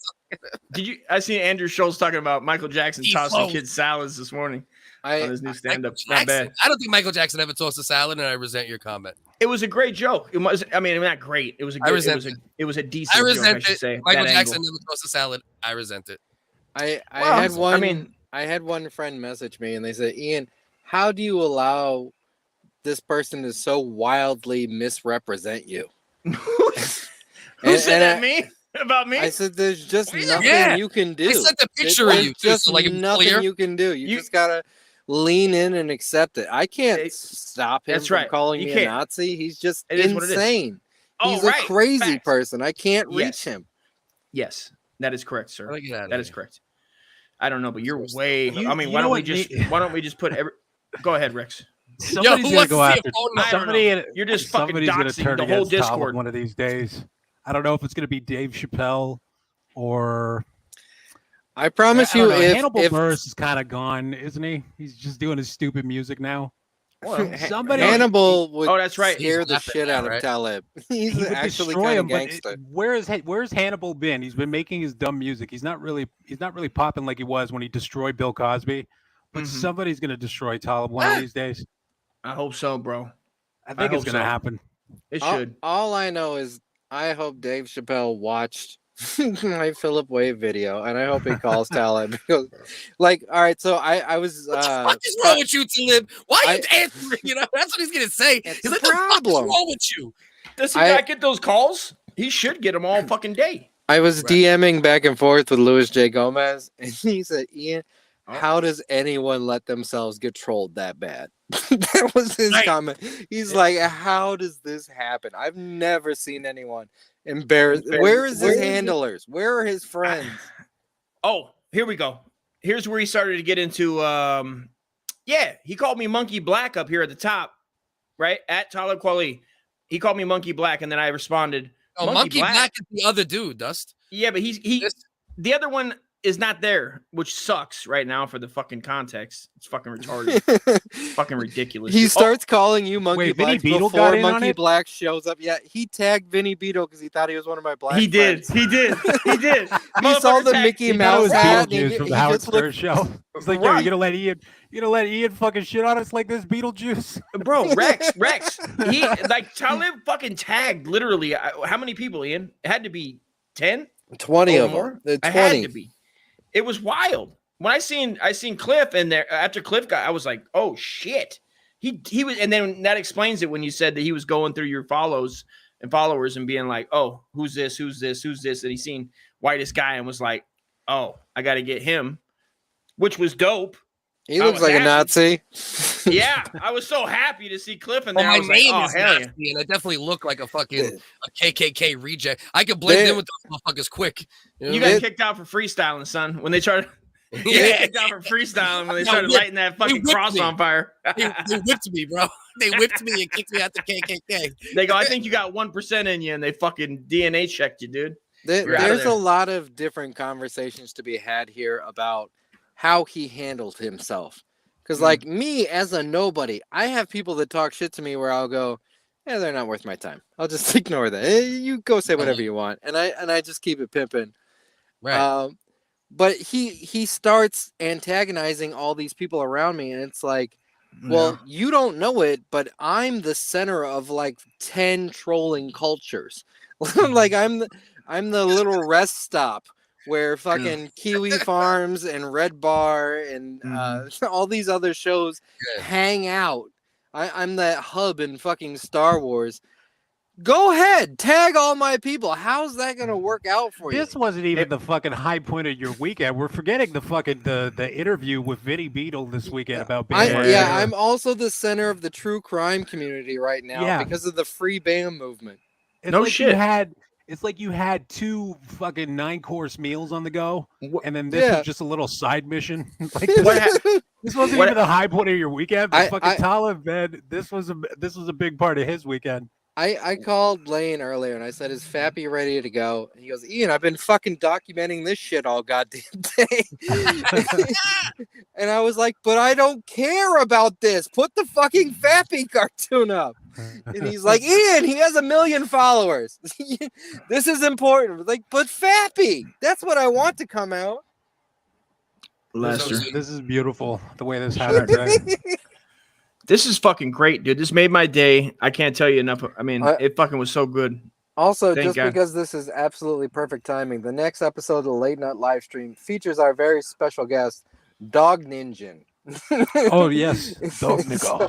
Speaker 6: Did you? I seen Andrew Schultz talking about Michael Jackson
Speaker 1: He
Speaker 6: tossing
Speaker 1: flows.
Speaker 6: kids salads this morning on his new stand-up.
Speaker 1: Michael
Speaker 6: Not bad.
Speaker 1: Jackson. I don't think Michael Jackson ever tossed a salad, and I resent your comment.
Speaker 6: It was a great joke. It was. I mean, not great. It was a good. It was a decent
Speaker 1: I
Speaker 6: joke, I
Speaker 1: resent
Speaker 6: should
Speaker 1: it.
Speaker 6: say.
Speaker 1: Michael
Speaker 6: that
Speaker 1: Jackson
Speaker 6: angle.
Speaker 1: never tossed a salad. I resent it.
Speaker 3: I
Speaker 6: Well,
Speaker 3: had one.
Speaker 6: I mean-
Speaker 3: I had one friend message me, and they said, "Ian, how do you allow this person to so wildly misrepresent you?"
Speaker 6: Who
Speaker 3: And-
Speaker 6: said
Speaker 3: and
Speaker 6: that?
Speaker 3: I-
Speaker 6: Me? About me?
Speaker 3: I said, "There's just
Speaker 1: Yeah.
Speaker 3: nothing you can do.
Speaker 1: I sent the picture of
Speaker 3: There's
Speaker 1: you, too,
Speaker 3: just
Speaker 1: so like it's
Speaker 3: nothing
Speaker 1: clear.
Speaker 3: you can do. You
Speaker 6: You-
Speaker 3: just gotta lean in and accept it. I can't
Speaker 6: It-
Speaker 3: stop him
Speaker 6: that's
Speaker 3: from
Speaker 6: right.
Speaker 3: calling
Speaker 6: You
Speaker 3: me
Speaker 6: can't.
Speaker 3: a Nazi. He's just
Speaker 6: It is what it is.
Speaker 3: insane.
Speaker 6: Oh,
Speaker 3: He's
Speaker 6: right.
Speaker 3: a crazy
Speaker 6: Facts.
Speaker 3: person. I can't reach
Speaker 6: Yes.
Speaker 3: him."
Speaker 6: Yes, that is correct, sir.
Speaker 1: How do I get out of
Speaker 6: That is
Speaker 1: here?
Speaker 6: correct. I don't know, but you're way.
Speaker 2: You-
Speaker 6: I mean,
Speaker 2: you
Speaker 6: why
Speaker 2: know
Speaker 6: don't we
Speaker 2: what,
Speaker 6: just?
Speaker 2: Nate-
Speaker 6: Why don't we just put every? Go ahead, Rex.
Speaker 2: Somebody's
Speaker 1: who
Speaker 2: gonna
Speaker 1: wants
Speaker 2: go
Speaker 1: to see a
Speaker 2: after
Speaker 1: phone number?
Speaker 6: I don't
Speaker 2: somebody.
Speaker 6: know. You're just fucking
Speaker 2: somebody's gonna
Speaker 6: doxing
Speaker 2: turn
Speaker 6: the whole
Speaker 2: against Talib
Speaker 6: Discord.
Speaker 2: one of these days. I don't know if it's gonna be Dave Chappelle or
Speaker 3: I promise
Speaker 2: I don't
Speaker 3: you,
Speaker 2: know.
Speaker 3: if
Speaker 2: Hannibal Buress is kind of gone, isn't he? He's just doing his stupid music now. Somebody
Speaker 3: Hannibal would
Speaker 6: Oh, that's right.
Speaker 3: scare
Speaker 1: He's
Speaker 3: the
Speaker 1: laughing
Speaker 3: shit
Speaker 1: now,
Speaker 3: out
Speaker 1: right?
Speaker 3: of Talib. He's
Speaker 2: he would
Speaker 3: actually
Speaker 2: destroy
Speaker 3: kind
Speaker 2: him.
Speaker 3: of
Speaker 2: But
Speaker 3: gangster.
Speaker 2: where's Hannibal been? He's been making his dumb music. He's not really popping like he was when he destroyed Bill Cosby. But
Speaker 6: Mhm.
Speaker 2: somebody's gonna destroy Talib one of these days.
Speaker 6: I hope so, bro.
Speaker 2: I think it's
Speaker 6: hope
Speaker 2: gonna
Speaker 6: so.
Speaker 2: happen.
Speaker 6: It should.
Speaker 3: All I know is I hope Dave Chappelle watched my Philip Wave video, and I hope he calls Talib because, like, all right. So I was.
Speaker 1: What the fuck is wrong with you, Talib? Why are you answering? You know, that's what he's gonna say.
Speaker 3: It's
Speaker 1: He's
Speaker 3: a
Speaker 1: like, "The fuck is
Speaker 3: problem.
Speaker 1: wrong with you?"
Speaker 6: Does he not get those calls? He should get them all fucking day.
Speaker 3: I was
Speaker 1: Right.
Speaker 3: DMing back and forth with Louis J. Gomez, and he said, "Ian,
Speaker 6: Oh.
Speaker 3: how does anyone let themselves get trolled that bad?" That was his
Speaker 1: Right.
Speaker 3: comment. He's like, "How does this happen? I've never seen anyone embarrassed. Where is his handlers? Where are his friends?"
Speaker 6: Oh, here we go. Here's where he started to get into. Yeah, he called me Monkey Black up here at the top, right at Talib Kweli. He called me Monkey Black, and then I responded.
Speaker 1: Oh, Monkey Black is the other dude, Dust.
Speaker 6: Yeah, but the other one is not there, which sucks right now for the fucking context. It's fucking retarded. Fucking ridiculous.
Speaker 3: He starts calling you Monkey
Speaker 2: Wait, Vinny
Speaker 3: Black
Speaker 2: Beetle
Speaker 3: before
Speaker 2: got in on
Speaker 3: Monkey
Speaker 2: it?
Speaker 3: Black shows up. Yeah, he tagged Vinny Beetle because he thought he was one of my black
Speaker 6: He did.
Speaker 3: friends.
Speaker 6: He did. He did.
Speaker 3: He saw the Mickey
Speaker 2: He thought it
Speaker 3: Mouse
Speaker 2: was
Speaker 3: hat. and
Speaker 2: Beetlejuice
Speaker 3: he
Speaker 2: from the Howard
Speaker 3: just
Speaker 2: Stern
Speaker 3: looked,
Speaker 2: show. It's like, yo,
Speaker 6: Right.
Speaker 2: you're gonna let Ian fucking shit on us like this, Beetlejuice?
Speaker 6: Bro, Rex. He like Talib fucking tagged literally. How many people, Ian? It had to be 10.
Speaker 3: 20
Speaker 6: or
Speaker 3: of
Speaker 6: more.
Speaker 3: them. The
Speaker 6: It had
Speaker 3: 20.
Speaker 6: to be. It was wild. When I seen Cliff in there after Cliff got, I was like, oh shit. He was, and then that explains it when you said that he was going through your follows and followers and being like, oh, who's this? And he seen whitest guy and was like, oh, I got to get him, which was dope.
Speaker 3: He
Speaker 6: I
Speaker 3: looks
Speaker 6: was
Speaker 3: like
Speaker 6: happy.
Speaker 3: a Nazi.
Speaker 6: Yeah, I was so happy to see Cliff in
Speaker 1: Well,
Speaker 6: there. I
Speaker 1: my
Speaker 6: was like,
Speaker 1: name
Speaker 6: oh,
Speaker 1: is
Speaker 6: hell yeah.
Speaker 1: Nazi, and I definitely look like a fucking KKK reject. I could blend in with those motherfuckers quick. You know
Speaker 6: You
Speaker 1: what I
Speaker 6: got
Speaker 1: mean?
Speaker 6: kicked out for freestyling, son. When they tried, you got
Speaker 1: Yeah,
Speaker 6: kicked out for freestyling when they
Speaker 1: No,
Speaker 6: started
Speaker 1: whip-
Speaker 6: lighting that fucking
Speaker 1: whipped
Speaker 6: cross
Speaker 1: me.
Speaker 6: on fire.
Speaker 1: they whipped me, bro. They whipped me and kicked me out the KKK.
Speaker 6: They go, I think you got 1% in you, and they fucking DNA checked you, dude.
Speaker 3: There-
Speaker 6: You're outta
Speaker 3: there's a
Speaker 6: there.
Speaker 3: lot of different conversations to be had here about how he handled himself. Because, like me as a nobody, I have people that talk shit to me where I'll go, "Yeah, they're not worth my time. I'll just ignore that. You go say whatever you want," and I just keep it pimping.
Speaker 1: Right.
Speaker 3: But he starts antagonizing all these people around me, and it's like, well, you don't know it, but I'm the center of like 10 trolling cultures. Like I'm the little rest stop where fucking Kiwi Farms and Red Bar and all these other shows hang out. I'm that hub in fucking Star Wars. Go ahead, tag all my people. How's that gonna work out for you?
Speaker 2: This wasn't even the fucking high point of your weekend. We're forgetting the fucking the interview with Vinny Beetle this weekend about being
Speaker 3: I'm also the center of the true crime community right now
Speaker 2: Yeah.
Speaker 3: because of the free BAM movement.
Speaker 2: It's
Speaker 6: No
Speaker 2: like
Speaker 6: shit.
Speaker 2: It's like you had 2 fucking 9-course meals on the go, and then this
Speaker 3: Yeah.
Speaker 2: was just a little side mission. Like this wasn't
Speaker 6: what-
Speaker 2: even the high point of your weekend. The
Speaker 3: I-
Speaker 2: fucking Talib, man, this was a big part of his weekend.
Speaker 3: I called Lane earlier and I said, "Is Fappy ready to go?" And he goes, "Ian, I've been fucking documenting this shit all goddamn day." And I was like, "But I don't care about this. Put the fucking Fappy cartoon up." And he's like, "Ian, he has 1 million followers. This is important." Like, but Fappy, that's what I want to come out.
Speaker 6: Lester.
Speaker 2: This is beautiful the way this happened. Today.
Speaker 6: This is fucking great, dude. This made my day. I can't tell you enough. I mean, it fucking was so good.
Speaker 3: Also,
Speaker 6: Thank
Speaker 3: just
Speaker 6: God.
Speaker 3: because this is absolutely perfect timing, the next episode of the Late Night Live Stream features our very special guest, Dog Ninja.
Speaker 2: Oh yes, Dog
Speaker 3: So,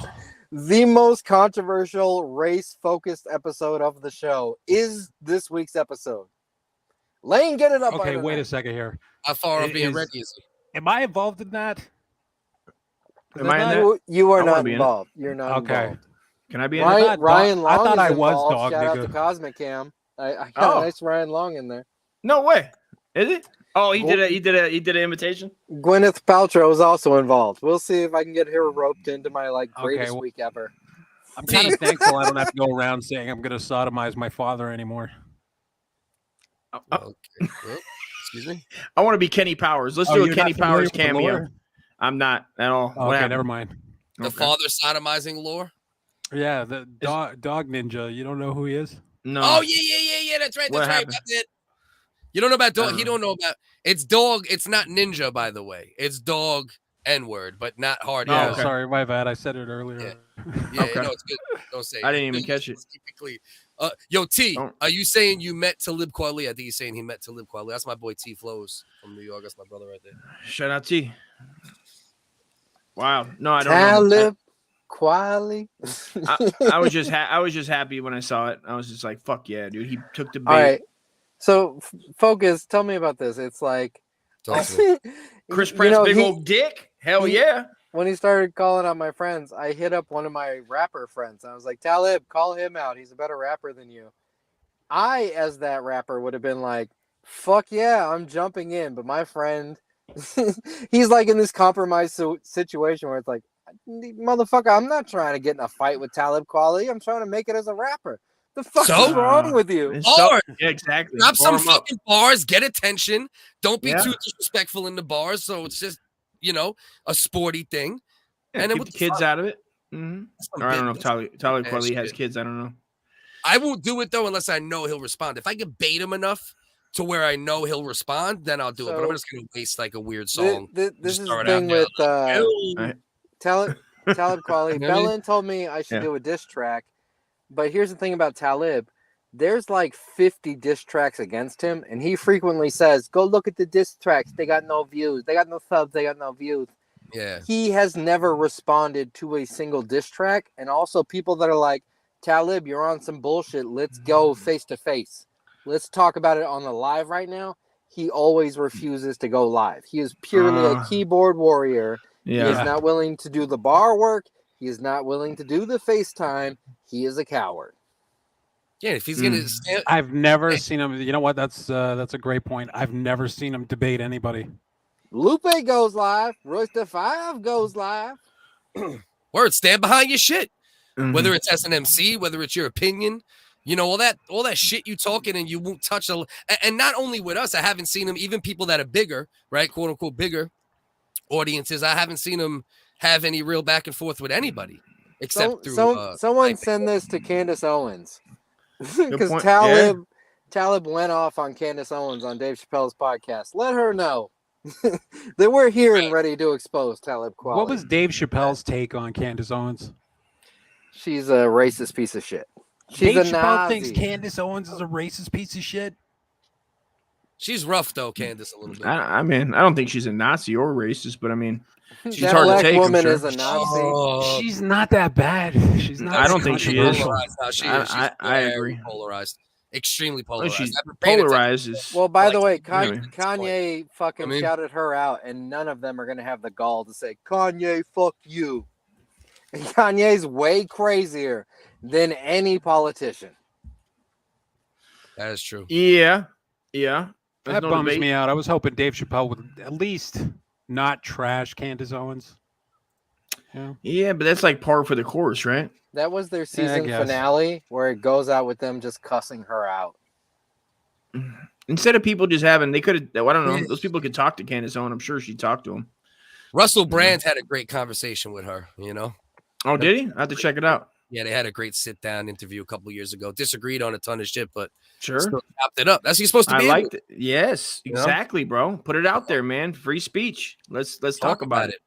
Speaker 3: the most controversial race-focused episode of the show is this week's episode. Lane, get it up.
Speaker 2: Okay,
Speaker 3: on
Speaker 2: wait a
Speaker 3: tonight.
Speaker 2: second here.
Speaker 1: How far are being
Speaker 2: Is-
Speaker 1: ready is he?
Speaker 2: Am I involved in that?
Speaker 6: Am I in that?
Speaker 3: You are
Speaker 6: I wanna
Speaker 3: not
Speaker 6: be in it.
Speaker 3: involved. You're not
Speaker 2: Okay.
Speaker 3: involved.
Speaker 6: Can I be in
Speaker 2: I
Speaker 6: it?
Speaker 2: thought
Speaker 3: Ryan
Speaker 2: Dog- I
Speaker 3: Long
Speaker 2: thought
Speaker 3: is
Speaker 2: I was
Speaker 3: involved.
Speaker 2: Dog
Speaker 3: Shout out
Speaker 2: Nigga.
Speaker 3: to Cosmic Cam. I got
Speaker 6: Oh.
Speaker 3: a nice Ryan Long in there.
Speaker 6: No way. Is it? Oh, he did an invitation.
Speaker 3: Gwyneth Paltrow is also involved. We'll see if I can get her roped into my greatest
Speaker 2: well-
Speaker 3: week ever.
Speaker 2: I'm kind of thankful I don't have to go around saying I'm going to sodomize my father anymore.
Speaker 1: Okay. Well, excuse me.
Speaker 6: I want to be Kenny Powers. Let's
Speaker 2: Oh,
Speaker 6: do a
Speaker 2: you're
Speaker 6: Kenny
Speaker 2: not familiar
Speaker 6: Powers
Speaker 2: with the
Speaker 6: cameo.
Speaker 2: lore?
Speaker 6: I'm not at all.
Speaker 2: Oh,
Speaker 6: What
Speaker 2: okay,
Speaker 6: happened?
Speaker 2: never mind.
Speaker 1: The
Speaker 6: Okay.
Speaker 1: father sodomizing lore.
Speaker 2: Yeah, the dog ninja. You don't know who he is?
Speaker 6: No.
Speaker 1: Oh yeah. That's right.
Speaker 6: What
Speaker 1: That's right.
Speaker 6: happened?
Speaker 1: That's it. You don't know about dog.
Speaker 6: Uh.
Speaker 1: He don't know about. It's dog. It's not ninja, by the way. It's dog N-word, but not hard.
Speaker 2: Oh,
Speaker 4: okay.
Speaker 2: sorry, my bad. I said it earlier.
Speaker 1: Yeah,
Speaker 4: Okay.
Speaker 1: no, it's good. Don't say it.
Speaker 4: I didn't even catch it.
Speaker 1: Just keep it clean. Yo, T,
Speaker 4: Don't.
Speaker 1: are you saying you met Talib Kweli? I think he's saying he met Talib Kweli. That's my boy T Flows from New York. That's my brother right there.
Speaker 4: Shout out T. Wow. No, I don't
Speaker 3: Talib Kweli.
Speaker 4: know. I was just happy when I saw it. I was just like, fuck yeah, dude. He took the bait.
Speaker 3: All right. So, Focus, tell me about this. It's like
Speaker 1: Talk to me.
Speaker 4: Chris
Speaker 3: you
Speaker 4: Pratt's
Speaker 3: know,
Speaker 4: big
Speaker 3: he-
Speaker 4: old dick. Hell
Speaker 3: he-
Speaker 4: yeah.
Speaker 3: when he started calling out my friends, I hit up one of my rapper friends. I was like, Talib, call him out. He's a better rapper than you. I, as that rapper, would have been like, fuck yeah, I'm jumping in. But my friend, he's like in this compromised situation where it's like, motherfucker, I'm not trying to get in a fight with Talib Kweli. I'm trying to make it as a rapper. The fuck
Speaker 1: So?
Speaker 3: is wrong with you?
Speaker 4: It's so-
Speaker 1: Bars.
Speaker 4: yeah, exactly.
Speaker 1: Drop some
Speaker 4: Bar 'em up.
Speaker 1: fucking bars. Get attention. Don't be
Speaker 4: Yeah.
Speaker 1: too disrespectful in the bars. So it's just, a sporty thing.
Speaker 4: Yeah,
Speaker 1: and then
Speaker 4: keep
Speaker 1: what
Speaker 4: the
Speaker 1: the
Speaker 4: kids
Speaker 1: fuck?
Speaker 4: out of it. Mhm. Or I don't know if Talib Kweli
Speaker 1: shit.
Speaker 4: has kids. I don't know.
Speaker 1: I won't do it though unless I know he'll respond. If I can bait him enough to where I know he'll respond, then I'll do it. But I'm
Speaker 3: So-
Speaker 1: just gonna waste like a weird song.
Speaker 3: This
Speaker 1: Just
Speaker 3: is
Speaker 1: throw
Speaker 3: the
Speaker 1: it out
Speaker 3: thing
Speaker 1: there.
Speaker 3: with
Speaker 4: Right.
Speaker 3: Talib Kweli.
Speaker 1: You know what I mean?
Speaker 3: Bellin told me I should
Speaker 4: Yeah.
Speaker 3: do a diss track, but here's the thing about Talib. There's like 50 diss tracks against him, and he frequently says, "Go look at the diss tracks. They got no views. They got no subs. They got no views."
Speaker 1: Yeah.
Speaker 3: He has never responded to a single diss track, and also people that are like, "Talib, you're on some bullshit. Let's go face to face. Let's talk about it on the live right now." He always refuses to go live. He is purely a keyboard warrior. He is
Speaker 4: Yeah.
Speaker 3: not willing to do the bar work. He is not willing to do the FaceTime. He is a coward.
Speaker 1: Yeah. If he's gonna
Speaker 2: I've never seen him. You know what? That's a great point. I've never seen him debate anybody.
Speaker 3: Lupe goes live. Royce the 5 goes live.
Speaker 1: stand behind your shit.
Speaker 4: Mhm.
Speaker 1: Whether it's SNMC, whether it's your opinion, all that shit you talking and you won't touch and not only with us, I haven't seen them, even people that are bigger, right? Quote unquote bigger audiences. I haven't seen them have any real back and forth with anybody except through
Speaker 3: Someone
Speaker 1: typing.
Speaker 3: send this to Candace Owens. Because
Speaker 4: point.
Speaker 3: Talib went off on Candace Owens on Dave Chappelle's podcast. Let her know that we're here and ready to expose Talib Kweli.
Speaker 2: What was Dave Chappelle's take on Candace Owens?
Speaker 3: She's a racist piece of shit. She's
Speaker 2: Dave
Speaker 3: a
Speaker 2: Chappelle
Speaker 3: Nazi.
Speaker 2: thinks Candace Owens is a racist piece of shit.
Speaker 1: She's rough though, Candace, a little bit.
Speaker 4: I mean, I don't think she's a Nazi or racist, but I mean, she's
Speaker 3: That
Speaker 4: hard to
Speaker 3: black
Speaker 4: take, I'm
Speaker 3: woman
Speaker 4: sure.
Speaker 3: is a Nazi.
Speaker 1: Oh,
Speaker 2: She's not that bad. She's not.
Speaker 4: I don't think she is.
Speaker 1: polarized. No, she is. She's
Speaker 4: I
Speaker 1: very
Speaker 4: agree.
Speaker 1: Polarized. Extremely
Speaker 4: Well,
Speaker 1: polarized.
Speaker 4: she's
Speaker 1: I've been paying attention.
Speaker 4: polarized. Is
Speaker 3: Well, by the way,
Speaker 4: anyway.
Speaker 3: Kanye fucking
Speaker 1: I mean-
Speaker 3: shouted her out, and none of them are going to have the gall to say, Kanye, fuck you. And Kanye's way crazier than any politician.
Speaker 1: That is true.
Speaker 4: yeah. There's
Speaker 2: That
Speaker 4: no
Speaker 2: bums
Speaker 4: debate.
Speaker 2: me out. I was hoping Dave Chappelle would at least not trash Candace Owens. Yeah.
Speaker 4: Yeah, but that's like par for the course, right?
Speaker 3: That was their
Speaker 2: Yeah, I
Speaker 3: season
Speaker 2: guess.
Speaker 3: finale, where it goes out with them just cussing her out.
Speaker 4: Instead of people just having, they could have. I don't know. Those people could talk to Candace Owens. I'm sure she talked to him.
Speaker 1: Russell Brand had a great conversation with her,
Speaker 4: Oh, did he? I have to check it out.
Speaker 1: Yeah, they had a great sit-down interview a couple years ago. Disagreed on a ton of shit, but
Speaker 4: Sure.
Speaker 1: still chopped it up. That's what you're supposed to
Speaker 4: I
Speaker 1: be.
Speaker 4: liked it. Yes,
Speaker 1: You know?
Speaker 4: exactly, bro. Put it out there, man. Free speech. Let's talk about it.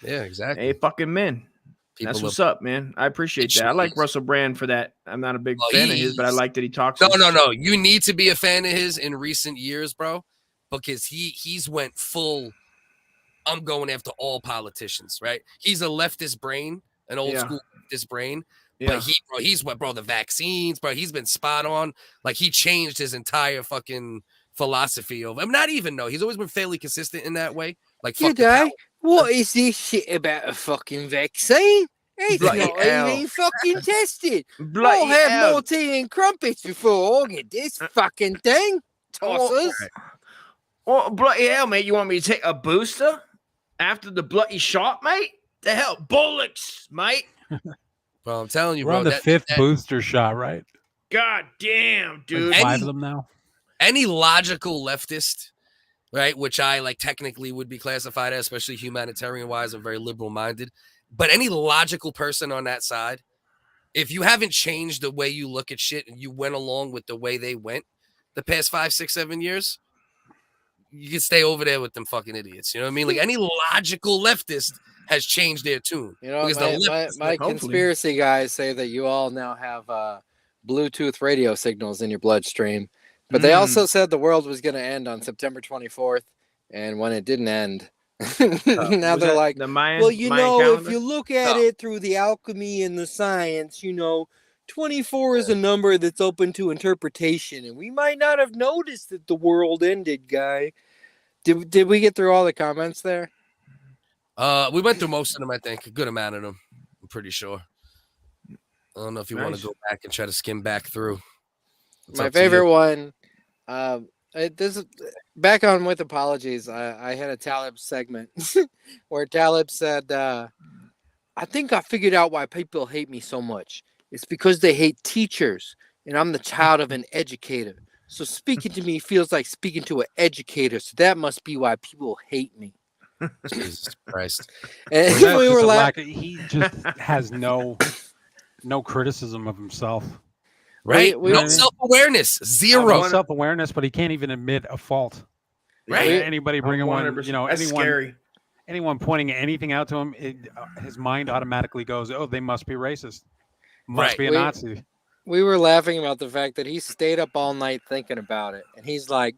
Speaker 1: Yeah, exactly.
Speaker 4: Hey, fucking men.
Speaker 1: People
Speaker 4: That's
Speaker 1: are-
Speaker 4: what's up, man. I appreciate that. I like
Speaker 1: Jeez.
Speaker 4: Russell Brand for that. I'm not a big
Speaker 1: Well,
Speaker 4: fan of his, but I
Speaker 1: he's-
Speaker 4: like that he talks.
Speaker 1: No. You need to be a fan of his in recent years, bro, because he's went full. I'm going after all politicians, right? He's a leftist brain, an old
Speaker 4: Yeah.
Speaker 1: school leftist brain.
Speaker 4: Yeah.
Speaker 1: But he's the vaccines, bro. He's been spot on. Like he changed his entire fucking philosophy of. I'm not even no. He's always been fairly consistent in that way. Like fuck the power.
Speaker 3: What is this shit about a fucking vaccine? It's
Speaker 4: Bloody
Speaker 3: not
Speaker 4: hell.
Speaker 3: even fucking tested.
Speaker 4: Bloody
Speaker 3: I'll have
Speaker 4: hell.
Speaker 3: more tea and crumpets before I get this fucking thing. Tossers.
Speaker 4: Oh, bloody hell, mate. You want me to take a booster after the bloody shot, mate? The hell? Bullocks, mate.
Speaker 1: Bro, I'm telling you,
Speaker 2: We're
Speaker 1: bro.
Speaker 2: on the
Speaker 1: that-
Speaker 2: fifth
Speaker 1: that-
Speaker 2: booster shot, right?
Speaker 4: God damn, dude.
Speaker 2: Like 5
Speaker 1: Any-
Speaker 2: of them now.
Speaker 1: any logical leftist, right, which I like technically would be classified as, especially humanitarian wise, I'm very liberal minded. But any logical person on that side, if you haven't changed the way you look at shit and you went along with the way they went the past 5, 6, 7 years, you can stay over there with them fucking idiots. You know what I mean? Like any logical leftist has changed their tune.
Speaker 3: You know,
Speaker 1: because the
Speaker 3: my
Speaker 4: hopefully.
Speaker 3: conspiracy guys say that you all now have Bluetooth radio signals in your bloodstream, but they also said the world was going to end on September 24th, and when it didn't end, now they're like, well, you know, if you look at it through the alchemy and the science, you know, 24 is a number that's open to interpretation, and we might not have noticed that the world ended, guy. Did we get through all the comments there?
Speaker 1: We went through most of them, I think. A good amount of them, I'm pretty sure. I don't know if you want to go back and try to skim back through.
Speaker 3: My favorite one, this is back on with apologies. I had a Talib segment where Talib said, I think I figured out why people hate me so much. It's because they hate teachers, and I'm the child of an educator. So speaking to me feels like speaking to an educator. So that must be why people hate me.
Speaker 1: Jesus Christ.
Speaker 3: And
Speaker 2: Well,
Speaker 3: we were laughing.
Speaker 2: he just has no criticism of himself.
Speaker 1: Right?
Speaker 3: We-
Speaker 1: No self-awareness. Zero.
Speaker 2: No self-awareness, but he can't even admit a fault.
Speaker 1: Right.
Speaker 2: Anybody bringing one, you know,
Speaker 4: that's scary.
Speaker 2: anyone pointing anything out to him, his mind automatically goes, "Oh, they must be racist. Must
Speaker 1: Right.
Speaker 2: be a Nazi."
Speaker 3: We were laughing about the fact that he stayed up all night thinking about it. And he's like,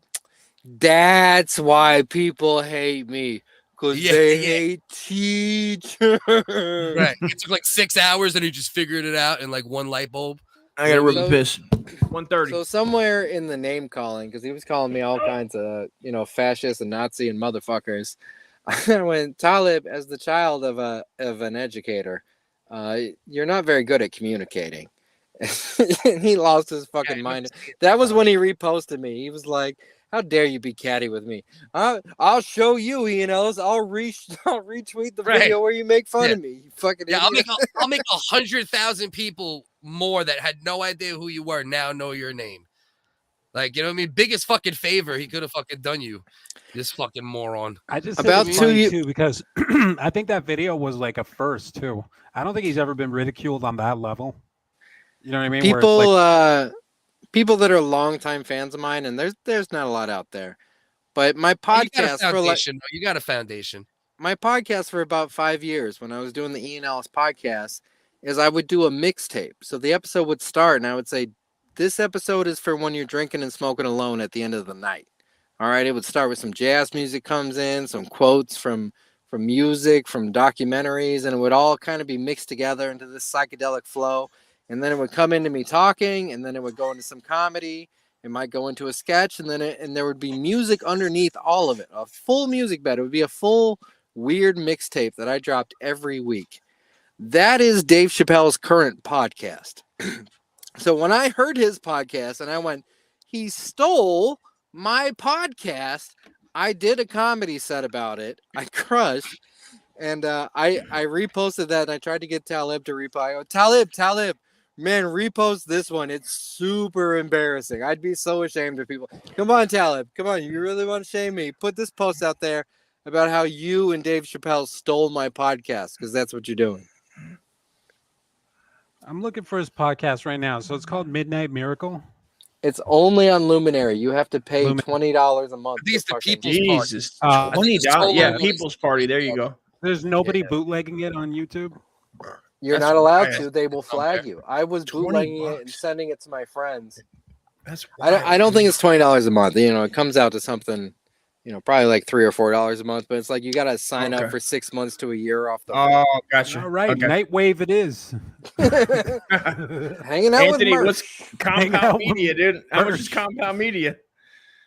Speaker 3: that's why people hate me. Because they hate teachers.
Speaker 1: Right. It took like 6 hours and he just figured it out in like one light bulb.
Speaker 4: I gotta rip a piss. 1:30.
Speaker 3: So somewhere in the name calling, because he was calling me all kinds of, you know, fascist and Nazi and motherfuckers. I went, Talib, as the child of an educator, you're not very good at communicating. And he lost his fucking mind. That was when he reposted me. He was like, how dare you be catty with me? I'll show you, Ian Ellis. I'll retweet the video where you make fun of me. You fucking idiot.
Speaker 1: I'll make 100,000 people more that had no idea who you were now know your name. Like, you know what I mean? Biggest fucking favor he could have fucking done you. This fucking moron.
Speaker 2: I just
Speaker 3: about
Speaker 2: think it's funny too, because I think that video was like a first too. I don't think he's ever been ridiculed on that level. You know what I mean?
Speaker 3: People that are longtime fans of mine, and there's not a lot out there. But my podcast
Speaker 1: you got a foundation.
Speaker 3: My podcast for about 5 years, when I was doing the Ian Ellis podcast, is I would do a mixtape. So the episode would start, and I would say, this episode is for when you're drinking and smoking alone at the end of the night. All right, it would start with some jazz music comes in, some quotes from music, from documentaries, and it would all kind of be mixed together into this psychedelic flow. And then it would come into me talking, and then it would go into some comedy. It might go into a sketch, and then there would be music underneath all of it, a full music bed. It would be a full weird mixtape that I dropped every week. That is Dave Chappelle's current podcast. So when I heard his podcast, and I went, he stole my podcast. I did a comedy set about it. I crushed, and I reposted that, and I tried to get Talib to reply. I go, Talib. Man, repost this one. It's super embarrassing. I'd be so ashamed of people. Come on, Talib. Come on. You really want to shame me? Put this post out there about how you and Dave Chappelle stole my podcast, because that's what you're doing.
Speaker 2: I'm looking for his podcast right now. So it's called Midnight Miracle.
Speaker 3: It's only on Luminary. You have to pay $20 a month.
Speaker 1: These the people's
Speaker 4: Jesus.
Speaker 1: party.
Speaker 4: $20. Yeah, People's Party. There you go.
Speaker 2: There's nobody bootlegging it on YouTube.
Speaker 3: You're not allowed to. They will flag you. I was bootlegging it and sending it to my friends. I don't think it's $20 a month. You know, it comes out to something, you know, probably like $3 or $4 a month. But it's like you got to sign up for 6 months to a year off the.
Speaker 4: Oh, gotcha.
Speaker 2: All right,
Speaker 4: Okay.
Speaker 2: Nightwave it is.
Speaker 3: Hanging out
Speaker 4: Anthony,
Speaker 3: with Merch.
Speaker 4: what's Compound Media, dude? How much is Compound Media?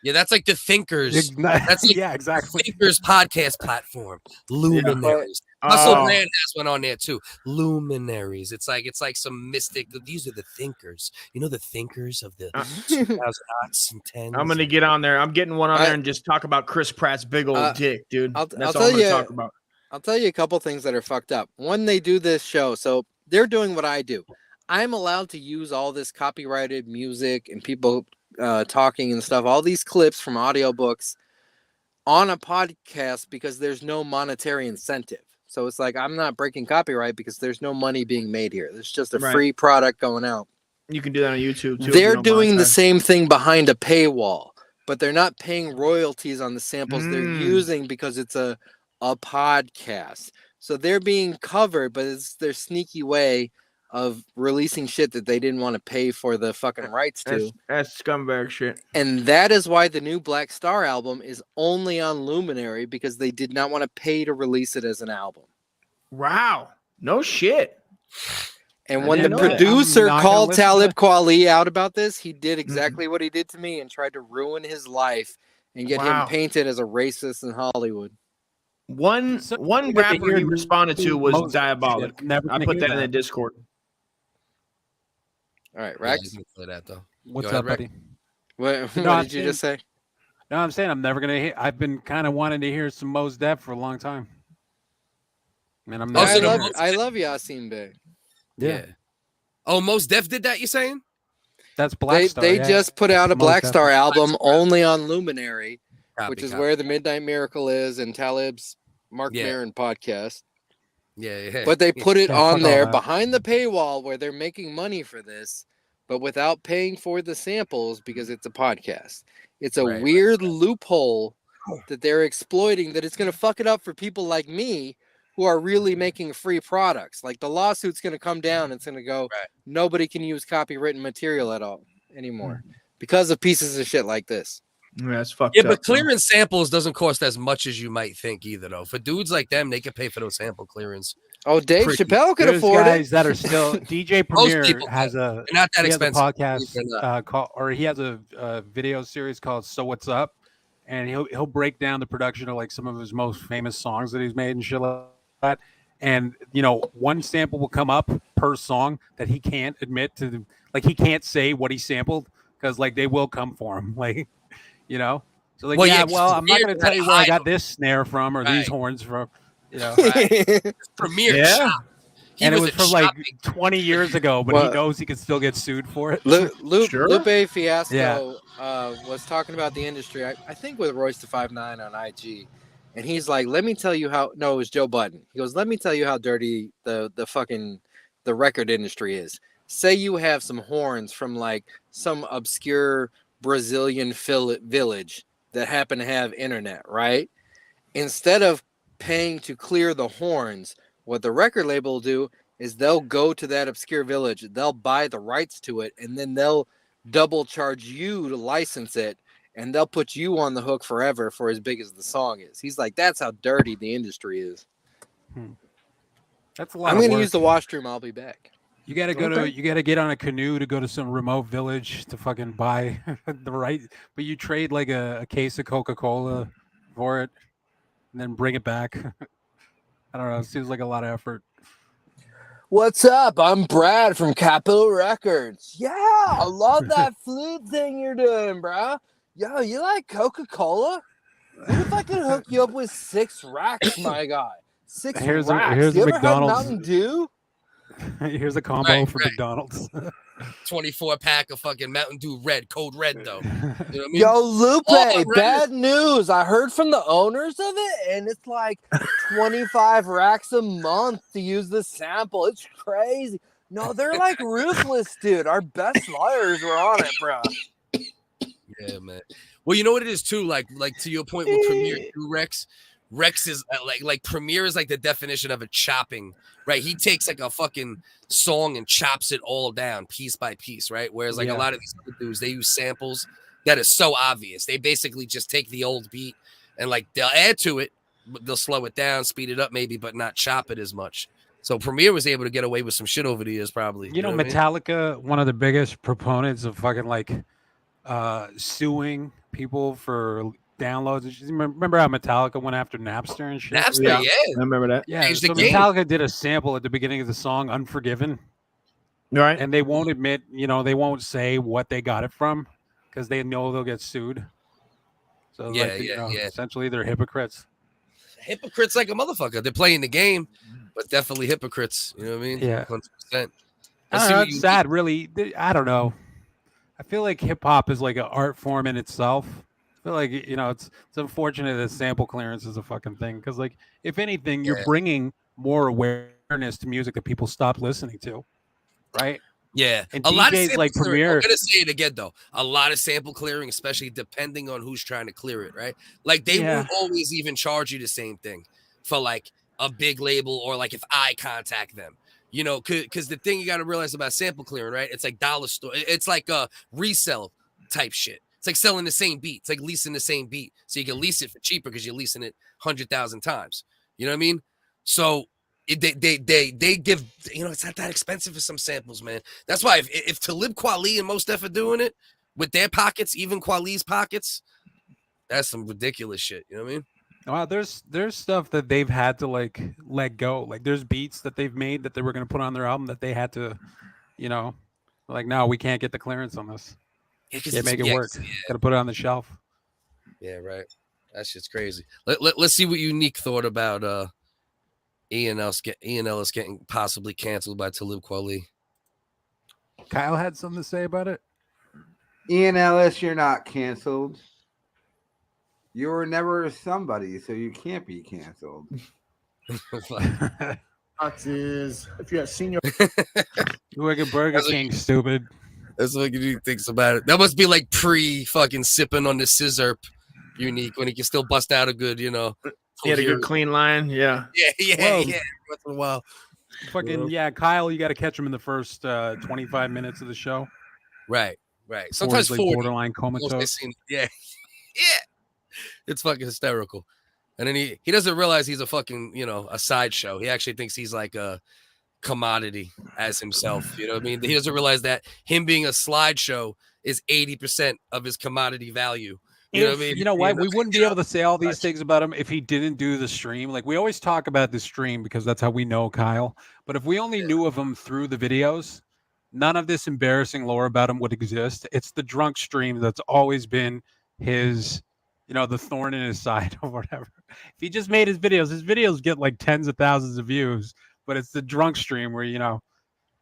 Speaker 1: Yeah, that's like the Thinkers. That's like
Speaker 2: yeah, exactly.
Speaker 1: Thinkers podcast platform. Luminaries. Russell Brand has one on there too. Luminaries. It's like some mystic. These are the thinkers. You know, the thinkers of the 2000s and 10s.
Speaker 4: I'm gonna get on there. I'm getting one on there and just talk about Chris Pratt's big old dick, dude. That's all I'm gonna talk about.
Speaker 3: I'll tell you a couple things that are fucked up. When they do this show, so they're doing what I do. I'm allowed to use all this copyrighted music and people talking and stuff, all these clips from audiobooks on a podcast because there's no monetary incentive. So it's like I'm not breaking copyright because there's no money being made here. There's just a free product going out.
Speaker 4: You can do that on YouTube too.
Speaker 3: They're doing the same thing behind a paywall, but they're not paying royalties on the samples they're using because it's a podcast. So they're being covered, but it's their sneaky way of releasing shit that they didn't want to pay for the fucking rights to.
Speaker 4: That's scumbag shit.
Speaker 3: And that is why the new Black Star album is only on Luminary, because they did not want to pay to release it as an album.
Speaker 4: Wow. No shit.
Speaker 3: And when the producer called Talib Kweli out about this, he did exactly what he did to me and tried to ruin his life and get him painted as a racist in Hollywood.
Speaker 4: One rapper he responded to was Diabolic. I put that in the Discord.
Speaker 3: All right, Rex.
Speaker 2: What's up, buddy?
Speaker 3: What did you just say?
Speaker 2: No, I'm saying I'm never gonna hear. I've been kind of wanting to hear some Mos Def for a long time. Man, I'm not.
Speaker 3: I love Yasin Bey.
Speaker 2: Yeah.
Speaker 1: Oh, Mos Def did that, you saying?
Speaker 2: That's Black Star.
Speaker 3: They just put out a Black Star album only on Luminary, which is where the Midnight Miracle is and Talib's Mark Maron podcast.
Speaker 1: Yeah.
Speaker 3: But they put it on there behind the paywall where they're making money for this, but without paying for the samples because it's a podcast. It's a weird loophole that they're exploiting that it's going to fuck it up for people like me who are really making free products. Like the lawsuit's going to come down. It's going to go, nobody can use copywritten material at all anymore because of pieces of shit like this.
Speaker 4: Yeah, that's fucked
Speaker 1: up.
Speaker 4: Yeah,
Speaker 1: but clearing samples doesn't cost as much as you might think either, though. For dudes like them, they can pay for those sample clearance.
Speaker 3: Oh, Dave Chappelle could afford
Speaker 2: guys
Speaker 3: it.
Speaker 2: That are still DJ Premier has a
Speaker 1: not that expensive
Speaker 2: podcast or he has a video series called So What's Up, and he'll break down the production of like some of his most famous songs that he's made and shit like that. And one sample will come up per song that he can't admit to, like he can't say what he sampled because like they will come for him, like. So like, I'm not going to tell you where I got this snare from or these horns from,
Speaker 1: Premier.
Speaker 2: Yeah. And it was from like 20 years ago, but he knows he can still get sued for it.
Speaker 3: Lupe Fiasco was talking about the industry, I think with Royce the 5'9" on IG. And he's like, let me tell you how, no, it was Joe Budden. He goes, let me tell you how dirty the record industry is. Say you have some horns from like some obscure Brazilian village that happen to have internet, right? Instead of paying to clear the horns, what the record label will do is they'll go to that obscure village, they'll buy the rights to it, and then they'll double charge you to license it, and they'll put you on the hook forever for as big as the song is. He's like, that's how dirty the industry is.
Speaker 2: That's a lot.
Speaker 3: I'm going to use the washroom. I'll be back.
Speaker 2: You gotta you gotta get on a canoe to go to some remote village to fucking buy the right, but you trade like a case of Coca-Cola for it and then bring it back. I don't know. It seems like a lot of effort.
Speaker 3: What's up? I'm Brad from Capitol Records. Yeah, I love that flute thing you're doing, bro. Yo, you like Coca-Cola? What if I could hook you up with 6 racks, my guy? 6 racks.
Speaker 2: Here's
Speaker 3: you
Speaker 2: the
Speaker 3: ever
Speaker 2: McDonald's.
Speaker 3: had Mountain Dew?
Speaker 2: Here's a combo for McDonald's.
Speaker 1: 24-pack of fucking Mountain Dew Red, Code Red, though. You know what I mean?
Speaker 3: Yo, Lupe, bad news. I heard from the owners of it, and it's like 25 racks a month to use the sample. It's crazy. No, they're like ruthless, dude. Our best lawyers were on it, bro.
Speaker 1: Yeah, man. Well, you know what it is, too? Like to your point with Premier Rex. Rex is like Premier is like the definition of a chopping, right? He takes like a fucking song and chops it all down piece by piece, right? Whereas like a lot of these other dudes, they use samples that is so obvious. They basically just take the old beat and like they'll add to it, but they'll slow it down, speed it up maybe, but not chop it as much. So Premier was able to get away with some shit over the years, probably.
Speaker 2: You know Metallica, one of the biggest proponents of fucking like suing people for downloads. Remember how Metallica went after Napster and shit?
Speaker 1: Napster, yeah.
Speaker 4: I remember that.
Speaker 2: Yeah, so Metallica did a sample at the beginning of the song Unforgiven.
Speaker 4: Right.
Speaker 2: And they won't admit, they won't say what they got it from because they know they'll get sued. So essentially they're hypocrites.
Speaker 1: Hypocrites like a motherfucker. They're playing the game, but definitely hypocrites. You know what I mean?
Speaker 2: Yeah.
Speaker 1: 100%.
Speaker 2: It's sad, really. I don't know. I feel like hip hop is like an art form in itself. I feel like, it's unfortunate that sample clearance is a fucking thing. Because, like, if anything, you're bringing more awareness to music that people stop listening to, right?
Speaker 1: Yeah,
Speaker 2: And
Speaker 1: a lot of
Speaker 2: DJs
Speaker 1: sample
Speaker 2: like
Speaker 1: clearing. I'm
Speaker 2: Premier.
Speaker 1: gonna say it again though. A lot of sample clearing, especially depending on who's trying to clear it, right? Like they
Speaker 2: Yeah.
Speaker 1: won't always even charge you the same thing for like a big label or like if I contact them, you know, because the thing you got to realize about sample clearing, right? It's like dollar store. It's like a resell type shit. It's like selling the same beat. It's like leasing the same beat, so you can lease it for cheaper because you're leasing it 100,000 times. You know what I mean? So. They give, you know, it's not that expensive for some samples, man. That's why if Talib Kweli and Mos Def are doing it with their pockets, even Kweli's pockets, that's some ridiculous shit. You know what I mean?
Speaker 2: Wow, there's stuff that they've had to like let go. Like there's beats that they've made that they were gonna put on their album that they had to, you know, like no, we can't get the clearance on this. Can't make it work. Got to put it on the shelf.
Speaker 1: Yeah, right. That shit's crazy. Let's see what Yewneek thought about Ian Ellis getting possibly canceled by Talib Kweli.
Speaker 2: Kyle had something to say about it.
Speaker 7: Ian Ellis, you're not canceled. You were never somebody, so you can't be canceled.
Speaker 6: Is if you have senior
Speaker 2: Wigga Burger King, stupid.
Speaker 1: That's what Yewneek thinks about it. That must be like fucking sipping on the scissor Yewneek when he can still bust out a good, you know.
Speaker 4: He had a good clean line. Yeah.
Speaker 1: Yeah. Once in a while.
Speaker 2: Fucking yeah, Kyle, you got to catch him in the first 25 minutes of the show.
Speaker 1: Right. Sometimes
Speaker 2: like
Speaker 1: 40.
Speaker 2: borderline comatose.
Speaker 1: Yeah. It's fucking hysterical. And then he doesn't realize he's a fucking, you know, a sideshow. He actually thinks he's like a commodity as himself. You know what I mean? He doesn't realize that him being a slideshow is 80% of his commodity value. You know what I mean?
Speaker 2: You know what? We wouldn't be able to say all these things about him if he didn't do the stream. Like we always talk about the stream because that's how we know Kyle. But if we only knew of him through the videos, none of this embarrassing lore about him would exist. It's the drunk stream that's always been his, you know, the thorn in his side or whatever. If he just made his videos get like tens of thousands of views. But it's the drunk stream where, you know,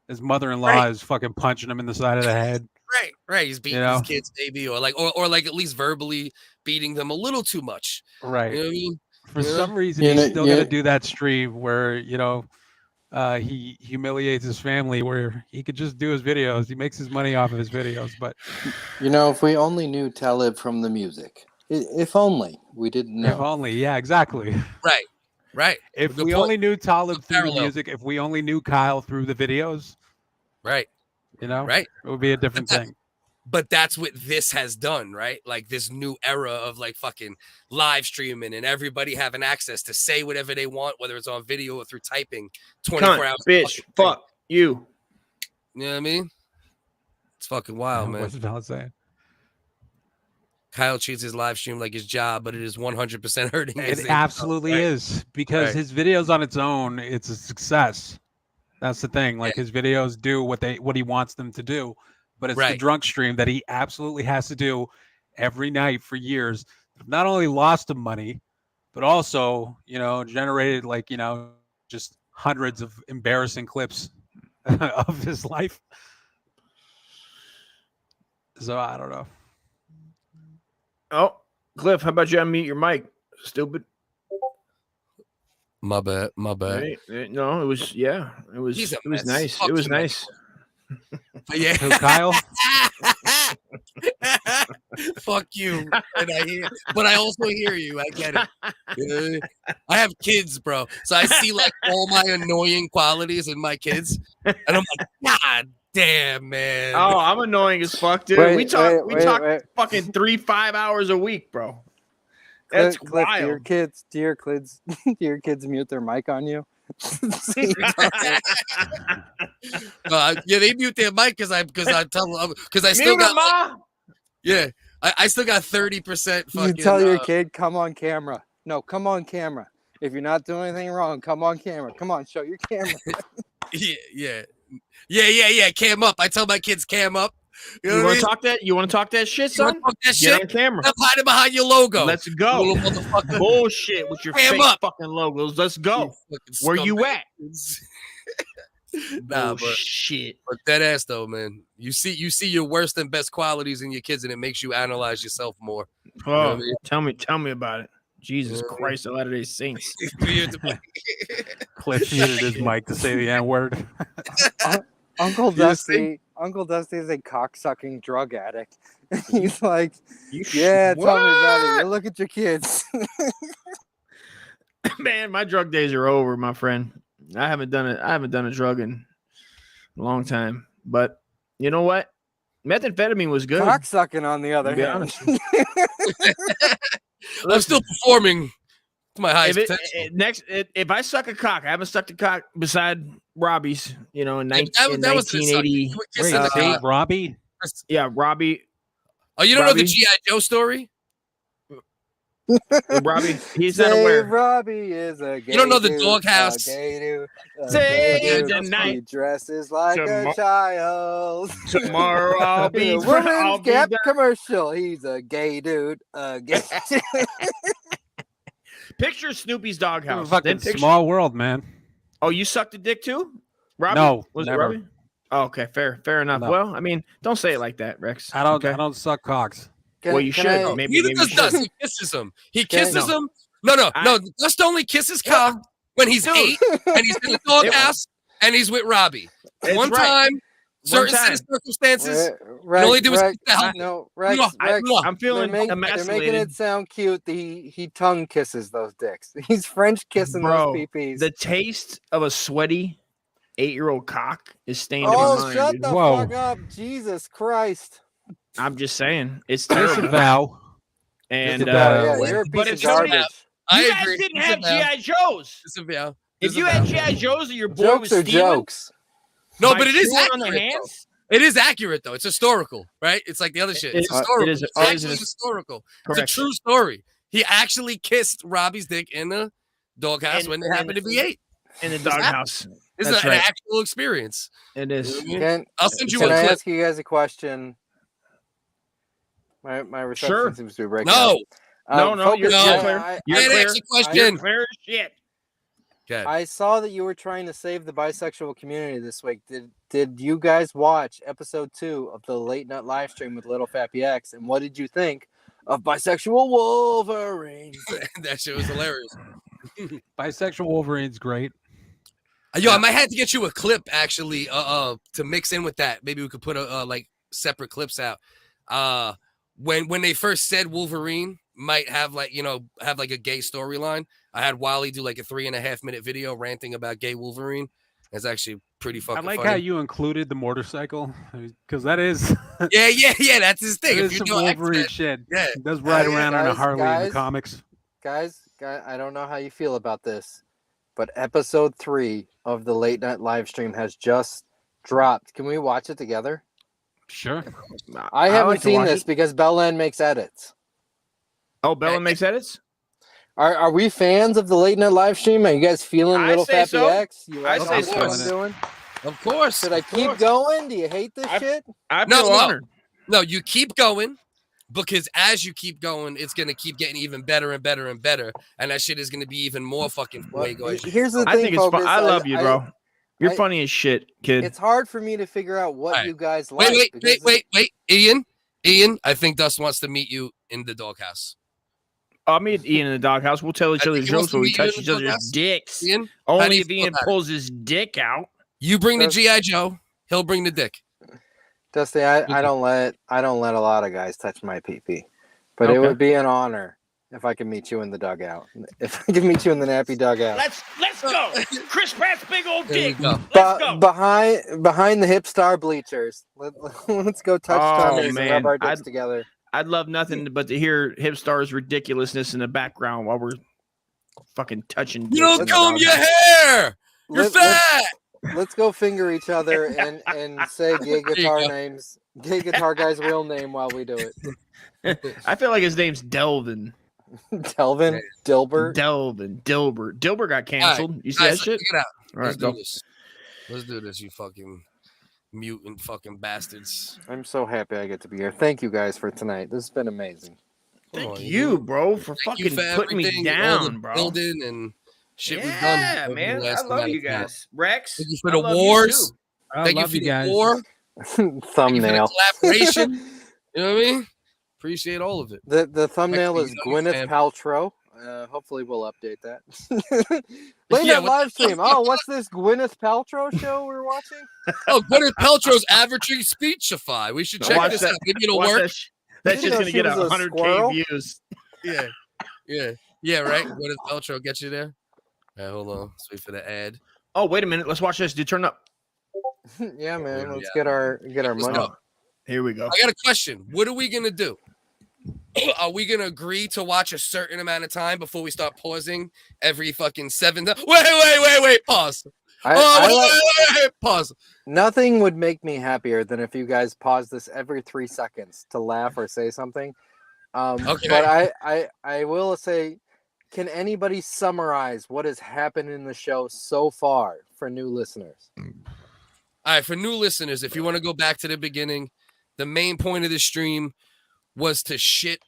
Speaker 2: his mother-in-law is fucking punching him in the side of the head.
Speaker 1: Right. He's beating his kids, maybe, or like at least verbally beating them a little too much.
Speaker 2: Right.
Speaker 1: You know what I mean?
Speaker 2: For some reason, he's still gonna do that stream where, you know, he humiliates his family, where he could just do his videos. He makes his money off of his videos. But
Speaker 3: you know, if we only knew Talib from the music, if only we didn't know.
Speaker 2: If only, yeah, exactly.
Speaker 1: Right.
Speaker 2: If we only knew Talib through the music, if we only knew Kyle through the videos,
Speaker 1: right.
Speaker 2: You know,
Speaker 1: right,
Speaker 2: it would be a different thing.
Speaker 1: But that's what this has done, right? Like this new era of like fucking live streaming and everybody having access to say whatever they want, whether it's on video or through typing 24 hours.
Speaker 4: Bitch, fuck you.
Speaker 1: You know what I mean? It's fucking wild, man.
Speaker 2: What's Val saying?
Speaker 1: Kyle treats his live stream like his job, but it is 100% hurting his
Speaker 2: income. Absolutely is, because his videos on its own, it's a success. That's the thing. Like his videos do what he wants them to do, but it's the drunk stream that he absolutely has to do every night for years. Not only lost him money, but also, you know, generated like, you know, just hundreds of embarrassing clips of his life. So I don't know.
Speaker 4: Oh, Cliff, how about you unmute your mic, stupid?
Speaker 1: My bad.
Speaker 4: Right. No, it was nice. It was nice.
Speaker 1: Yeah,
Speaker 2: Kyle.
Speaker 1: Fuck you. But I also hear you. I get it. You know, I have kids, bro, so I see like all my annoying qualities in my kids, and I'm like, God damn, man.
Speaker 4: Oh, I'm annoying as fuck, dude. We talk fucking 3-5 hours a week, bro. That's
Speaker 3: Cliff,
Speaker 4: wild.
Speaker 3: Do your kids mute their mic on you?
Speaker 1: Yeah, they mute their mic because I tell them because I still got I still got 30%.
Speaker 3: You tell your kid, come on camera. No, come on camera. If you're not doing anything wrong, come on camera. Come on, show your camera.
Speaker 1: Yeah. Cam up. I tell my kids cam up. You
Speaker 4: want to talk that? You want to talk that shit, son? Get on camera.
Speaker 1: I'm hiding behind your logo.
Speaker 4: Let's go. Bullshit with your fake fucking logos. Let's go. Where you at?
Speaker 1: Nah,
Speaker 4: shit.
Speaker 1: But that ass though, man. You see your worst and best qualities in your kids, and it makes you analyze yourself more.
Speaker 4: Oh, you know what I mean? Tell me about it. Jesus Christ, the Latter-day Saints.
Speaker 2: Cliff muted his mic to say the N-word.
Speaker 3: Uncle
Speaker 1: just think-
Speaker 3: Dusty is a cocksucking drug addict. He's like,
Speaker 4: You
Speaker 3: yeah, tell me about it.
Speaker 4: What?
Speaker 3: You look at your kids.
Speaker 4: Man, my drug days are over, my friend. I haven't done a drug in a long time. But you know what? Methamphetamine was good.
Speaker 3: Cocksucking, on the other
Speaker 4: To be
Speaker 3: hand.
Speaker 4: honest.
Speaker 1: I'm still performing to my highest
Speaker 4: If,
Speaker 1: potential.
Speaker 4: if I suck a cock, I haven't sucked a cock beside Robbie's, in,
Speaker 1: Yeah,
Speaker 4: in
Speaker 1: that was the suck.
Speaker 4: 1980.
Speaker 1: You were kissing
Speaker 2: Wait,
Speaker 1: the
Speaker 2: Dave
Speaker 1: cock.
Speaker 2: Robbie?
Speaker 4: Yeah, Robbie.
Speaker 1: Oh, you don't know the
Speaker 4: Robbie?
Speaker 1: G.I. Joe story?
Speaker 4: Robbie, he's not
Speaker 3: Say
Speaker 4: aware.
Speaker 3: Robbie is a gay
Speaker 1: don't know the
Speaker 3: dude,
Speaker 1: doghouse?
Speaker 3: a gay dude, a
Speaker 4: Say
Speaker 3: gay dude.
Speaker 4: tonight.
Speaker 3: He dresses like a
Speaker 4: Tomorrow-
Speaker 3: child.
Speaker 4: Tomorrow I'll be.
Speaker 3: In a
Speaker 4: I'll
Speaker 3: women's
Speaker 4: be
Speaker 3: Gap
Speaker 4: there.
Speaker 3: commercial. He's a gay dude. A gay dude.
Speaker 4: Picture Snoopy's doghouse.
Speaker 2: Fucking
Speaker 4: Then picture.
Speaker 2: small world, man.
Speaker 4: Oh, you sucked a dick too, Robbie?
Speaker 2: No,
Speaker 4: was
Speaker 2: never.
Speaker 4: it Robbie? Oh, okay, fair enough.
Speaker 2: No.
Speaker 4: Well, I mean, don't say it like that, Rex.
Speaker 2: I don't.
Speaker 4: Okay?
Speaker 2: I don't suck cocks.
Speaker 4: Well, you should.
Speaker 3: I-
Speaker 4: Maybe
Speaker 1: Neither
Speaker 4: you
Speaker 1: does
Speaker 4: should.
Speaker 1: Dust. He kisses him. He
Speaker 3: Can I-
Speaker 1: kisses
Speaker 4: No.
Speaker 1: him. No.
Speaker 4: I-
Speaker 1: Dust only kisses cock when he's
Speaker 4: Dude.
Speaker 1: 8 and he's in the doghouse and he's with Robbie.
Speaker 4: It's
Speaker 1: One
Speaker 4: right.
Speaker 1: time, certain set
Speaker 4: time.
Speaker 1: of circumstances.
Speaker 3: Rex,
Speaker 1: all he did was
Speaker 3: Rex,
Speaker 1: kick the hell-
Speaker 3: no, Rex,
Speaker 1: No,
Speaker 3: Rex,
Speaker 1: no.
Speaker 4: I'm feeling
Speaker 3: they're making
Speaker 4: emasculated.
Speaker 3: it sound cute that he tongue kisses those dicks. He's French kissing
Speaker 4: Bro,
Speaker 3: those peepees.
Speaker 4: The taste of a sweaty 8-year-old cock is stained in my
Speaker 3: Oh,
Speaker 4: mind.
Speaker 3: shut
Speaker 4: dude.
Speaker 3: the
Speaker 2: Whoa.
Speaker 3: fuck up. Jesus Christ.
Speaker 4: I'm just saying, it's
Speaker 2: There's a
Speaker 4: terrible.
Speaker 2: vow.
Speaker 4: And
Speaker 2: It's a
Speaker 3: Oh,
Speaker 2: bad
Speaker 3: yeah,
Speaker 2: way.
Speaker 3: you're a
Speaker 4: but
Speaker 3: piece
Speaker 4: if
Speaker 3: of
Speaker 4: somebody-
Speaker 3: garbage.
Speaker 1: I
Speaker 4: you guys
Speaker 1: agree.
Speaker 4: didn't
Speaker 1: It's
Speaker 4: have
Speaker 1: a vow.
Speaker 4: GI Joes.
Speaker 1: It's a vow.
Speaker 4: If
Speaker 1: It's
Speaker 4: you
Speaker 1: a
Speaker 4: had
Speaker 1: vow.
Speaker 4: GI Joes that your boy
Speaker 3: Jokes
Speaker 4: was
Speaker 3: are
Speaker 4: stealing,
Speaker 3: jokes.
Speaker 1: No,
Speaker 4: by
Speaker 1: but it is
Speaker 4: chewing on the
Speaker 1: accurate.
Speaker 4: hands.
Speaker 1: Though. It is accurate though. It's historical, right? It's like the other shit. It's
Speaker 4: It-
Speaker 1: historical.
Speaker 4: it is-
Speaker 1: It's
Speaker 4: it is
Speaker 1: actually
Speaker 4: his-
Speaker 1: historical.
Speaker 4: Correct.
Speaker 1: It's a true story. He actually kissed Robbie's dick in the doghouse when they happened to be 8.
Speaker 4: in the
Speaker 1: It's happened.
Speaker 4: doghouse.
Speaker 1: This
Speaker 4: That's
Speaker 1: is an
Speaker 4: right.
Speaker 1: actual experience.
Speaker 4: It is.
Speaker 3: Can,
Speaker 1: I'll send you
Speaker 3: can
Speaker 1: a
Speaker 3: I
Speaker 1: clip.
Speaker 3: ask you guys a question? My reception
Speaker 1: Sure.
Speaker 3: seems to be breaking
Speaker 1: No.
Speaker 3: up.
Speaker 4: No, you're
Speaker 1: No.
Speaker 4: clear.
Speaker 3: I,
Speaker 4: You're
Speaker 1: Can't
Speaker 4: clear.
Speaker 1: answer the
Speaker 4: You're
Speaker 1: question.
Speaker 4: clear as shit.
Speaker 1: Okay.
Speaker 3: I saw that you were trying to save the bisexual community this week. Did you guys watch episode 2 of the late night live stream with Little Fappy X? And what did you think of Bisexual Wolverine?
Speaker 1: That shit was hilarious.
Speaker 2: Bisexual Wolverine's great.
Speaker 1: Yo, I might have to get you a clip actually, to mix in with that. Maybe we could put a like separate clips out. When they first said Wolverine might have like have like a gay storyline, I had Wally do like a 3.5-minute video ranting about gay Wolverine. It's actually pretty fucking
Speaker 2: I like
Speaker 1: funny.
Speaker 2: how you included the motorcycle because that is
Speaker 1: Yeah, that's his thing.
Speaker 2: that
Speaker 1: If
Speaker 2: is
Speaker 1: you
Speaker 2: some
Speaker 1: know
Speaker 2: Wolverine
Speaker 1: X-Men,
Speaker 2: shit.
Speaker 1: yeah.
Speaker 2: He does ride around on a
Speaker 3: guys,
Speaker 2: Harley in
Speaker 3: guys.
Speaker 2: the comics.
Speaker 3: Guys, I don't know how you feel about this, but episode 3 of the late night live stream has just dropped. Can we watch it together?
Speaker 2: Sure.
Speaker 3: I haven't
Speaker 4: like to
Speaker 3: seen
Speaker 4: watch
Speaker 3: this
Speaker 4: it.
Speaker 3: because Belen makes edits.
Speaker 4: Oh, Bella makes edits?
Speaker 3: Are we fans of the late night live stream? Are you guys feeling
Speaker 4: I
Speaker 3: Little
Speaker 4: say
Speaker 3: Fappy
Speaker 4: so.
Speaker 3: X? You
Speaker 4: I
Speaker 3: like
Speaker 4: say
Speaker 3: what
Speaker 4: so.
Speaker 3: I'm doing?
Speaker 1: Of course.
Speaker 3: Should I keep going? Do you hate this shit?
Speaker 4: I
Speaker 1: No,
Speaker 4: feel
Speaker 1: no.
Speaker 4: honored.
Speaker 1: No, you keep going because as you keep going, it's gonna keep getting even better and better and better, and that shit is gonna be even more fucking
Speaker 3: Well,
Speaker 1: way going.
Speaker 3: here's the thing,
Speaker 4: I think it's fun.
Speaker 3: Focus.
Speaker 4: I love you, bro. You're
Speaker 3: I-
Speaker 4: funny as shit, kid.
Speaker 3: It's hard for me to figure out what
Speaker 1: Alright.
Speaker 3: you guys like.
Speaker 1: Wait, Ian, I think Dust wants to meet you in the doghouse.
Speaker 4: I'll meet Ian in the doghouse. We'll tell each
Speaker 1: I
Speaker 4: other
Speaker 1: think he wants
Speaker 4: jokes
Speaker 1: to
Speaker 4: when we
Speaker 1: meet you
Speaker 4: touch
Speaker 1: in
Speaker 4: each
Speaker 1: the
Speaker 4: other's
Speaker 1: doghouse.
Speaker 4: dicks.
Speaker 1: Ian, how do
Speaker 4: Only
Speaker 1: you
Speaker 4: if
Speaker 1: feel
Speaker 4: Ian
Speaker 1: about it?
Speaker 4: pulls his dick out.
Speaker 1: You bring the
Speaker 3: Dust-
Speaker 1: GI Joe, he'll bring the dick.
Speaker 3: Dusty, I don't let a lot of guys touch my pee-pee, but it
Speaker 4: Okay.
Speaker 3: would be an honor if I could meet you in the dugout. If I could meet you in the nappy dugout.
Speaker 4: Let's go. Chris Pratt's big old
Speaker 1: There we
Speaker 4: dick.
Speaker 1: go.
Speaker 4: Let's go.
Speaker 3: Behind the hip star bleachers. Let's go touch
Speaker 4: Oh,
Speaker 3: tummies and
Speaker 4: man.
Speaker 3: rub our dicks together.
Speaker 4: I'd love nothing but to hear Hipstar's ridiculousness in the background while we're fucking touching.
Speaker 1: You
Speaker 4: dicks
Speaker 1: don't
Speaker 4: in the
Speaker 1: comb your
Speaker 4: doghouse.
Speaker 1: hair. You're
Speaker 3: Let-
Speaker 1: fat.
Speaker 3: Let's go finger each other and say gay
Speaker 1: you
Speaker 3: guitar
Speaker 1: go.
Speaker 3: names, gay guitar guy's real name while we do it.
Speaker 4: I feel like his name's Delvin.
Speaker 3: Delvin, Dilbert.
Speaker 4: Delvin. Dilbert got canceled. You see
Speaker 1: Guys,
Speaker 4: that shit?
Speaker 1: check it out.
Speaker 4: All
Speaker 1: Let's
Speaker 4: right,
Speaker 1: do
Speaker 4: go.
Speaker 1: this. Let's do this, you fucking mutant fucking bastards.
Speaker 3: I'm so happy I get to be here. Thank you guys for tonight. This has been amazing.
Speaker 1: Come
Speaker 4: Thank
Speaker 1: on,
Speaker 4: you, bro, for
Speaker 1: Thank you
Speaker 4: fucking
Speaker 1: for
Speaker 4: putting me
Speaker 1: everything, all the
Speaker 4: down, bro.
Speaker 1: building and shit we've done.
Speaker 4: Yeah,
Speaker 1: over the
Speaker 4: man. I
Speaker 1: last
Speaker 4: love
Speaker 1: amount
Speaker 4: you
Speaker 1: of time.
Speaker 4: guys. Rex.
Speaker 1: Thank you for
Speaker 4: I
Speaker 1: the
Speaker 4: love you
Speaker 1: wars.
Speaker 4: too.
Speaker 2: I
Speaker 1: Thank you
Speaker 2: love
Speaker 1: for
Speaker 2: you
Speaker 1: the
Speaker 2: guys.
Speaker 1: war. Thank you for
Speaker 3: Thumbnail.
Speaker 1: the collaboration. You know what I mean? Appreciate all of it.
Speaker 3: The thumbnail
Speaker 1: Like,
Speaker 3: is
Speaker 1: you know,
Speaker 3: Gwyneth
Speaker 1: fam.
Speaker 3: Paltrow. Hopefully we'll update that. Late
Speaker 1: Yeah,
Speaker 3: night live stream. Oh, what's this Gwyneth Paltrow show we're watching?
Speaker 1: Oh, Gwyneth Paltrow's averaging Speechify. We should check
Speaker 6: Watch
Speaker 1: this
Speaker 6: that-
Speaker 1: out. Maybe it'll
Speaker 6: watch
Speaker 1: work.
Speaker 6: That
Speaker 3: Didn't
Speaker 6: shit's
Speaker 3: know
Speaker 6: gonna
Speaker 3: she
Speaker 6: get
Speaker 3: was a
Speaker 6: 100K
Speaker 3: squirrel.
Speaker 6: views.
Speaker 1: Yeah, right. Gwyneth Paltrow get you there. All right, hold on. Let's wait for the ad.
Speaker 6: Oh, wait a minute. Let's watch this. Dude, turn up.
Speaker 3: Yeah, man.
Speaker 1: Yeah.
Speaker 3: Let's get our
Speaker 1: Let's
Speaker 3: money.
Speaker 1: go.
Speaker 6: Here we go.
Speaker 1: I got a question. What are we gonna do? Are we gonna agree to watch a certain amount of time before we start pausing every fucking 7 times? Wait. Pause. Wait. Pause.
Speaker 3: Nothing would make me happier than if you guys pause this every 3 seconds to laugh or say something.
Speaker 1: Okay.
Speaker 3: But I will say, can anybody summarize what has happened in the show so far for new listeners?
Speaker 1: All right, for new listeners, if you want to go back to the beginning, the main point of the stream was to shit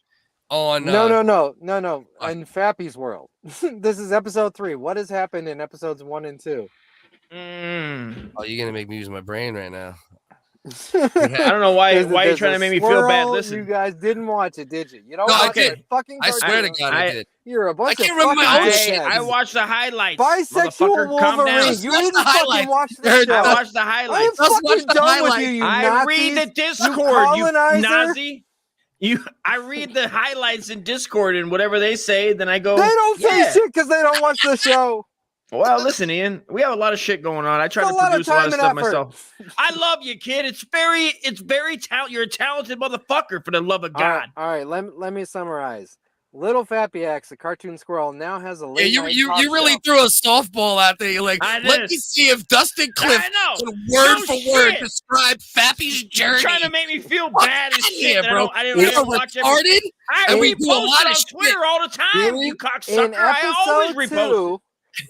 Speaker 1: on.
Speaker 3: No. In Fappy's world, this is episode 3. What has happened in episodes 1 and 2?
Speaker 1: Oh, you're gonna make me use my brain right now.
Speaker 6: I don't know why you're
Speaker 3: There's
Speaker 6: trying
Speaker 3: a
Speaker 6: to make me feel bad.
Speaker 3: squirrel.
Speaker 6: Listen,
Speaker 3: You guys didn't watch it, did you? You don't
Speaker 1: No, I
Speaker 3: watch
Speaker 1: did.
Speaker 3: it. Fucking
Speaker 1: I swear to
Speaker 3: cartoons.
Speaker 1: God, I did.
Speaker 3: You're a bunch
Speaker 1: I can't
Speaker 3: of
Speaker 1: remember my
Speaker 3: fucking
Speaker 1: own
Speaker 6: I,
Speaker 1: shit.
Speaker 3: dickheads.
Speaker 6: I watched the highlights.
Speaker 3: Bisexual
Speaker 6: Motherfucker, calm down.
Speaker 3: Wolverine. You
Speaker 1: Watch
Speaker 3: didn't
Speaker 1: the
Speaker 3: fucking
Speaker 1: highlights.
Speaker 3: watch
Speaker 1: I
Speaker 3: the
Speaker 1: heard
Speaker 3: show.
Speaker 6: I
Speaker 1: that.
Speaker 6: watched the
Speaker 3: I'm
Speaker 6: highlights.
Speaker 1: Let's watch
Speaker 3: fucking
Speaker 1: the
Speaker 3: done with
Speaker 1: highlights.
Speaker 3: you, you
Speaker 6: I read the
Speaker 3: Nazis.
Speaker 6: Discord, you
Speaker 3: colonizer.
Speaker 6: Nazi. I read the highlights in Discord and whatever they say, then I go.
Speaker 3: They don't say
Speaker 6: yeah.
Speaker 3: shit because they don't watch the show.
Speaker 6: Well, listen, Ian, we have a lot of shit going on. I try
Speaker 3: It's
Speaker 6: to
Speaker 3: a lot of
Speaker 6: produce a lot of
Speaker 3: time
Speaker 6: stuff
Speaker 3: and effort.
Speaker 6: myself. I love you, kid. It's very talented. You're a talented motherfucker, for the love of God.
Speaker 3: All right. Let me summarize. Little Fappy X, the cartoon squirrel, now has a
Speaker 1: Yeah,
Speaker 3: late night
Speaker 1: you
Speaker 3: talk
Speaker 1: really
Speaker 3: show.
Speaker 1: threw a softball out there. You're like,
Speaker 6: I
Speaker 1: let
Speaker 6: did.
Speaker 1: me see if Dustin Cliff
Speaker 6: I know.
Speaker 1: can word
Speaker 6: No
Speaker 1: for word
Speaker 6: shit.
Speaker 1: describe Fappy's
Speaker 6: You're
Speaker 1: journey.
Speaker 6: trying to make me feel
Speaker 1: Fuck
Speaker 6: bad as
Speaker 1: outta
Speaker 6: shit.
Speaker 1: here,
Speaker 6: that
Speaker 1: bro.
Speaker 6: I
Speaker 1: You're
Speaker 6: didn't watch every.
Speaker 1: retarded.
Speaker 6: I
Speaker 1: and we
Speaker 6: repost
Speaker 1: do a lot
Speaker 6: it
Speaker 1: of
Speaker 6: on
Speaker 1: shit.
Speaker 6: Twitter all the time.
Speaker 3: In-
Speaker 6: You cocksucker.
Speaker 3: In
Speaker 6: I always
Speaker 3: episode
Speaker 6: repost.
Speaker 3: 2,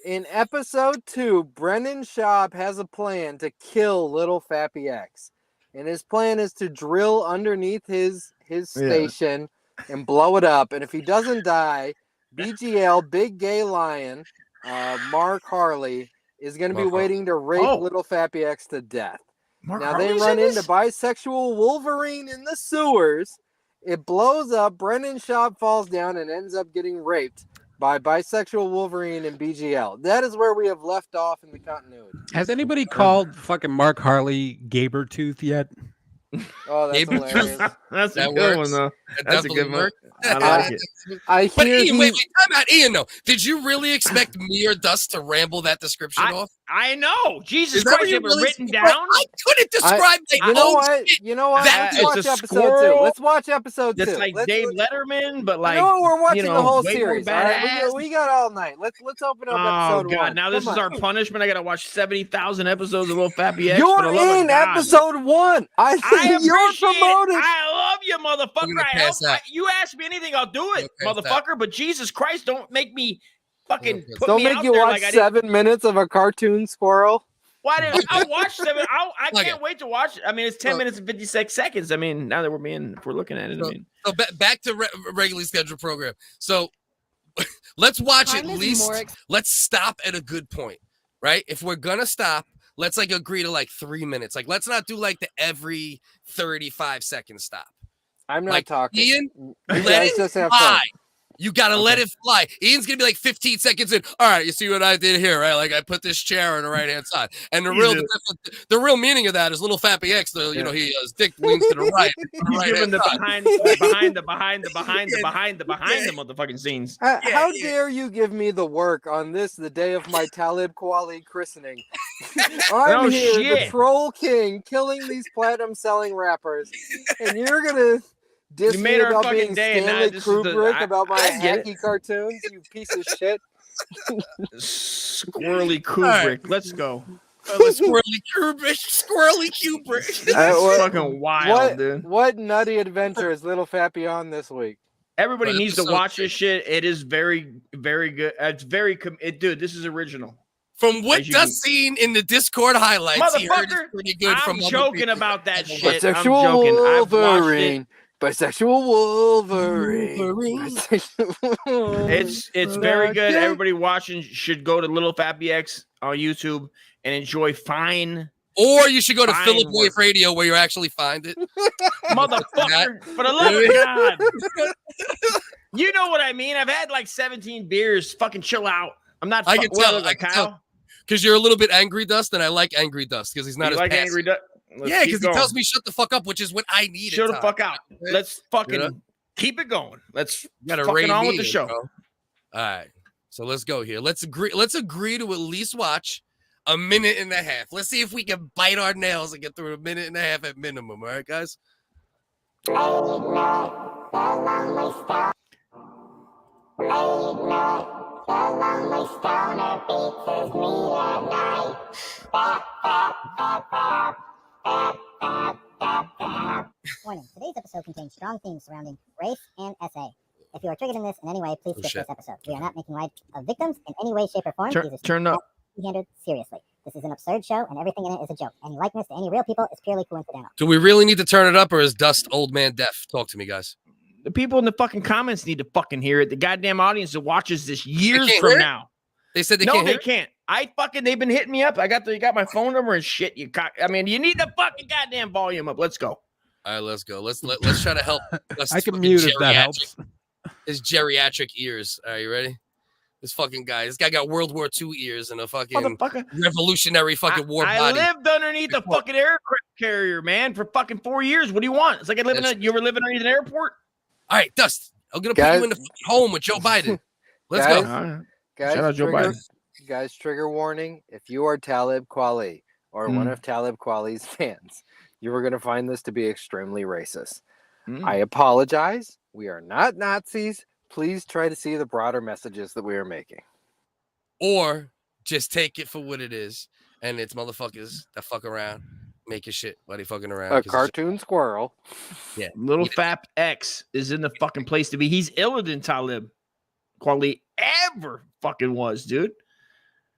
Speaker 3: in episode 2, Brendan Schaub has a plan to kill Little Fappy X, and his plan is to drill underneath his station and blow it up. And if he doesn't die, BGL, Big Gay Lion, Mark Harley is going to be waiting to rape
Speaker 6: Oh.
Speaker 3: Little Fappy X to death.
Speaker 6: Mark
Speaker 3: Now
Speaker 6: Harley's
Speaker 3: they run
Speaker 6: in
Speaker 3: into
Speaker 6: this?
Speaker 3: bisexual Wolverine in the sewers. It blows up. Brendan Schaub falls down and ends up getting raped by bisexual Wolverine and BGL. That is where we have left off in the continuity.
Speaker 2: Has anybody called fucking Mark Harley Gabertooth yet?
Speaker 3: Oh, that's
Speaker 1: Gabriel-
Speaker 3: hilarious.
Speaker 6: That's a
Speaker 1: That
Speaker 6: good
Speaker 1: works.
Speaker 6: one, though.
Speaker 1: That
Speaker 6: That's a good
Speaker 1: definitely
Speaker 6: one.
Speaker 1: worked.
Speaker 6: I like it.
Speaker 3: I
Speaker 1: But
Speaker 3: hear
Speaker 1: Ian, wait,
Speaker 3: he-
Speaker 1: time out. Ian, no. Did you really expect me or Dust to ramble that description off?
Speaker 6: I know. Jesus
Speaker 1: Is that what
Speaker 6: Christ,
Speaker 1: you
Speaker 6: they were
Speaker 1: really-
Speaker 6: written
Speaker 1: Bro,
Speaker 6: down.
Speaker 1: I couldn't describe my
Speaker 3: You know
Speaker 1: own
Speaker 3: what?
Speaker 1: shit.
Speaker 3: You know what?
Speaker 1: That
Speaker 3: Let's
Speaker 6: is
Speaker 3: watch
Speaker 6: a
Speaker 3: episode 2.
Speaker 6: squirrel.
Speaker 3: Let's watch episode 2.
Speaker 6: That's like
Speaker 3: Let's-
Speaker 6: Dave Letterman, but like
Speaker 3: you know what? We're watching
Speaker 6: you know,
Speaker 3: the whole
Speaker 6: way more
Speaker 3: series. All right?
Speaker 6: badass.
Speaker 3: We got all night. Let's open up
Speaker 6: Oh
Speaker 3: episode 1.
Speaker 6: God! Now this
Speaker 3: Come
Speaker 6: is
Speaker 3: on.
Speaker 6: our punishment. I gotta watch 70,000 episodes of Little Fappy X.
Speaker 3: You're
Speaker 6: for the love of
Speaker 3: in
Speaker 6: God.
Speaker 3: episode 1.
Speaker 6: I
Speaker 3: You're
Speaker 6: appreciate.
Speaker 3: promoted.
Speaker 6: I love you,
Speaker 1: I'm
Speaker 6: motherfucker.
Speaker 1: gonna pass out.
Speaker 6: You ask me anything, I'll do it,
Speaker 1: I'm gonna pass
Speaker 6: motherfucker. But Jesus Christ, don't make me fucking
Speaker 1: Okay.
Speaker 6: put
Speaker 3: Don't
Speaker 6: me
Speaker 3: make
Speaker 6: out
Speaker 3: you
Speaker 6: there
Speaker 3: watch
Speaker 6: like I didn't.
Speaker 3: 7 minutes of a cartoon squirrel.
Speaker 6: Why did I watch 7? I
Speaker 1: Okay.
Speaker 6: can't wait to watch it. I mean, it's 10
Speaker 1: So-
Speaker 6: minutes and 56 seconds. I mean, now that if we're looking at it, I mean,
Speaker 1: So back to regularly scheduled program. So let's watch at least. Let's stop at a good point, right? If we're gonna stop, let's like agree to like 3 minutes. Like let's not do like the every 35 second stop.
Speaker 3: I'm not
Speaker 1: Like,
Speaker 3: talking.
Speaker 1: Ian,
Speaker 3: You
Speaker 1: let
Speaker 3: guys
Speaker 1: it
Speaker 3: just have fun.
Speaker 1: fly. You gotta let it fly. Ian's gonna be like 15 seconds in. All right, you see what I did here, right? Like I put this chair on the right hand side, and the real meaning of that is Little Fappy X. You know, his dick leans to the right. on the
Speaker 6: he's
Speaker 1: right
Speaker 6: giving the
Speaker 1: side.
Speaker 6: behind the motherfucking scenes.
Speaker 3: How dare you give me the work on this, the day of my Talib Kweli christening? I'm
Speaker 6: No
Speaker 3: here, the
Speaker 6: shit.
Speaker 3: troll king, killing these platinum selling rappers, and you're gonna diss
Speaker 6: You
Speaker 3: me
Speaker 6: made our
Speaker 3: about
Speaker 6: fucking
Speaker 3: being
Speaker 6: day, and now
Speaker 3: Stanley
Speaker 6: this is the-
Speaker 3: Kubrick about my
Speaker 6: I get it.
Speaker 3: hacky cartoons, you piece of shit.
Speaker 6: Squirrely Kubrick.
Speaker 1: right.
Speaker 6: Let's go.
Speaker 1: Squirrely Kubrick.
Speaker 6: This is
Speaker 3: what-
Speaker 6: fucking wild, dude.
Speaker 3: What nutty adventure is Little Fappy on this week?
Speaker 6: Everybody
Speaker 1: But
Speaker 6: needs to
Speaker 1: episode
Speaker 6: watch
Speaker 1: 2.
Speaker 6: this shit. It is very, very good. It's very, dude. This is original.
Speaker 1: From what
Speaker 6: As you
Speaker 1: Dust seen in the Discord highlights, he heard it's
Speaker 6: Motherfucker,
Speaker 1: pretty good
Speaker 6: I'm
Speaker 1: from other
Speaker 6: joking
Speaker 1: people.
Speaker 6: about that shit. I'm
Speaker 3: Bisexual
Speaker 6: joking. I've watched it.
Speaker 3: Wolverine. Bisexual Wolverine.
Speaker 1: Wolverine.
Speaker 3: Bisexual-
Speaker 6: It's very good. Everybody watching should go to Little Fappy X on YouTube and enjoy fine
Speaker 1: Or you should go to
Speaker 6: Fine
Speaker 1: Philip
Speaker 6: work.
Speaker 1: Wave Radio where you actually find it.
Speaker 6: motherfucker. For the love of God. You know what I mean? I've had like 17 beers. Fucking chill out. I'm not.
Speaker 1: I can tell.
Speaker 6: I can tell.
Speaker 1: Because you're a little bit angry, Dust, and I like angry Dust because he's not
Speaker 6: You
Speaker 1: as
Speaker 6: like
Speaker 1: passive.
Speaker 6: angry.
Speaker 1: Yeah, because he tells me shut the fuck up, which is what I need.
Speaker 6: Shut the fuck out. Let's fucking keep it going. Let's fucking on with the show.
Speaker 1: Bro. All right, so let's go here. Let's agree to at least watch a minute and a half. Let's see if we can bite our nails and get through a minute and a half at minimum. All right, guys.
Speaker 8: Warning, today's episode contains strong themes surrounding race and SA. If you are triggered in this in any way, please skip this episode. We are not making light of victims in any way, shape, or form.
Speaker 6: Turn up.
Speaker 8: Be handled seriously. This is an absurd show, and everything in it is a joke. Any likeness to any real people is purely coincidental.
Speaker 1: Do we really need to turn it up, or is Dust old man deaf? Talk to me, guys.
Speaker 6: The people in the fucking comments need to fucking hear it. The goddamn audience that watches this years from now.
Speaker 1: They said they
Speaker 6: no,
Speaker 1: can't.
Speaker 6: They can't. They've been hitting me up. You got my phone number and shit. You need the fucking goddamn volume up. Let's go.
Speaker 1: All right, let's go. Let's try to help.
Speaker 2: I can mute if that helps.
Speaker 1: His geriatric ears. Are you ready? This fucking guy. This guy got World War II ears and a fucking revolutionary fucking war body.
Speaker 6: I lived underneath a fucking aircraft carrier, man, for fucking 4 years. What do you want? It's like you ever living underneath an airport?
Speaker 1: All right, Dust. I'm gonna put you in the home with Joe Biden. Let's go.
Speaker 7: Guys,
Speaker 6: shout out Joe Biden.
Speaker 7: Guys, trigger warning. If you are Talib Kweli or one of Talib Kweli's fans, you are going to find this to be extremely racist. I apologize. We are not Nazis. Please try to see the broader messages that we are making.
Speaker 1: Or just take it for what it is. And it's motherfuckers that fuck around, making shit while they fucking around.
Speaker 7: A cartoon squirrel.
Speaker 1: Yeah.
Speaker 6: Little Fappy X is in the fucking place to be. He's iller than Talib Kweli ever fucking was, dude.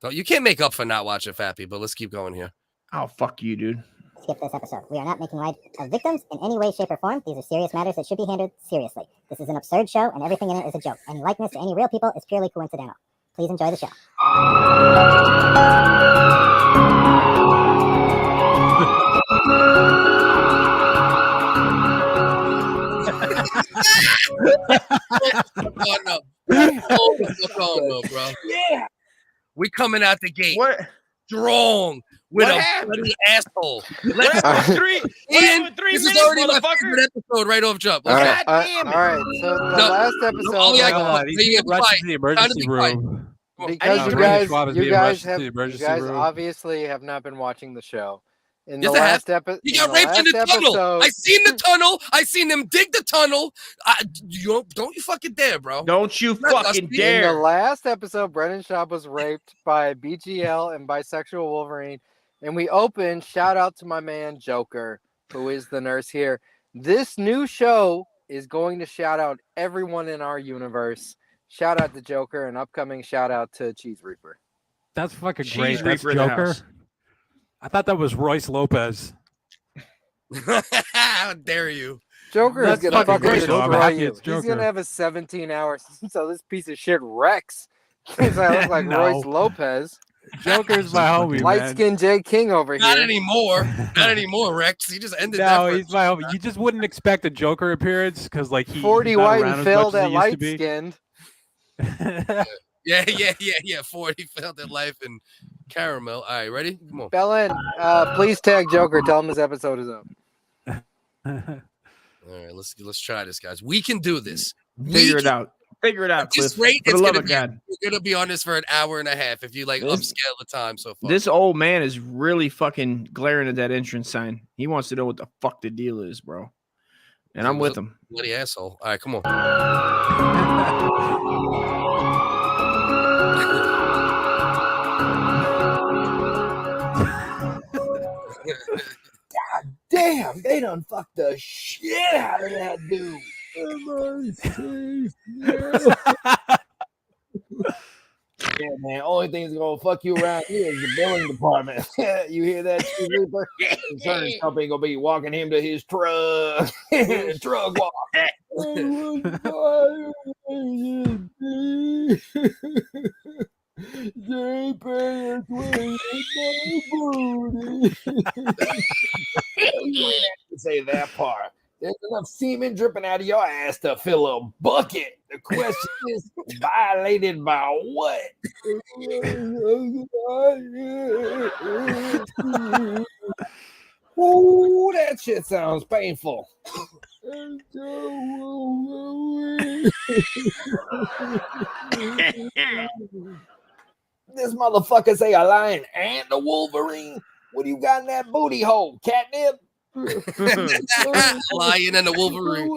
Speaker 1: So you can't make up for not watching Fappy, but let's keep going here.
Speaker 6: Oh, fuck you, dude.
Speaker 8: Skip this episode. We are not making light of victims in any way, shape, or form. These are serious matters that should be handled seriously. This is an absurd show, and everything in it is a joke. Any likeness to any real people is purely coincidental. Please enjoy the show.
Speaker 1: No, bro.
Speaker 6: Yeah.
Speaker 1: We coming out the gate.
Speaker 6: What?
Speaker 1: Strong. With a bloody asshole. Let's Ian, this is already my favorite episode right off jump.
Speaker 7: All right. So the last episode.
Speaker 2: Rush to the emergency room.
Speaker 7: Because you guys obviously have not been watching the show. In the last episode,
Speaker 1: he got raped in the tunnel. I seen the tunnel. I seen them dig the tunnel. Don't you fucking dare, bro.
Speaker 6: Don't you fucking dare.
Speaker 7: In the last episode, Brennan Schaub was raped by BGL and Bisexual Wolverine. And we opened, shout out to my man Joker, who is the nurse here. This new show is going to shout out everyone in our universe. Shout out to Joker, and upcoming shout out to Cheese Reaper.
Speaker 2: That's fucking great. That's Joker. I thought that was Royce Lopez.
Speaker 1: How dare you?
Speaker 7: Joker is going to fucking destroy you.
Speaker 2: He's
Speaker 7: going to have a 17-hour, so this piece of shit Rex. Because I look like Royce Lopez.
Speaker 2: Joker's my homie,
Speaker 7: light-skinned Jay King over here.
Speaker 1: Not anymore. Not anymore, Rex. He just ended
Speaker 2: that. No, he's my homie. You just wouldn't expect a Joker appearance because, like,
Speaker 7: 40 white and filled at light-skinned.
Speaker 1: Yeah. 40 felt in life and caramel. All right, ready? Come on.
Speaker 7: Bellin, please tag Joker. Tell him this episode is up.
Speaker 1: All right, let's try this, guys. We can do this.
Speaker 6: Figure it out. Figure it out, Cliff.
Speaker 1: This rate,
Speaker 6: we're
Speaker 1: gonna be on this for an hour and a half if you upscale the time so far.
Speaker 6: This old man is really fucking glaring at that entrance sign. He wants to know what the fuck the deal is, bro. And I'm with him.
Speaker 1: Bloody asshole. All right, come on.
Speaker 5: God damn, they done fucked the shit out of that dude. Yeah, man. Only thing that's gonna fuck you around here is the billing department. You hear that, Chief Reaper? Insurance company gonna be walking him to his truck. His truck walk. They pay us with my booty. You ain't have to say that part. There's enough semen dripping out of your ass to fill a bucket. The question is, violated by what? Ooh, that shit sounds painful. This motherfucker say a lion and a wolverine. What do you got in that booty hole? Catnip?
Speaker 1: Lion and the Wolverine.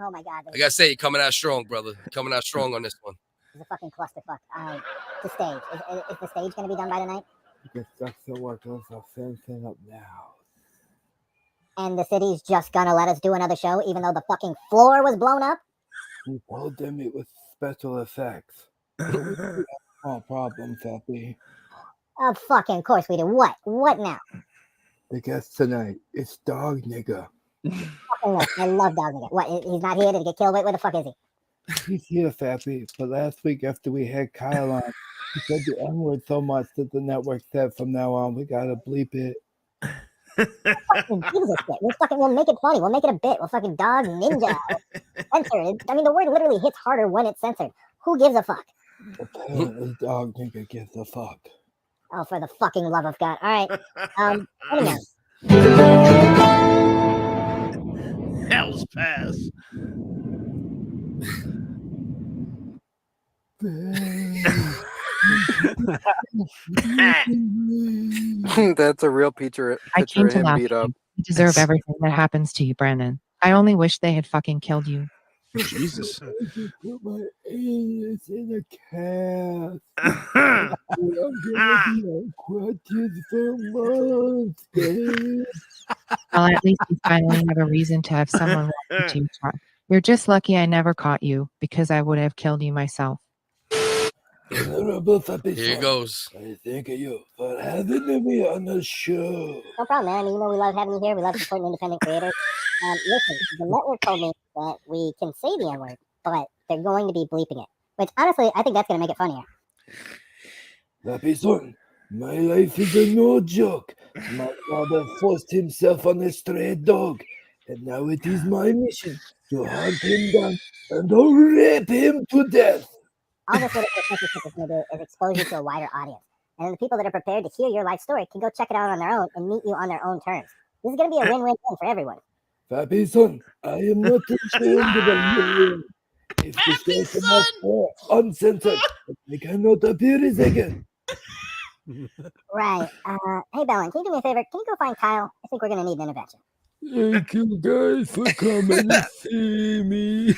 Speaker 8: Oh my God.
Speaker 1: I gotta say, you're coming out strong, brother. You're coming out strong on this one.
Speaker 8: It's a fucking clusterfuck. The stage. Is the stage going to be done by tonight?
Speaker 5: Because that's the work of the fencing up now.
Speaker 8: And the city's just going to let us do another show, even though the fucking floor was blown up?
Speaker 5: We told them it was special effects. No problem, Fappy.
Speaker 8: Oh, fucking course we do. What? What now?
Speaker 5: The guest tonight, it's Dog Nigga.
Speaker 8: Fucking look, I love Dog Nigga. What? He's not here? Did he get killed? Wait, where the fuck is he?
Speaker 5: He's here, Fappy. But last week after we had Kyle on, he said the N-word so much that the network said from now on we gotta bleep it.
Speaker 8: We'll make it funny. We'll make it a bit. We'll fucking Dog Ninja. Censor it. I mean, the word literally hits harder when it's censored. Who gives a fuck?
Speaker 5: Apparently, Dog Nigga gives a fuck.
Speaker 8: Oh, for the fucking love of God. All right. Anyway.
Speaker 6: Hell's pass.
Speaker 7: That's a real picture
Speaker 9: I came
Speaker 7: of
Speaker 9: to
Speaker 7: him
Speaker 9: laugh.
Speaker 7: beat up.
Speaker 9: You deserve everything that happens to you, Brandon. I only wish they had fucking killed you.
Speaker 6: Jesus.
Speaker 5: Put my anus in a cast. I'm gonna be on crutches for months, babe.
Speaker 9: Well, at least you finally have a reason to have someone listen to you talk. You're just lucky I never caught you, because I would have killed you myself.
Speaker 5: Honorable Fappy
Speaker 1: Here
Speaker 5: son,
Speaker 1: goes.
Speaker 5: I thank you for having me on the show.
Speaker 8: No problem, man. I mean, we love having you here. We love supporting independent creators. Listen, the network told me that we can say the N-word, but they're going to be bleeping it. Which, honestly, I think that's going to make it funnier.
Speaker 5: Fappy son, my life is no joke. My father forced himself on a stray dog, and now it is my mission to hunt him down and rape him to death.
Speaker 8: All this little censorship is going to do is expose you to a wider audience. And then the people that are prepared to hear your life story can go check it out on their own and meet you on their own terms. This is going to be a win-win-win for everyone.
Speaker 5: Fappy son, I am not ashamed of a million. If the show cannot air uncensored, I cannot appear as again.
Speaker 8: Right. Hey, Bellin, can you do me a favor? Can you go find Kyle? I think we're going to need an intervention.
Speaker 5: Thank you guys for coming to see me.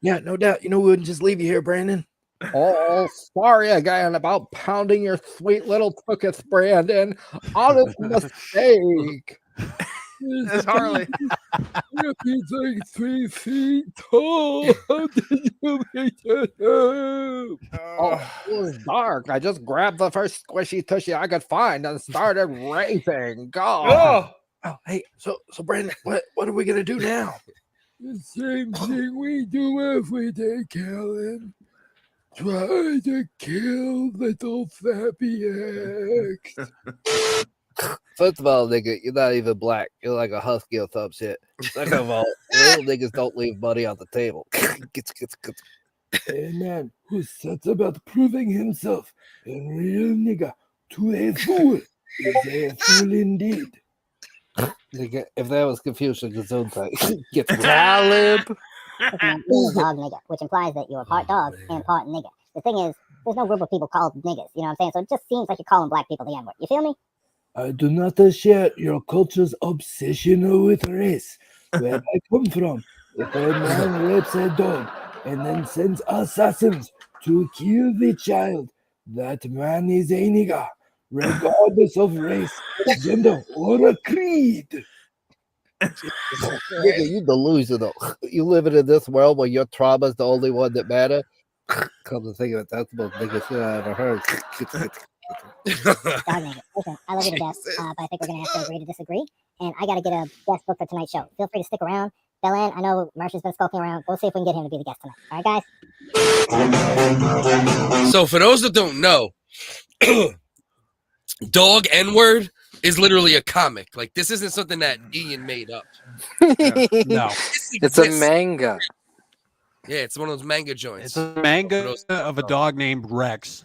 Speaker 4: Yeah, no doubt. You know, we wouldn't just leave you here, Brandon.
Speaker 7: Oh, sorry again about pounding your sweet little tuchus, Brandon. Honest mistake.
Speaker 6: That's Harley.
Speaker 5: He's like 3 feet tall. How did you make that up?
Speaker 7: Oh, it was dark. I just grabbed the first squishy tushy I could find and started raping. God.
Speaker 4: Oh, hey, so Brandon, what are we gonna do now?
Speaker 5: The same thing we do every day, Kellen. Try to kill little Fappy X.
Speaker 10: First of all, nigga, you're not even black. You're like a husky or some shit. Second of all, little niggas don't leave money on the table.
Speaker 5: A man who sets about proving himself a real nigga to a fool is a fool indeed.
Speaker 10: Nigga, if that was Confucian Gesundheit, get
Speaker 7: Talib.
Speaker 8: Dog nigga, which implies that you're part dog and part nigga. The thing is, there's no group of people called niggas, you know what I'm saying? So it just seems like you're calling black people the N-word. You feel me?
Speaker 5: I do not share your culture's obsession with race. Where I come from, if a man rapes a dog and then sends assassins to kill the child, that man is a nigga, regardless of race, gender, or a creed.
Speaker 10: Nigga, you delusional. You living in this world where your trauma is the only one that matter. Come to think of it, that's the most nigga shit I ever heard.
Speaker 8: Dog nigga. Listen, I love you to death, but I think we're going to have to agree to disagree. And I got to get a guest book for tonight's show. Feel free to stick around. fill in. I know Mersh has been skulking around. We'll see if we can get him to be the guest tonight. All right, guys?
Speaker 1: So for those that don't know, Dog N-word is literally a comic. Like, this isn't something that Ian made up.
Speaker 2: No.
Speaker 7: It's a manga.
Speaker 1: Yeah, it's one of those manga joints.
Speaker 2: It's a manga of a dog named Rex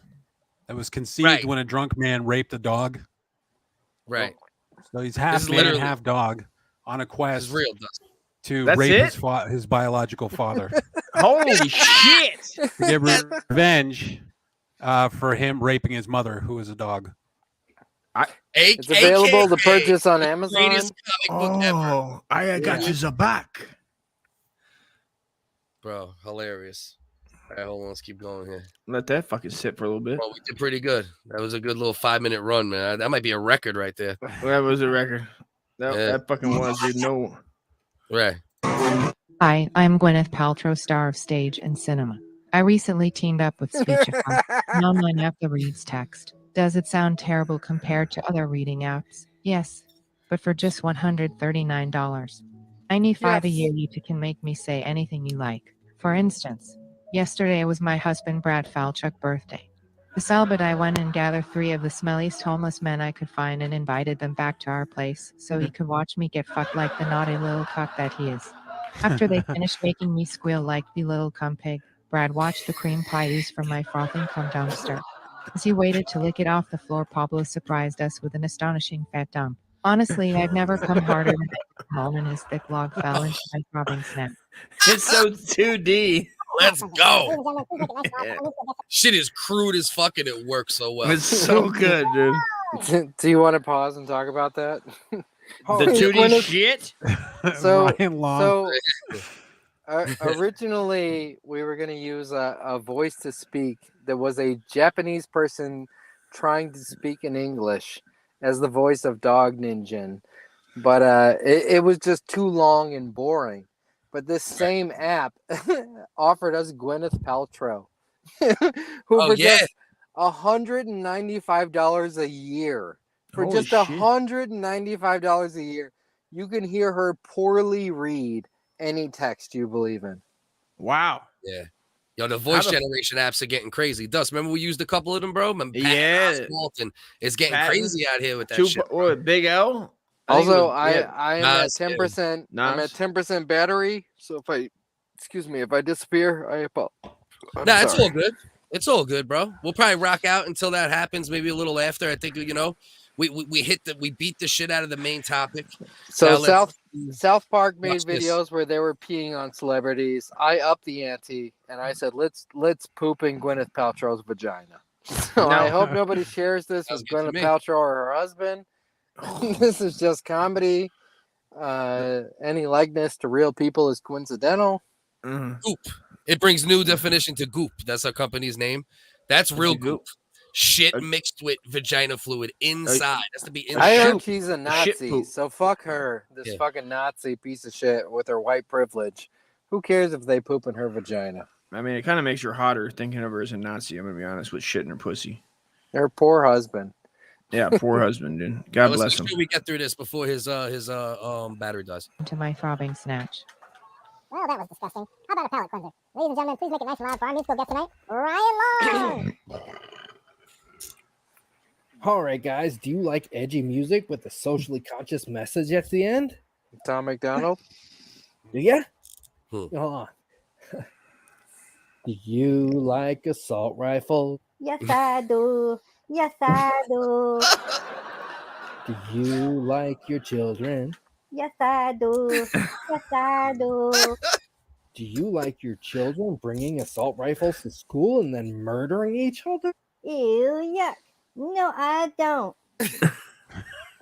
Speaker 2: that was conceived when a drunk man raped a dog.
Speaker 1: Right.
Speaker 2: So he's half man,
Speaker 1: literally-
Speaker 2: half dog on a quest
Speaker 1: It's real, Dustin.
Speaker 2: to
Speaker 4: That's
Speaker 2: rape
Speaker 4: it?
Speaker 2: his biological father.
Speaker 4: Holy shit!
Speaker 2: To get revenge for him raping his mother, who is a dog.
Speaker 7: It's available to purchase on Amazon.
Speaker 1: Greatest comic book ever.
Speaker 4: Oh, I got you the back.
Speaker 1: Bro, hilarious. All right, hold on. Let's keep going here.
Speaker 4: Let that fucking sit for a little bit.
Speaker 1: Well, we did pretty good. That was a good little 5-minute run, man. That might be a record right there.
Speaker 4: That was a record. That fucking was, dude. No.
Speaker 1: Right.
Speaker 9: Hi, I'm Gwyneth Paltrow, star of stage and cinema. I recently teamed up with Speechify, an online app that reads text. Does it sound terrible compared to other reading apps? Yes, but for just $139. $95 a year, you can make me say anything you like. For instance, yesterday was my husband Brad Falchuk's birthday. The Salbert I went and gathered 3 of the smelliest homeless men I could find and invited them back to our place so he could watch me get fucked like the naughty little cuck that he is. After they finished making me squeal like the little cum pig, Brad watched the cream pie ooze from my frothing cum dumpster. As he waited to lick it off the floor, Pablo surprised us with an astonishing fat dump. Honestly, I've never come harder than Malone and his thick log fell into my throbbing snap.
Speaker 4: It's so 2D.
Speaker 1: Let's go. Shit is crude as fuck and it works so well.
Speaker 4: It's so good, dude.
Speaker 7: Do you want to pause and talk about that?
Speaker 4: The 2D shit?
Speaker 7: So,
Speaker 2: Ryan Long.
Speaker 7: Originally, we were going to use a voice to speak that was a Japanese person trying to speak in English as the voice of Dog Ninja. But it was just too long and boring. But this same app offered us Gwyneth Paltrow, who for just $195 a year. For
Speaker 4: Holy
Speaker 7: just
Speaker 4: shit.
Speaker 7: $195 a year, you can hear her poorly read any text you believe in.
Speaker 4: Wow.
Speaker 1: Yeah. Yo, the voice generation apps are getting crazy. Dust, remember we used a couple of them, bro?
Speaker 4: Yeah.
Speaker 1: Walton. It's getting
Speaker 4: Patton.
Speaker 1: crazy out here with that shit.
Speaker 4: What, Big L?
Speaker 7: Also, I am at
Speaker 1: Nas,
Speaker 7: 10%.
Speaker 4: yeah.
Speaker 7: I'm at 10% battery. So if I disappear, I'm
Speaker 1: It's
Speaker 7: sorry.
Speaker 1: all good. It's all good, bro. We'll probably rock out until that happens, maybe a little after. I think, we beat the shit out of the main topic.
Speaker 7: So
Speaker 1: Now
Speaker 7: South Park made
Speaker 1: watch this.
Speaker 7: videos where they were peeing on celebrities. I upped the ante and I said, let's poop in Gwyneth Paltrow's vagina. So I hope nobody shares this with
Speaker 1: good to
Speaker 7: Gwyneth
Speaker 1: me.
Speaker 7: Paltrow or her husband. This is just comedy. Any likeness to real people is coincidental.
Speaker 1: Goop. It brings new definition to goop. That's our company's name. That's real goop. Shit mixed with vagina fluid inside. That's to be inside.
Speaker 7: I heard she's a
Speaker 4: shit
Speaker 7: Nazi,
Speaker 4: poop.
Speaker 7: so fuck her. This fucking Nazi piece of shit with her white privilege. Who cares if they poop in her vagina?
Speaker 4: I mean, it kind of makes her hotter thinking of her as a Nazi. I'm going to be honest with shit in her pussy.
Speaker 7: Her poor husband.
Speaker 4: Yeah, poor husband, dude. God bless him.
Speaker 1: Make sure we get through this before his battery dies.
Speaker 9: To my throbbing snatch.
Speaker 8: Well, that was disgusting. How about a palate cleanser? Ladies and gentlemen, please make it nice and loud for our musical guest tonight, Ryan Long.
Speaker 10: All right, guys. Do you like edgy music with a socially conscious message at the end?
Speaker 7: Tom McDonald.
Speaker 10: Do ya?
Speaker 1: Hmm.
Speaker 10: Hold on. Do you like assault rifle?
Speaker 8: Yes, I do. Yes, I do.
Speaker 10: Do you like your children?
Speaker 8: Yes, I do. Yes, I do.
Speaker 10: Do you like your children bringing assault rifles to school and then murdering each other?
Speaker 8: Ew, yuck. No, I don't.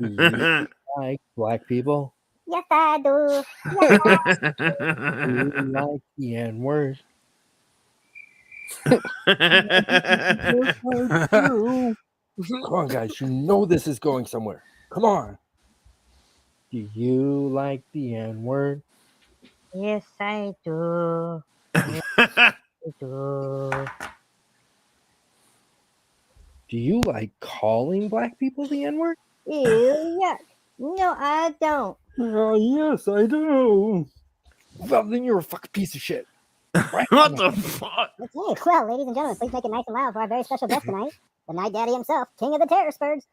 Speaker 10: Do you like black people?
Speaker 8: Yes, I do. Yes, I
Speaker 10: Do you like the N-word? Come on, guys. You know this is going somewhere. Come on. Do you like the N-word?
Speaker 8: Yes, I do. Yes, I do.
Speaker 10: Do you like calling black people the N-word?
Speaker 8: Ew, yuck. No, I don't.
Speaker 5: Yes, I do. Well, then you're a fucking piece of shit.
Speaker 4: What the fuck?
Speaker 8: Okay, well, ladies and gentlemen, please make it nice and loud for our very special guest tonight, the Night Daddy himself, King of the Terror Spurs.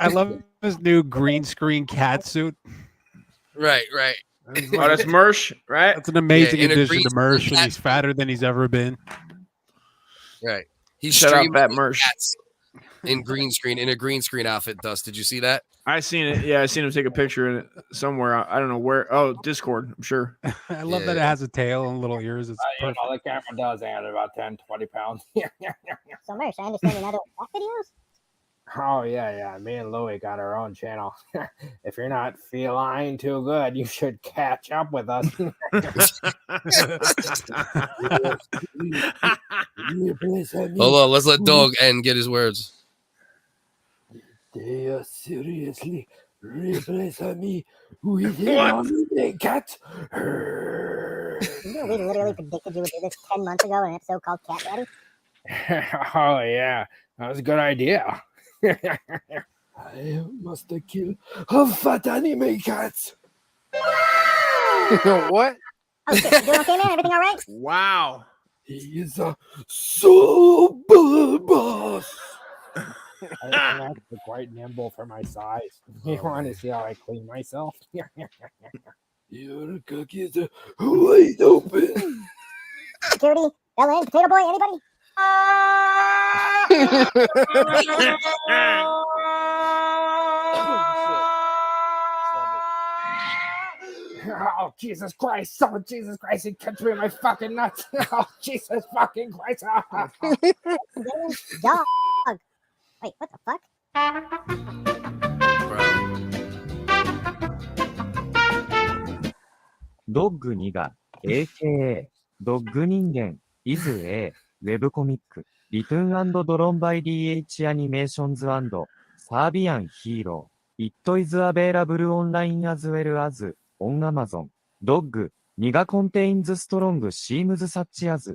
Speaker 2: I love his new green screen cat suit.
Speaker 1: Right.
Speaker 4: Oh, that's Mersh, right?
Speaker 2: That's an amazing
Speaker 1: in a
Speaker 2: addition
Speaker 1: green
Speaker 2: to Mersh,
Speaker 1: screen
Speaker 2: and he's fatter than he's ever been.
Speaker 1: Right. He's
Speaker 4: Shout out
Speaker 1: streaming
Speaker 4: Fat
Speaker 1: with
Speaker 4: Mersh.
Speaker 1: cats in a green screen outfit. Dust, did you see that?
Speaker 4: I seen it. Yeah, I seen him take a picture in it somewhere. I don't know where. Oh, Discord, I'm sure.
Speaker 2: I love that it has a tail and little ears. It's perfect.
Speaker 5: The camera does add about 10, 20 pounds.
Speaker 8: So, Mersh, I understand you're not doing cat videos?
Speaker 5: Oh, yeah. Me and Louie got our own channel. If you're not feline too good, you should catch up with us.
Speaker 1: Hold on, let's let Dog N get his words.
Speaker 5: They are seriously replace me with a cat.
Speaker 8: You know, we literally predicted you would do this 10 months ago in an episode called Cat Daddy.
Speaker 5: Oh, yeah. That was a good idea. I must kill a fat anime cat.
Speaker 7: What?
Speaker 8: Oh, shit, you doing okay, man? Everything all right?
Speaker 4: Wow.
Speaker 5: He is a super boss. I'm actually quite nimble for my size. You want to see how I clean myself? Your cook is wide open.
Speaker 8: Security, LN, Potato Boy, anybody?
Speaker 5: Oh, Jesus Christ. Oh, Jesus Christ. He catch me in my fucking nuts. Oh, Jesus fucking Christ.
Speaker 8: Dog. Wait, what the fuck?
Speaker 11: ドッグ2が AKA ドッグ人間 is a ウェブコミックリトゥーン&ドロンバイ DH アニメーションズ&サービアンヒーロー It is available online as well as on Amazon ドッグ2が contains strong themes such as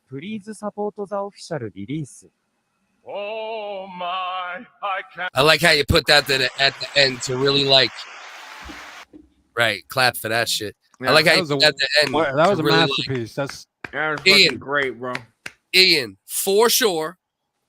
Speaker 11: Please support the official release.
Speaker 6: Oh my, I can't.
Speaker 1: I like how you put that at the end to really right, clap for that shit.
Speaker 4: Yeah,
Speaker 1: I like how
Speaker 2: that
Speaker 1: you
Speaker 2: was
Speaker 1: put
Speaker 2: a-
Speaker 1: that at the end.
Speaker 2: That was
Speaker 1: to
Speaker 2: a
Speaker 1: really
Speaker 2: masterpiece. That's
Speaker 4: That was fucking
Speaker 1: Ian.
Speaker 4: great, bro.
Speaker 1: Ian, for sure,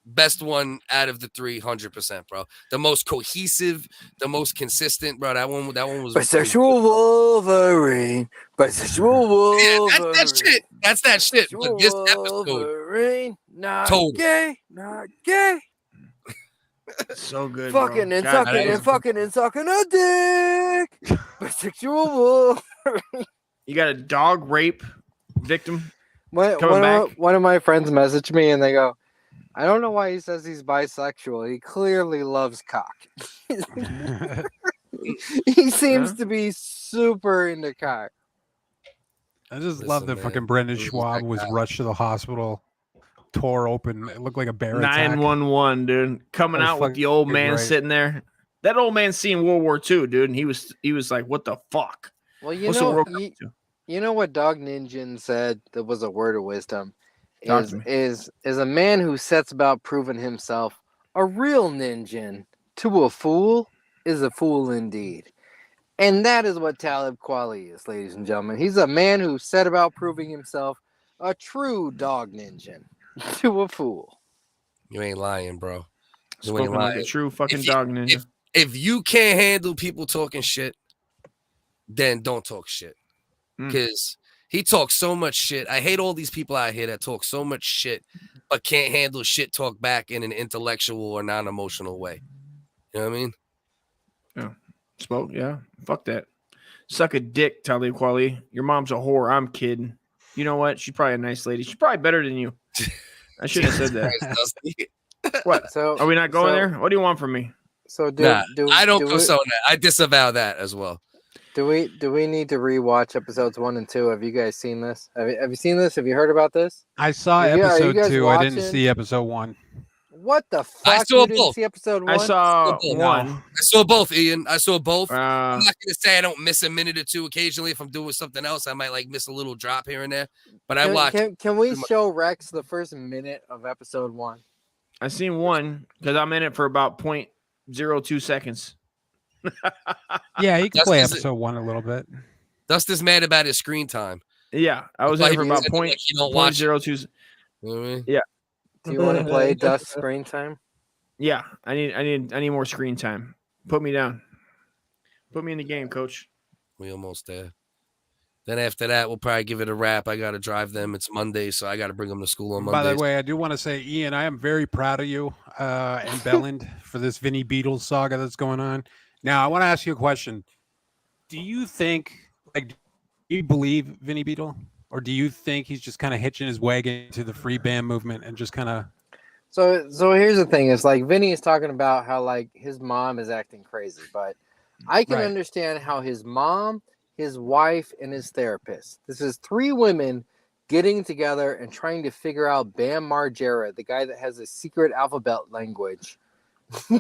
Speaker 1: best one out of the 300%, bro. The most cohesive, the most consistent, bro. That one was
Speaker 7: Bisexual Wolverine. Bisexual Wolverine.
Speaker 1: Yeah, that's that shit. That's that shit. But this episode,
Speaker 7: Wolverine. Not
Speaker 1: Total.
Speaker 7: gay. Not gay.
Speaker 4: So good.
Speaker 7: Fucking
Speaker 4: bro.
Speaker 7: and
Speaker 4: God,
Speaker 7: sucking
Speaker 4: that
Speaker 7: and
Speaker 4: is-
Speaker 7: fucking and sucking a dick. Bisexual Wolverine.
Speaker 4: You got a dog rape victim.
Speaker 7: One
Speaker 4: Coming
Speaker 7: of my friends messaged me and they go, I don't know why he says he's bisexual. He clearly loves cock. He seems to be super into cock.
Speaker 2: I just
Speaker 1: Listen,
Speaker 2: love that
Speaker 1: man,
Speaker 2: fucking Brendan
Speaker 1: who's
Speaker 2: Schwab
Speaker 1: that
Speaker 2: was
Speaker 1: guy?
Speaker 2: rushed to the hospital, tore open. It looked like a bear attack.
Speaker 4: 911, dude. Coming
Speaker 2: That was
Speaker 4: out with the old man
Speaker 2: great.
Speaker 4: sitting there. That old man seen World War II, dude, and he was like, "What the fuck?"
Speaker 7: Well, you
Speaker 4: What's the
Speaker 7: know,
Speaker 4: world coming to?
Speaker 7: you know what Dog Ninja said that was a word of wisdom
Speaker 4: Talk
Speaker 7: is
Speaker 4: to me.
Speaker 7: is a man who sets about proving himself a real ninja to a fool is a fool indeed. And that is what Talib Kweli is, ladies and gentlemen. He's a man who set about proving himself a true dog ninja to a fool.
Speaker 1: You ain't lying, bro. You ain't
Speaker 4: Spoken like a
Speaker 1: lying.
Speaker 4: true fucking
Speaker 1: If you-
Speaker 4: dog ninja.
Speaker 1: If you can't handle people talking shit, then don't talk shit.
Speaker 4: Mm.
Speaker 1: Because he talks so much shit. I hate all these people out here that talk so much shit, but can't handle shit talk back in an intellectual or non-emotional way. You know what I mean?
Speaker 4: Spoke, yeah. Fuck that. Suck a dick, Talib Kweli. Your mom's a whore. I'm kidding. You know what? She's probably a nice lady. She's probably better than you. I shouldn't have said that.
Speaker 1: Christ, Dusty.
Speaker 4: What?
Speaker 7: So
Speaker 4: Are we not going
Speaker 7: so-
Speaker 4: there? What do you want from me?
Speaker 7: So do,
Speaker 1: Nah,
Speaker 7: do
Speaker 1: I don't
Speaker 7: do we,
Speaker 1: condone that. I disavow that as well.
Speaker 7: do we need to rewatch episodes 1 and 2? Have you guys seen this? Have you seen this? Have you heard about this?
Speaker 2: I saw
Speaker 7: Are you
Speaker 2: episode
Speaker 7: guys
Speaker 2: 2. I didn't
Speaker 7: watching?
Speaker 2: see episode 1.
Speaker 7: What the fuck?
Speaker 1: I saw
Speaker 7: You didn't
Speaker 1: both.
Speaker 7: see episode 1?
Speaker 4: I saw
Speaker 1: No.
Speaker 4: one.
Speaker 1: I saw both, Ian. I saw both. I'm
Speaker 4: Uh,
Speaker 1: not gonna say I don't miss a minute or two occasionally. If I'm doing something else, I might like miss a little drop here and there. But I watch.
Speaker 7: Can we show Rex the first minute of episode 1?
Speaker 4: I seen one because I'm in it for about 0.02 seconds.
Speaker 2: Yeah, you can
Speaker 1: That's
Speaker 2: play
Speaker 1: just-
Speaker 2: episode 1 a little bit.
Speaker 1: Dust is mad about his screen time.
Speaker 4: Yeah, I was
Speaker 1: Like,
Speaker 4: in it for about
Speaker 1: you said, like, you don't
Speaker 4: point
Speaker 1: watch it.
Speaker 4: 0.02.
Speaker 1: You know what I mean?
Speaker 7: Do you want to play Dust screen time?
Speaker 4: Yeah, I need more screen time. Put me down. Put me in the game, coach.
Speaker 1: We almost there. Then after that, we'll probably give it a wrap. I got to drive them. It's Monday, so I got to bring them to school on Monday.
Speaker 2: By the way, I do want to say, Ian, I am very proud of you and Belland for this Vinny Beatles saga that's going on. Now, I want to ask you a question. Do you think, like, do you believe Vinny Beetle? Or do you think he's just kind of hitching his wagon to the free band movement and just kind of...
Speaker 7: So here's the thing. It's like Vinny is talking about how like his mom is acting crazy, but I can
Speaker 2: Right.
Speaker 7: understand how his mom, his wife, and his therapist. This is 3 women getting together and trying to figure out Bam Margera, the guy that has a secret alphabet language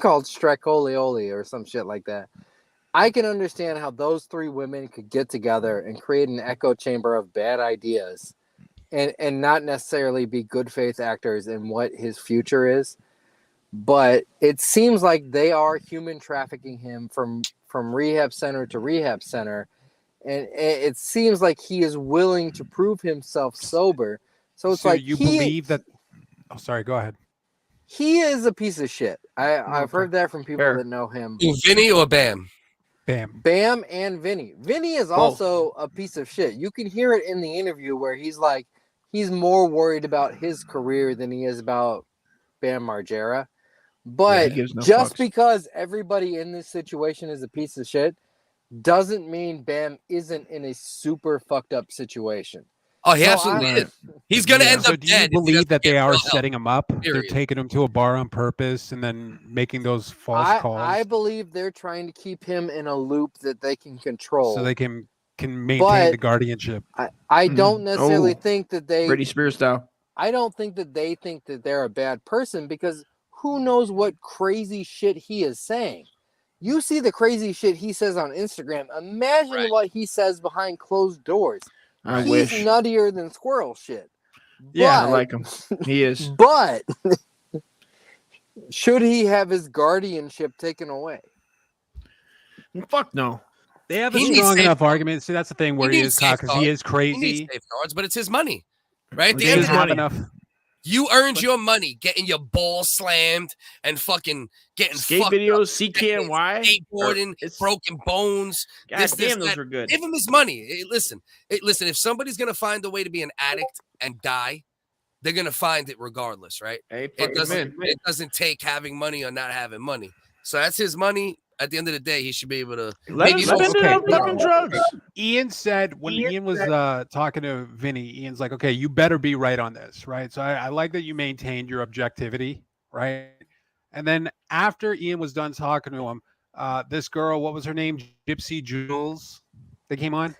Speaker 7: called Strecolioli or some shit like that. I can understand how those 3 women could get together and create an echo chamber of bad ideas and not necessarily be good faith actors in what his future is. But it seems like they are human trafficking him from rehab center to rehab center. And it seems like he is willing to prove himself sober. So it's like
Speaker 2: you believe that... Oh, sorry, go ahead.
Speaker 7: he is a piece of shit. I've heard that from people
Speaker 4: Fair.
Speaker 7: that know him.
Speaker 1: Ooh, Vinny or Bam?
Speaker 2: Bam.
Speaker 7: Bam and Vinny. Vinny is also a piece of shit. You can hear it in the interview where he's like, he's more worried about his career than he is about Bam Margera. But
Speaker 4: gives no
Speaker 7: just
Speaker 4: fucks.
Speaker 7: because everybody in this situation is a piece of shit doesn't mean Bam isn't in a super fucked up situation.
Speaker 1: Oh, he
Speaker 7: So
Speaker 1: absolutely
Speaker 7: I-
Speaker 1: is. He's going to
Speaker 2: Yeah.
Speaker 1: end
Speaker 2: So
Speaker 1: up
Speaker 2: do you
Speaker 1: dead. if he
Speaker 2: believe
Speaker 1: doesn't
Speaker 2: that they
Speaker 1: get
Speaker 2: are
Speaker 1: real help.
Speaker 2: setting him up? They're
Speaker 1: Period.
Speaker 2: taking him to a bar on purpose and then making those false calls
Speaker 7: I believe they're trying to keep him in a loop that they can control.
Speaker 2: so they can maintain
Speaker 7: But-
Speaker 2: the guardianship.
Speaker 7: I don't necessarily
Speaker 4: Oh.
Speaker 7: think that they
Speaker 4: Britney Spears style.
Speaker 7: I don't think that they think that they're a bad person because who knows what crazy shit he is saying. You see the crazy shit he says on Instagram. Imagine
Speaker 1: Right.
Speaker 7: what he says behind closed doors.
Speaker 4: I
Speaker 7: He's
Speaker 4: wish.
Speaker 7: nuttier than squirrel shit.
Speaker 4: Yeah, I
Speaker 7: But-
Speaker 4: like him. He is.
Speaker 7: But should he have his guardianship taken away?
Speaker 4: Fuck no.
Speaker 2: They have a
Speaker 1: He needs
Speaker 2: strong enough
Speaker 1: safeguards.
Speaker 2: argument. See, that's the thing where
Speaker 1: He
Speaker 2: he
Speaker 1: needs
Speaker 2: is caught because he
Speaker 1: safeguards.
Speaker 2: is
Speaker 1: He needs
Speaker 2: crazy.
Speaker 1: safeguards, but it's his money, right? At the
Speaker 2: He
Speaker 1: end
Speaker 2: doesn't
Speaker 1: of the
Speaker 2: have
Speaker 1: day,
Speaker 2: enough.
Speaker 1: you earned your money getting your balls slammed and fucking getting
Speaker 4: Skate
Speaker 1: fucked up,
Speaker 4: videos, CKNY.
Speaker 1: skateboarding,
Speaker 4: It's-
Speaker 1: broken bones.
Speaker 4: God
Speaker 1: this,
Speaker 4: damn, those
Speaker 1: that.
Speaker 4: were good.
Speaker 1: Give him his money. Hey, listen. If somebody's gonna find a way to be an addict and die, they're gonna find it regardless, right?
Speaker 4: Hey, fuck
Speaker 1: It
Speaker 4: him in.
Speaker 1: doesn't take having money or not having money. So that's his money. At the end of the day, he should be able to.
Speaker 4: Let him
Speaker 1: maybe
Speaker 4: spend it
Speaker 2: okay.
Speaker 4: on fucking drugs.
Speaker 2: Ian said when Ian was talking to Vinny, Ian's like, okay, you better be right on this, right? So I like that you maintained your objectivity, right? And then after Ian was done talking to him, this girl, what was her name? Gypsy Jules, they came on.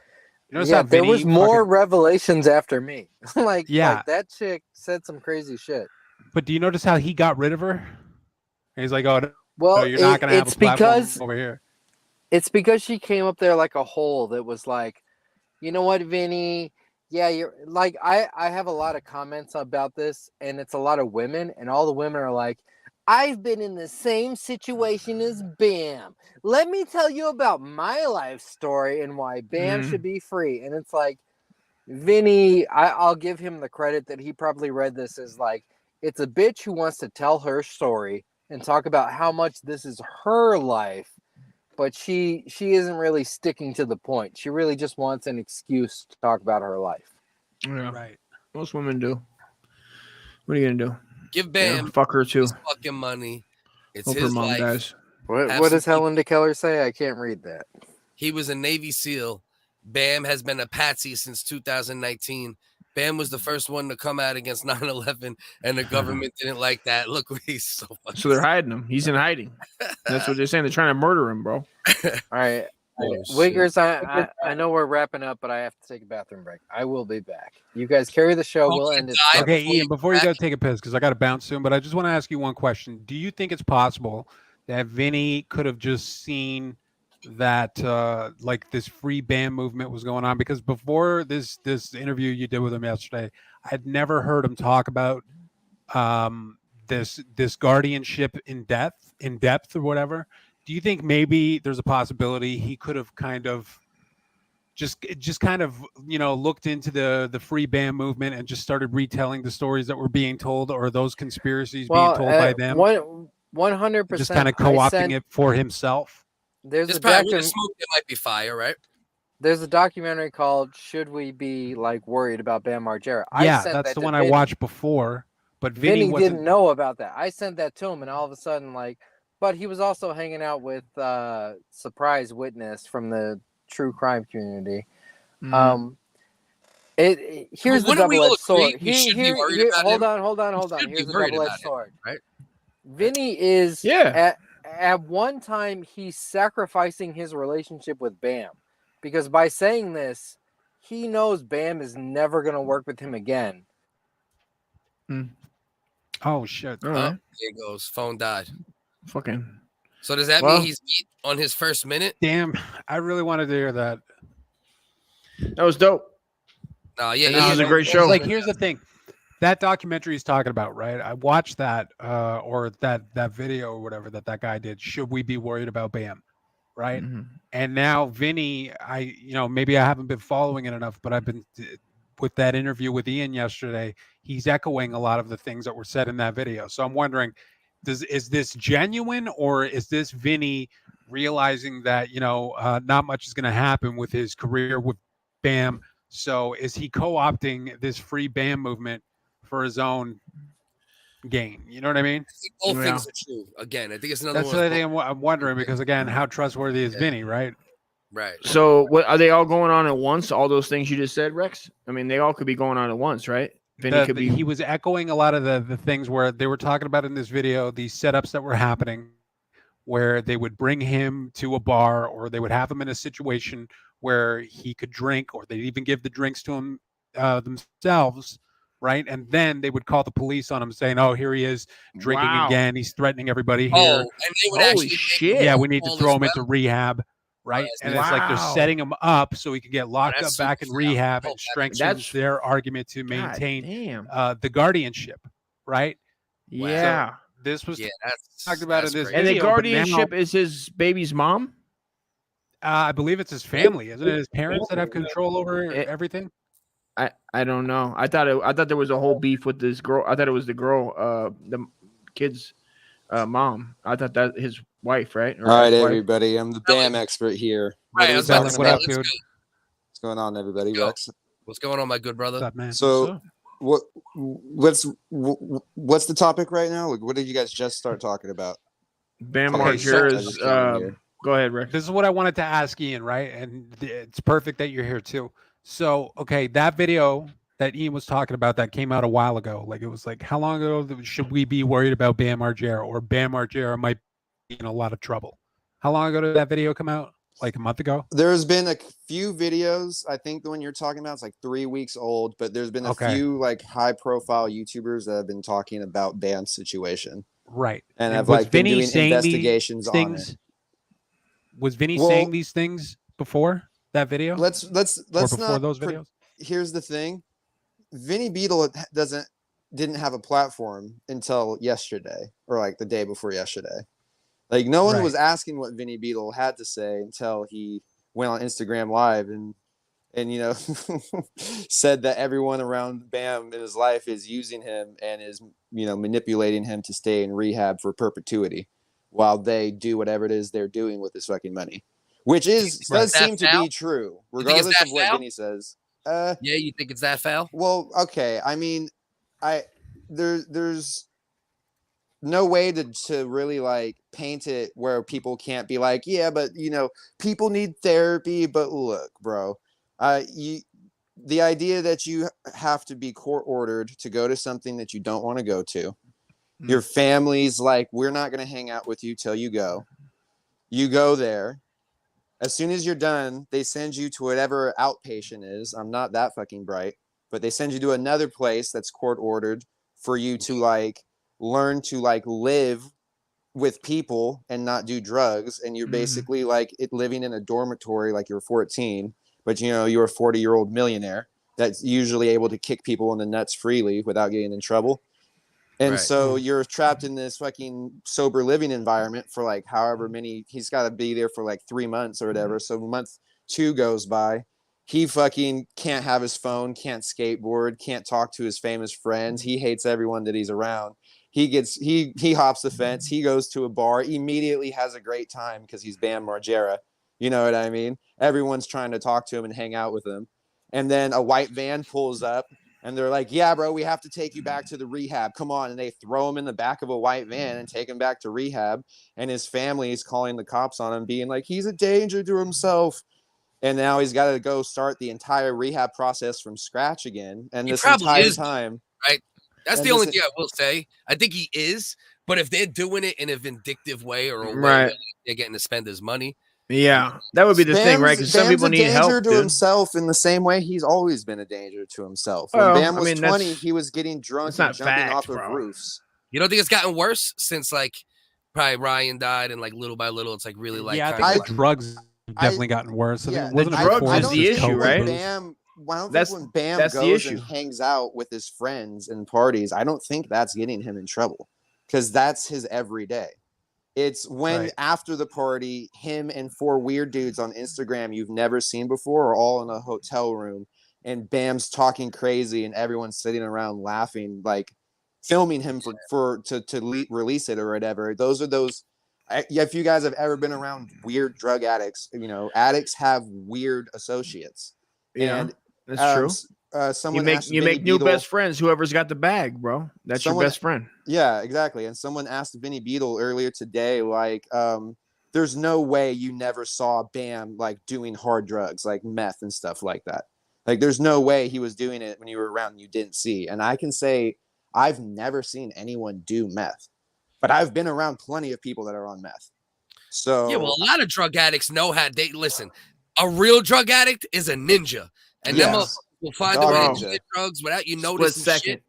Speaker 2: You notice
Speaker 7: Yeah,
Speaker 2: how
Speaker 7: there
Speaker 2: Vinny
Speaker 7: was more
Speaker 2: fucking-
Speaker 7: revelations after me. like
Speaker 2: Yeah.
Speaker 7: that chick said some crazy shit.
Speaker 2: but do you notice how he got rid of her? And he's like, oh,
Speaker 7: Well,
Speaker 2: no, you're not going to have a
Speaker 7: it's
Speaker 2: platform
Speaker 7: because
Speaker 2: over here.
Speaker 7: it's because she came up there like a hole that was like, you know what, Vinny? Yeah, you're like I have a lot of comments about this, and it's a lot of women, and all the women are like, I've been in the same situation as Bam. Let me tell you about my life story and why Bam should be free. And it's like, Vinny, I'll give him the credit that he probably read this as like, it's a bitch who wants to tell her story and talk about how much this is her life, but she isn't really sticking to the point. She really just wants an excuse to talk about her life.
Speaker 4: Yeah,
Speaker 2: Right.
Speaker 4: most women do. What are you gonna do?
Speaker 1: Give
Speaker 4: Yeah,
Speaker 1: Bam
Speaker 4: fuck her too.
Speaker 1: his fucking money. It's
Speaker 4: Hope her
Speaker 1: his
Speaker 4: mom
Speaker 1: life.
Speaker 4: dies.
Speaker 7: What
Speaker 1: Have
Speaker 7: does
Speaker 1: some
Speaker 7: Helen DeKellar say? I can't read that.
Speaker 1: He was a Navy SEAL. Bam has been a patsy since 2019. Bam was the first one to come out against 9/11, and the government didn't like that. Look what he's so fucking.
Speaker 4: So they're hiding him. He's in hiding. That's what they're saying. They're trying to murder him, bro.
Speaker 7: All right. Wiggers, I know we're wrapping up, but I have to take a bathroom break. I will be back. You guys carry the show. We'll end it.
Speaker 2: Okay, Ian, before you go take a piss, because I got to bounce soon, but I just want to ask you one question. Do you think it's possible that Vinny could have just seen that like this free band movement was going on? Because before this interview you did with him yesterday, I'd never heard him talk about this guardianship in depth or whatever. Do you think maybe there's a possibility he could have kind of just kind of, you know, looked into the free band movement and just started retelling the stories that were being told, or those conspiracies being told by them?
Speaker 7: 100%.
Speaker 2: Just kind of co-opting it for himself.
Speaker 7: There's
Speaker 1: It's
Speaker 7: a
Speaker 1: probably
Speaker 7: document.
Speaker 1: with smoke. It might be fire, right?
Speaker 7: There's a documentary called "Should We Be Like Worried About Bam Margera?"
Speaker 2: Yeah, that's the one I watched before. But Vinny
Speaker 7: didn't know about that. I sent that to him, and all of a sudden, like, but he was also hanging out with surprise witness from the true crime community. Here's the double-edged sword. Hold on. Here's the double-edged sword.
Speaker 1: Right?
Speaker 7: Vinny is at one time he's sacrificing his relationship with Bam, because by saying this, he knows Bam is never going to work with him again.
Speaker 2: Oh shit!
Speaker 1: Oh, there he goes. Phone died.
Speaker 4: Fucking.
Speaker 1: So does that mean he's on his first minute?
Speaker 2: Damn, I really wanted to hear that.
Speaker 4: That was dope.
Speaker 1: Yeah,
Speaker 4: this is a great show.
Speaker 2: Like, here's the thing. That documentary he's talking about, right? I watched that, or that video or whatever that guy did. Should we be worried about Bam, right? And now Vinny, maybe I haven't been following it enough, but I've been with that interview with Ian yesterday. He's echoing a lot of the things that were said in that video. So I'm wondering, is this genuine, or is this Vinny realizing that not much is going to happen with his career with Bam? So is he co-opting this free Bam movement for his own gain? You know what I mean?
Speaker 1: I think both things are true. Again, I think it's another
Speaker 2: That's
Speaker 1: one.
Speaker 2: the thing I'm wondering, because again, how trustworthy is Vinny, right?
Speaker 1: Right.
Speaker 4: So what are they all going on at once? All those things you just said, Rex? I mean, they all could be going on at once, right? Vinny could be.
Speaker 2: He was echoing a lot of the things where they were talking about in this video, these setups that were happening, where they would bring him to a bar, or they would have him in a situation where he could drink, or they'd even give the drinks to him themselves, right? And then they would call the police on him, saying, "Oh, here he is drinking again. He's threatening everybody here."
Speaker 1: Oh, and they would
Speaker 4: Holy shit!
Speaker 2: Yeah, we need to throw him into rehab, right? And it's like they're setting him up so he can get locked up back in rehab, and strengthens their argument to maintain the guardianship, right?
Speaker 4: Yeah.
Speaker 2: So this was talked about in this video.
Speaker 4: And the guardianship is his baby's mom?
Speaker 2: I believe it's his family, isn't it? His parents that have control over everything.
Speaker 4: I don't know. I thought there was a whole beef with this girl. I thought it was the girl, the kid's mom. I thought that his wife, right?
Speaker 12: All right, everybody. I'm the Bam expert here.
Speaker 1: Right,
Speaker 12: What's going on, everybody? Rex?
Speaker 1: What's going on, my good brother?
Speaker 2: What's up, man?
Speaker 12: So, what's the topic right now? Like, what did you guys just start talking about?
Speaker 4: Bam Margera's. Go ahead, Rick.
Speaker 2: This is what I wanted to ask Ian, right? And it's perfect that you're here too. So, okay, that video that Ian was talking about that came out a while ago. Like, it was like, how long ago should we be worried about Bam Margera, or Bam Margera might be in a lot of trouble? How long ago did that video come out? Like a month ago?
Speaker 12: There's been a few videos. I think the one you're talking about is like 3 weeks old, but there's been a few like high-profile YouTubers that have been talking about Bam's situation.
Speaker 2: Right.
Speaker 12: And have like been doing investigations on it.
Speaker 2: Was Vinny saying these things before that video?
Speaker 12: Let's
Speaker 2: before
Speaker 12: not
Speaker 2: those videos.
Speaker 12: Here's the thing: Vinny Beetle didn't have a platform until yesterday, or like the day before yesterday. Like, no one was asking what Vinny Beetle had to say until he went on Instagram Live and said that everyone around Bam in his life is using him and is manipulating him to stay in rehab for perpetuity, while they do whatever it is they're doing with this fucking money, which does seem to be true, regardless of what Vinny says.
Speaker 1: Yeah, you think it's that foul?
Speaker 12: Well, okay. I mean, there's no way to really like paint it where people can't be like, yeah, but people need therapy. But look, bro, the idea that you have to be court ordered to go to something that you don't want to go to. Your family's like, we're not going to hang out with you till you go. You go there. As soon as you're done, they send you to whatever outpatient is. I'm not that fucking bright, but they send you to another place that's court ordered for you to like learn to like live with people and not do drugs. And you're basically like living in a dormitory like you're 14, but you know, you're a 40-year-old millionaire that's usually able to kick people in the nuts freely without getting in trouble. And so you're trapped in this fucking sober living environment for like however many, he's got to be there for like 3 months or whatever. So month 2 goes by. He fucking can't have his phone, can't skateboard, can't talk to his famous friends. He hates everyone that he's around. He hops the fence. He goes to a bar, immediately has a great time because he's Bam Margera. You know what I mean? Everyone's trying to talk to him and hang out with him. And then a white van pulls up. And they're like, yeah, bro, we have to take you back to the rehab. Come on. And they throw him in the back of a white van and take him back to rehab. And his family is calling the cops on him, being like, he's a danger to himself. And now he's got to go start the entire rehab process from scratch again. And this entire time.
Speaker 1: Right. That's the only thing I will say. I think he is. But if they're doing it in a vindictive way or a way where they're getting to spend his money.
Speaker 4: Yeah, that would be the thing, right? Because some people need help.
Speaker 12: Danger to himself in the same way he's always been a danger to himself. When Bam was 20, he was getting drunk and jumping off of roofs.
Speaker 1: You don't think it's gotten worse since like probably Ryan died and like little by little it's like really like
Speaker 2: I think the drugs have definitely gotten worse. I think wasn't
Speaker 4: drugs is the issue, right?
Speaker 12: I don't think when Bam goes and hangs out with his friends and parties, I don't think that's getting him in trouble because that's his everyday. It's when after the party, him and 4 weird dudes on Instagram you've never seen before are all in a hotel room and Bam's talking crazy and everyone's sitting around laughing, like filming him to release it or whatever. Those are those. If you guys have ever been around weird drug addicts, you know, addicts have weird associates.
Speaker 4: Yeah,
Speaker 12: and,
Speaker 4: that's true. You make new best friends. Whoever's got the bag, bro. That's your best friend.
Speaker 12: Yeah, exactly. And someone asked Vinny Beetle earlier today, like, there's no way you never saw Bam like doing hard drugs like meth and stuff like that. Like, there's no way he was doing it when you were around and you didn't see. And I can say I've never seen anyone do meth, but I've been around plenty of people that are on meth. So
Speaker 1: yeah, well, a lot of drug addicts know how they listen. A real drug addict is a ninja, and them will find a way to get drugs without you noticing shit.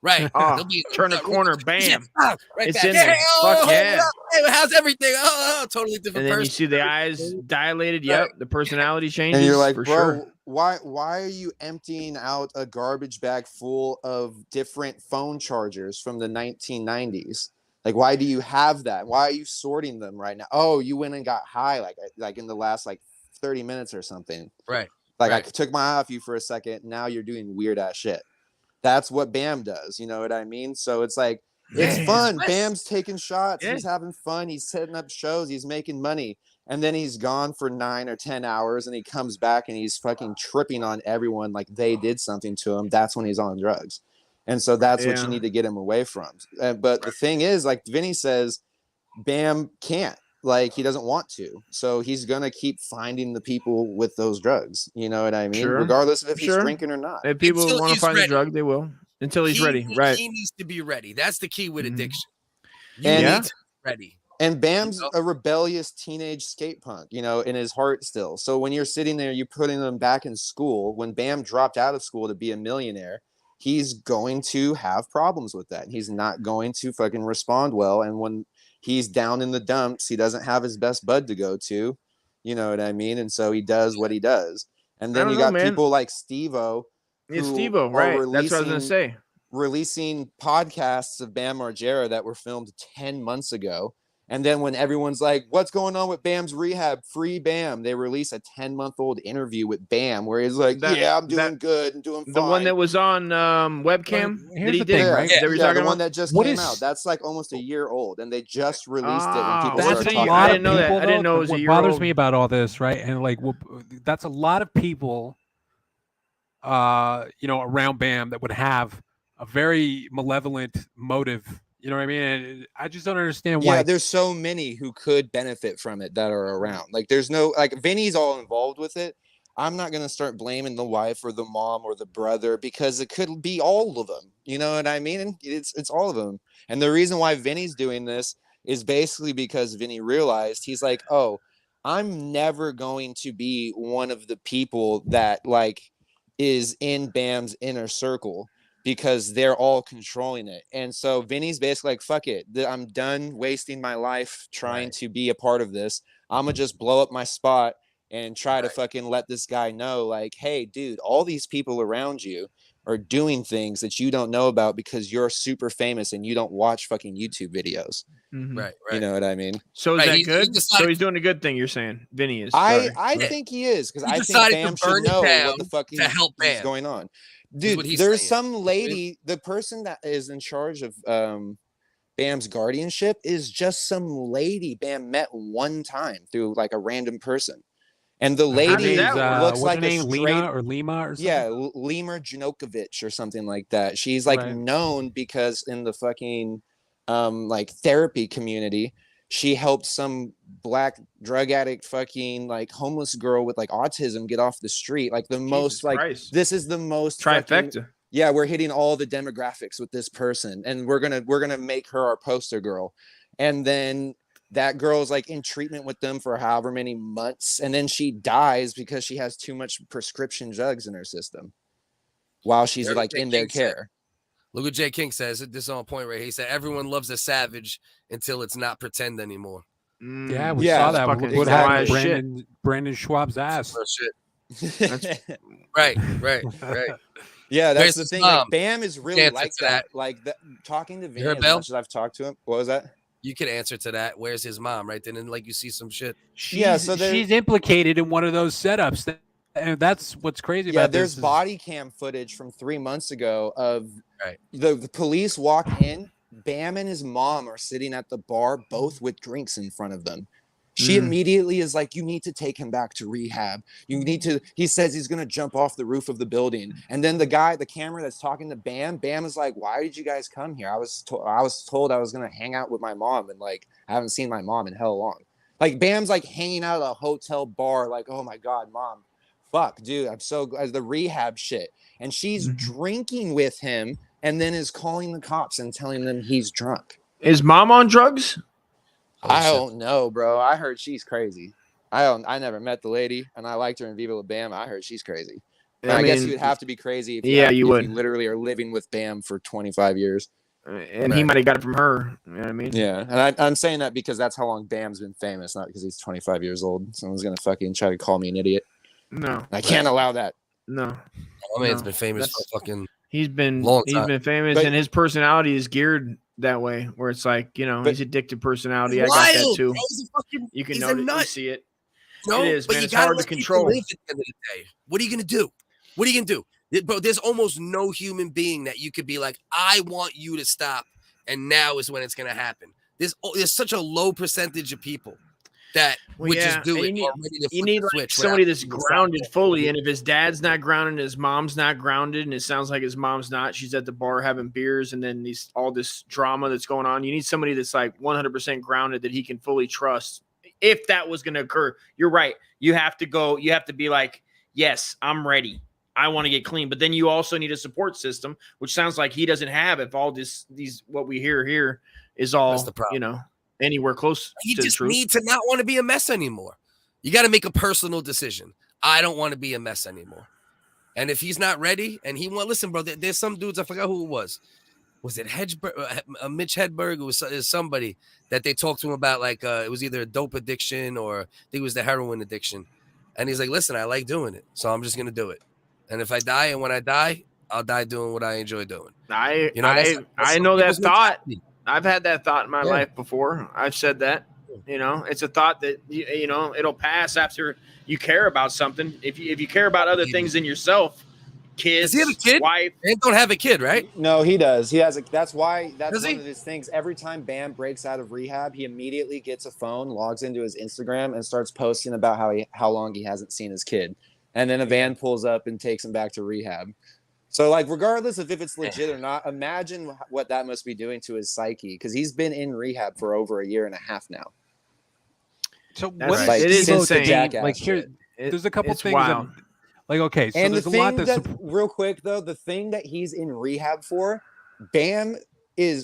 Speaker 1: Right.
Speaker 4: Oh, turn a corner, bam.
Speaker 1: Right
Speaker 4: it's
Speaker 1: back.
Speaker 4: in there. Fuck yeah.
Speaker 1: Hey, how's everything? Oh, totally different
Speaker 4: and then
Speaker 1: person.
Speaker 4: You see the eyes dilated. Yep. The personality changes.
Speaker 12: And you're like,
Speaker 4: for
Speaker 12: bro,
Speaker 4: sure.
Speaker 12: why are you emptying out a garbage bag full of different phone chargers from the 1990s? Like, why do you have that? Why are you sorting them right now? Oh, you went and got high like in the last like 30 minutes or something.
Speaker 1: Right.
Speaker 12: Like I took my eye off you for a second. Now you're doing weird ass shit. That's what Bam does. You know what I mean? So it's like, it's fun. Bam's taking shots. He's having fun. He's setting up shows. He's making money. And then he's gone for 9 or 10 hours and he comes back and he's fucking tripping on everyone like they did something to him. That's when he's on drugs. And so that's what you need to get him away from. But the thing is, like Vinny says, Bam can't. Like, he doesn't want to. So he's going to keep finding the people with those drugs. You know what I mean?
Speaker 4: Sure.
Speaker 12: Regardless of if he's drinking or not.
Speaker 4: If people want to find the drug, they will. Until he's ready. Right.
Speaker 1: He needs to be ready. That's the key with addiction. You
Speaker 12: And
Speaker 1: need to be ready.
Speaker 12: And Bam's a rebellious teenage skate punk, you know, in his heart still. So when you're sitting there, you're putting him back in school. When Bam dropped out of school to be a millionaire, he's going to have problems with that. He's not going to fucking respond well. And when he's down in the dumps, he doesn't have his best bud to go to. You know what I mean? And so he does what he does. And then you got people like Steve-O.
Speaker 4: Yeah, Steve-O, right. That's what I was going to say.
Speaker 12: Releasing podcasts of Bam Margera that were filmed 10 months ago. And then when everyone's like, what's going on with Bam's rehab? Free Bam. They release a 10-month-old interview with Bam where he's like, I'm doing good and doing fine.
Speaker 4: The one that was on webcam that he did, right?
Speaker 12: Yeah, the one that just came out. That's like almost a year old. And they just released it when people started talking.
Speaker 2: I
Speaker 4: didn't know that. I didn't know it was a year old.
Speaker 2: What bothers me about all this, right? And like, that's a lot of people, you know, around Bam that would have a very malevolent motive. You know what I mean? And I just don't understand why.
Speaker 12: Yeah, there's so many who could benefit from it that are around. Like, there's no, like, Vinny's all involved with it. I'm not going to start blaming the wife or the mom or the brother because it could be all of them. You know what I mean? It's all of them. And the reason why Vinny's doing this is basically because Vinny realized he's like, oh, I'm never going to be one of the people that like is in Bam's inner circle because they're all controlling it. And so Vinny's basically like, fuck it. I'm done wasting my life trying to be a part of this. I'm gonna just blow up my spot and try to fucking let this guy know, like, hey, dude, all these people around you are doing things that you don't know about because you're super famous and you don't watch fucking YouTube videos.
Speaker 1: Right.
Speaker 12: You know what I mean?
Speaker 4: So is that
Speaker 1: He
Speaker 4: good?
Speaker 1: decided-
Speaker 4: So he's doing a good thing. You're saying Vinny is.
Speaker 12: I think he is because
Speaker 1: He
Speaker 12: I
Speaker 1: decided
Speaker 12: think
Speaker 1: to
Speaker 12: Bam should
Speaker 1: burn it
Speaker 12: know
Speaker 1: down
Speaker 12: what the fuck
Speaker 1: to help
Speaker 12: is
Speaker 1: Bam.
Speaker 12: going on.
Speaker 1: Is
Speaker 12: Dude,
Speaker 1: what he's
Speaker 12: there's
Speaker 1: saying.
Speaker 12: some lady, the person that is in charge of Bam's guardianship is just some lady Bam met one time through like a random person. And the lady looks like a straight,
Speaker 2: Lena or Lima or something?
Speaker 12: yeah, Lemur Janokovic or something like that. She's like known because in the fucking like therapy community, she helped some black drug addict fucking like homeless girl with like autism get off the street. Like the most like
Speaker 4: Christ.
Speaker 12: this is the most
Speaker 4: Trifecta.
Speaker 12: fucking, yeah, we're hitting all the demographics with this person, and we're gonna make her our poster girl. And then that girl's like in treatment with them for however many months, and then she dies because she has too much prescription drugs in her system while she's
Speaker 1: Look
Speaker 12: like
Speaker 1: what
Speaker 12: in
Speaker 1: Jay
Speaker 12: their
Speaker 1: King said.
Speaker 12: care.
Speaker 1: Look what Jay King says. This is on point right here. He said everyone loves a savage until it's not pretend anymore.
Speaker 2: Yeah, we saw that. What happened? Brandon Schwab's ass.
Speaker 1: Oh, shit. right.
Speaker 12: Yeah,
Speaker 1: Where's
Speaker 12: that's the
Speaker 1: his
Speaker 12: thing.
Speaker 1: mom?
Speaker 12: Like Bam is really
Speaker 1: Answer
Speaker 12: like
Speaker 1: to
Speaker 12: that. Like talking to Vinny
Speaker 1: heard
Speaker 12: as
Speaker 1: Bell?
Speaker 12: much as I've talked to him. What was that?
Speaker 1: You can answer to that. Where's his mom? Right then, and like you see some shit.
Speaker 2: She's implicated in one of those setups. And that's what's crazy about
Speaker 12: there's
Speaker 2: this. is-
Speaker 12: body cam footage from 3 months ago of the police walk in. Bam and his mom are sitting at the bar, both with drinks in front of them. She immediately is like, you need to take him back to rehab. You need to, he says he's going to jump off the roof of the building. And then the camera that's talking to Bam is like, why did you guys come here? I was told I was going to hang out with my mom, and like, I haven't seen my mom in hell long. Like Bam's like hanging out at a hotel bar. Like, oh my God, mom, fuck, dude. I'm so glad the rehab shit. And she's drinking with him and then is calling the cops and telling them he's drunk.
Speaker 4: Is mom on drugs?
Speaker 12: I don't know, bro. I heard she's crazy. I never met the lady, and I liked her in Viva La Bam. I heard she's crazy. I guess you would have to be crazy if you would. Literally are living with Bam for 25 years.
Speaker 4: And he might have got it from her. You know what I mean?
Speaker 12: Yeah, and I'm saying that because that's how long Bam's been famous, not because he's 25 years old. Someone's gonna fucking try to call me an idiot.
Speaker 4: No,
Speaker 12: I can't allow that.
Speaker 4: No,
Speaker 1: I mean, it's been famous for fucking.
Speaker 4: He's been famous,
Speaker 12: But-
Speaker 4: and his personality is geared that way, where it's like, you know, he's addicted personality. I got that
Speaker 1: Wild,
Speaker 4: too.
Speaker 1: bro. He's a fucking-
Speaker 4: You can
Speaker 1: he's a
Speaker 4: notice, you
Speaker 1: nut.
Speaker 4: see it.
Speaker 1: No,
Speaker 4: It is,
Speaker 1: but
Speaker 4: man.
Speaker 1: you
Speaker 4: It's
Speaker 1: gotta
Speaker 4: hard to
Speaker 1: let people
Speaker 4: control.
Speaker 1: live at the end of the day. What are you gonna do? What are you gonna do, bro? There's almost no human being that you could be like, I want you to stop, and now is when it's gonna happen. There's such a low percentage of people that would just do
Speaker 4: and
Speaker 1: it.
Speaker 4: You need like somebody that's grounded fully, and if his dad's not grounded, his mom's not grounded, and it sounds like his mom's not. She's at the bar having beers, and then all this drama that's going on. You need somebody that's like 100% grounded that he can fully trust. If that was going to occur, you're right. You have to go. You have to be like, yes, I'm ready. I want to get clean. But then you also need a support system, which sounds like he doesn't have. If all these what we hear here is all, you know, anywhere close
Speaker 1: You
Speaker 4: to the
Speaker 1: just
Speaker 4: truth.
Speaker 1: need to not want to be a mess anymore. You got to make a personal decision. I don't want to be a mess anymore. And if he's not ready, and listen, bro. There's some dudes. I forgot who it was. Was it Mitch Hedberg? It was somebody that they talked to him about. Like it was either a dope addiction or I think it was the heroin addiction. And he's like, "Listen, I like doing it, so I'm just gonna do it. And if I die, and when I die, I'll die doing what I enjoy doing."
Speaker 4: I
Speaker 1: that's
Speaker 4: know that
Speaker 1: people's
Speaker 4: thought.
Speaker 1: mentality.
Speaker 4: I've had that thought in my life before. I've said that. You know, it's a thought that you know it'll pass after you care about something. If you care about other things than yourself, kids,
Speaker 1: Does he have a kid?
Speaker 4: wife.
Speaker 1: They don't have a kid, right?
Speaker 12: No, he does. He has a. That's why. That's
Speaker 1: Does
Speaker 12: one
Speaker 1: he?
Speaker 12: of his things. Every time Bam breaks out of rehab, he immediately gets a phone, logs into his Instagram, and starts posting about how long he hasn't seen his kid. And then a van pulls up and takes him back to rehab. So, like, regardless of if it's legit or not, imagine what that must be doing to his psyche, because he's been in rehab for over 1.5 years now.
Speaker 2: So
Speaker 4: That's
Speaker 2: what
Speaker 4: right. It is
Speaker 2: about
Speaker 4: insane.
Speaker 12: Jackass
Speaker 2: Like here,
Speaker 12: shit.
Speaker 2: there's a couple
Speaker 4: It's
Speaker 2: things.
Speaker 4: wild.
Speaker 2: Like okay, so
Speaker 12: And the
Speaker 2: there's a lot
Speaker 12: thing
Speaker 2: that's
Speaker 12: that, real quick though, the thing that he's in rehab for, Bam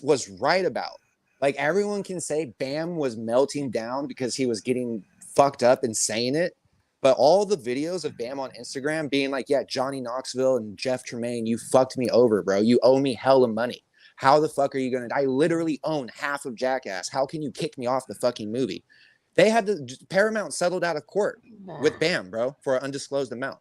Speaker 12: was right about. Like everyone can say Bam was melting down because he was getting fucked up and saying it. But all the videos of Bam on Instagram being like, yeah, Johnny Knoxville and Jeff Tremaine, you fucked me over, bro. You owe me hella money. How the fuck are you going to? I literally own half of Jackass. How can you kick me off the fucking movie? They had Paramount settled out of court with Bam, bro, for an undisclosed amount.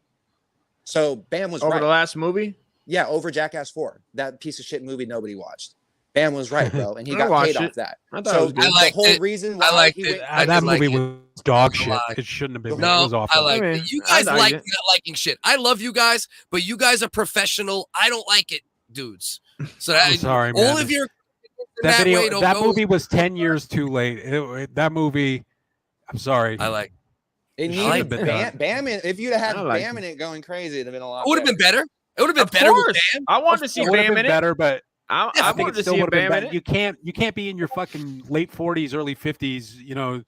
Speaker 12: So Bam was
Speaker 4: over
Speaker 12: right.
Speaker 4: The last movie?
Speaker 12: Yeah, over Jackass 4. That piece of shit movie nobody watched. Bam was right, bro, and he got paid off that.
Speaker 4: I thought it was good.
Speaker 12: The whole reason why
Speaker 1: I liked
Speaker 12: he
Speaker 1: it.
Speaker 12: went,
Speaker 2: That movie was dog shit. It shouldn't have been.
Speaker 1: No,
Speaker 2: it was awful.
Speaker 1: I like it. You guys
Speaker 4: I
Speaker 1: like
Speaker 4: liked
Speaker 1: not liking shit. I love you guys, but you guys are professional. I don't like it, dudes. So
Speaker 2: I'm sorry, man.
Speaker 1: all of your
Speaker 2: that video,
Speaker 1: way, don't
Speaker 2: that
Speaker 1: go.
Speaker 2: movie was 10 years too late. That movie, I'm sorry.
Speaker 1: I like.
Speaker 12: It
Speaker 2: shouldn't have
Speaker 12: needed
Speaker 2: been done.
Speaker 12: Bam in. If you'd have had
Speaker 4: I like
Speaker 12: Bam in it going crazy, it'd have been a lot.
Speaker 1: It would have been better. It would have been
Speaker 4: Of
Speaker 1: better with
Speaker 4: course.
Speaker 1: Bam.
Speaker 4: I wanted to see
Speaker 2: It would have
Speaker 4: Bam
Speaker 2: been
Speaker 4: in it.
Speaker 2: better, but
Speaker 4: I
Speaker 2: I think
Speaker 4: wanted
Speaker 2: it
Speaker 4: to
Speaker 2: still
Speaker 4: see
Speaker 2: would have been
Speaker 4: Bam in
Speaker 2: better.
Speaker 4: it.
Speaker 2: You can't be in your fucking late 40s, early 50s, you know,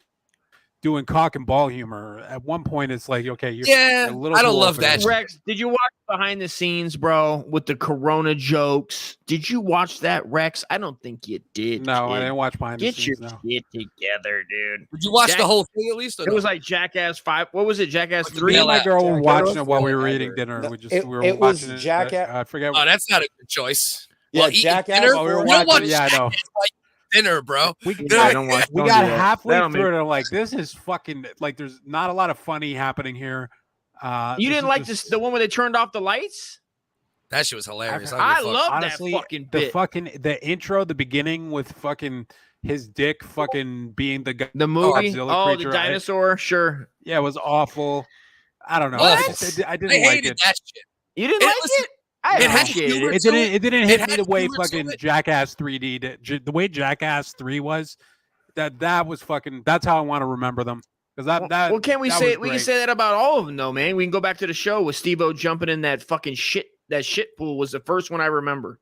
Speaker 2: doing cock and ball humor. At one point, it's like, okay, you're
Speaker 1: Yeah,
Speaker 2: a little
Speaker 1: I don't
Speaker 2: too
Speaker 1: love
Speaker 2: old for
Speaker 1: that
Speaker 2: this.
Speaker 1: shit.
Speaker 4: Rex, did you watch behind the scenes, bro, with the Corona jokes? Did you watch that, Rex? I don't think you did.
Speaker 2: No, I
Speaker 4: kid.
Speaker 2: didn't watch behind the
Speaker 4: Get your
Speaker 2: scenes. No.
Speaker 4: shit together, dude.
Speaker 1: Did you watch
Speaker 4: Jack-
Speaker 1: the whole thing at least? Or
Speaker 4: It was like Jackass 5. What was it? Jackass
Speaker 1: Like
Speaker 4: 3?
Speaker 2: Me and my girl were
Speaker 12: Jackass
Speaker 2: watching it while we were
Speaker 12: forever.
Speaker 2: eating dinner.
Speaker 12: No,
Speaker 2: we were
Speaker 12: it was
Speaker 2: watching it.
Speaker 12: Jackass-
Speaker 2: I forget.
Speaker 1: Oh, that's not a good choice.
Speaker 12: Yeah,
Speaker 1: Well, eating
Speaker 12: Jackass.
Speaker 1: dinner.
Speaker 12: While we were
Speaker 1: You don't
Speaker 2: watching-
Speaker 1: watch
Speaker 2: yeah, I know.
Speaker 1: Jackass like dinner, bro.
Speaker 2: We
Speaker 4: Yeah, don't watch-
Speaker 2: we
Speaker 4: don't
Speaker 2: got
Speaker 4: do that.
Speaker 2: halfway
Speaker 4: That'll
Speaker 2: through
Speaker 4: make-
Speaker 2: it. I'm like, this is fucking like. There's not a lot of funny happening here.
Speaker 4: You
Speaker 2: This
Speaker 4: didn't
Speaker 2: is
Speaker 4: like
Speaker 2: just-
Speaker 4: this, the one where they turned off the lights?
Speaker 1: That shit was hilarious.
Speaker 4: I
Speaker 1: don't give a fuck.
Speaker 4: love
Speaker 2: Honestly,
Speaker 4: that fucking
Speaker 2: the
Speaker 4: bit.
Speaker 2: the intro, the beginning with fucking his dick, fucking being the guy.
Speaker 4: The movie?
Speaker 2: Godzilla
Speaker 4: Oh,
Speaker 2: creature.
Speaker 4: the dinosaur? Sure.
Speaker 2: Yeah, it was awful. I don't know.
Speaker 1: What?
Speaker 2: I didn't
Speaker 1: I
Speaker 2: like
Speaker 1: hated
Speaker 2: it.
Speaker 1: that shit.
Speaker 4: You didn't
Speaker 1: It
Speaker 4: like
Speaker 1: was-
Speaker 4: it? I
Speaker 1: it had
Speaker 4: appreciate
Speaker 1: humor
Speaker 4: it.
Speaker 2: It didn't hit
Speaker 1: It
Speaker 2: me
Speaker 1: had
Speaker 2: the way
Speaker 1: humor to
Speaker 2: fucking
Speaker 1: it.
Speaker 2: Jackass 3D did. The way Jackass 3 was, that was fucking. That's how I want to remember them. Because that.
Speaker 4: Well, can't we
Speaker 2: that
Speaker 4: say
Speaker 2: was
Speaker 4: we can
Speaker 2: great.
Speaker 4: say that about all of them though, man? We can go back to the show with Steve-O jumping in that fucking shit. That shit pool was the first one I remember,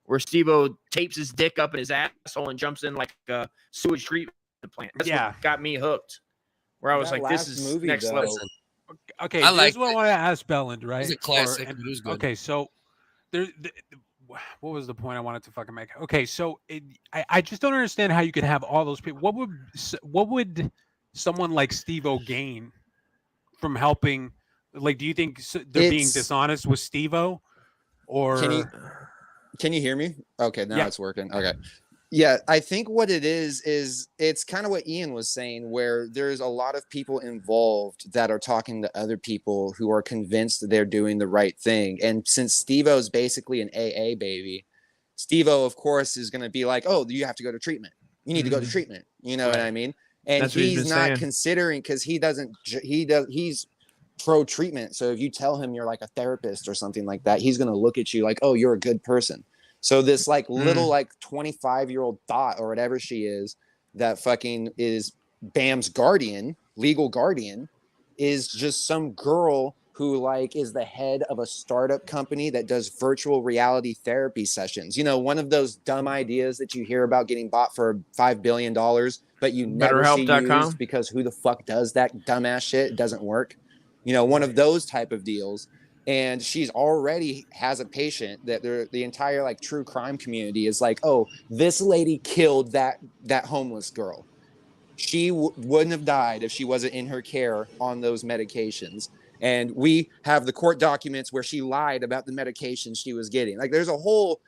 Speaker 4: where Steve-O tapes his dick up in his asshole and jumps in like a sewage treatment plant. That's
Speaker 2: Yeah.
Speaker 4: what got me hooked. Where I was
Speaker 12: That
Speaker 4: like, this
Speaker 12: last
Speaker 4: is
Speaker 12: movie,
Speaker 4: next
Speaker 12: though,
Speaker 4: level.
Speaker 2: Okay,
Speaker 1: I
Speaker 2: this
Speaker 1: liked
Speaker 2: is what I
Speaker 1: it.
Speaker 2: want to ask Belland, right?
Speaker 1: It was a classic. It was good.
Speaker 2: Okay, so there. What was the point I wanted to fucking make? Okay, so I just don't understand how you could have all those people. What would someone like Steve-O gain from helping? Like, do you think they're being
Speaker 12: It's-
Speaker 2: dishonest with Steve-O, or
Speaker 12: Can you hear me? Okay, now
Speaker 2: Yeah.
Speaker 12: it's working. Okay. Yeah, I think what it is it's kind of what Ian was saying, where there's a lot of people involved that are talking to other people who are convinced that they're doing the right thing. And since Steve-O's basically an AA baby, Steve-O, of course, is going to be like, oh, you have to go to treatment. You need to go to treatment. You know what I mean? And
Speaker 4: That's what he's
Speaker 12: he's
Speaker 4: been
Speaker 12: not
Speaker 4: saying.
Speaker 12: considering, because he's pro treatment. So if you tell him you're like a therapist or something like that, he's going to look at you like, oh, you're a good person. So this like little like 25-year-old thought or whatever she is that fucking is Bam's guardian, legal guardian, is just some girl who like is the head of a startup company that does virtual reality therapy sessions. You know, one of those dumb ideas that you hear about getting bought for $5 billion, but you never see
Speaker 4: BetterHelp.com?
Speaker 12: used because who the fuck does that dumbass shit? It doesn't work. You know, one of those type of deals. And she's already has a patient that the entire like true crime community is like, oh, this lady killed that homeless girl. She wouldn't have died if she wasn't in her care on those medications. And we have the court documents where she lied about the medication she was getting. Like, there's a whole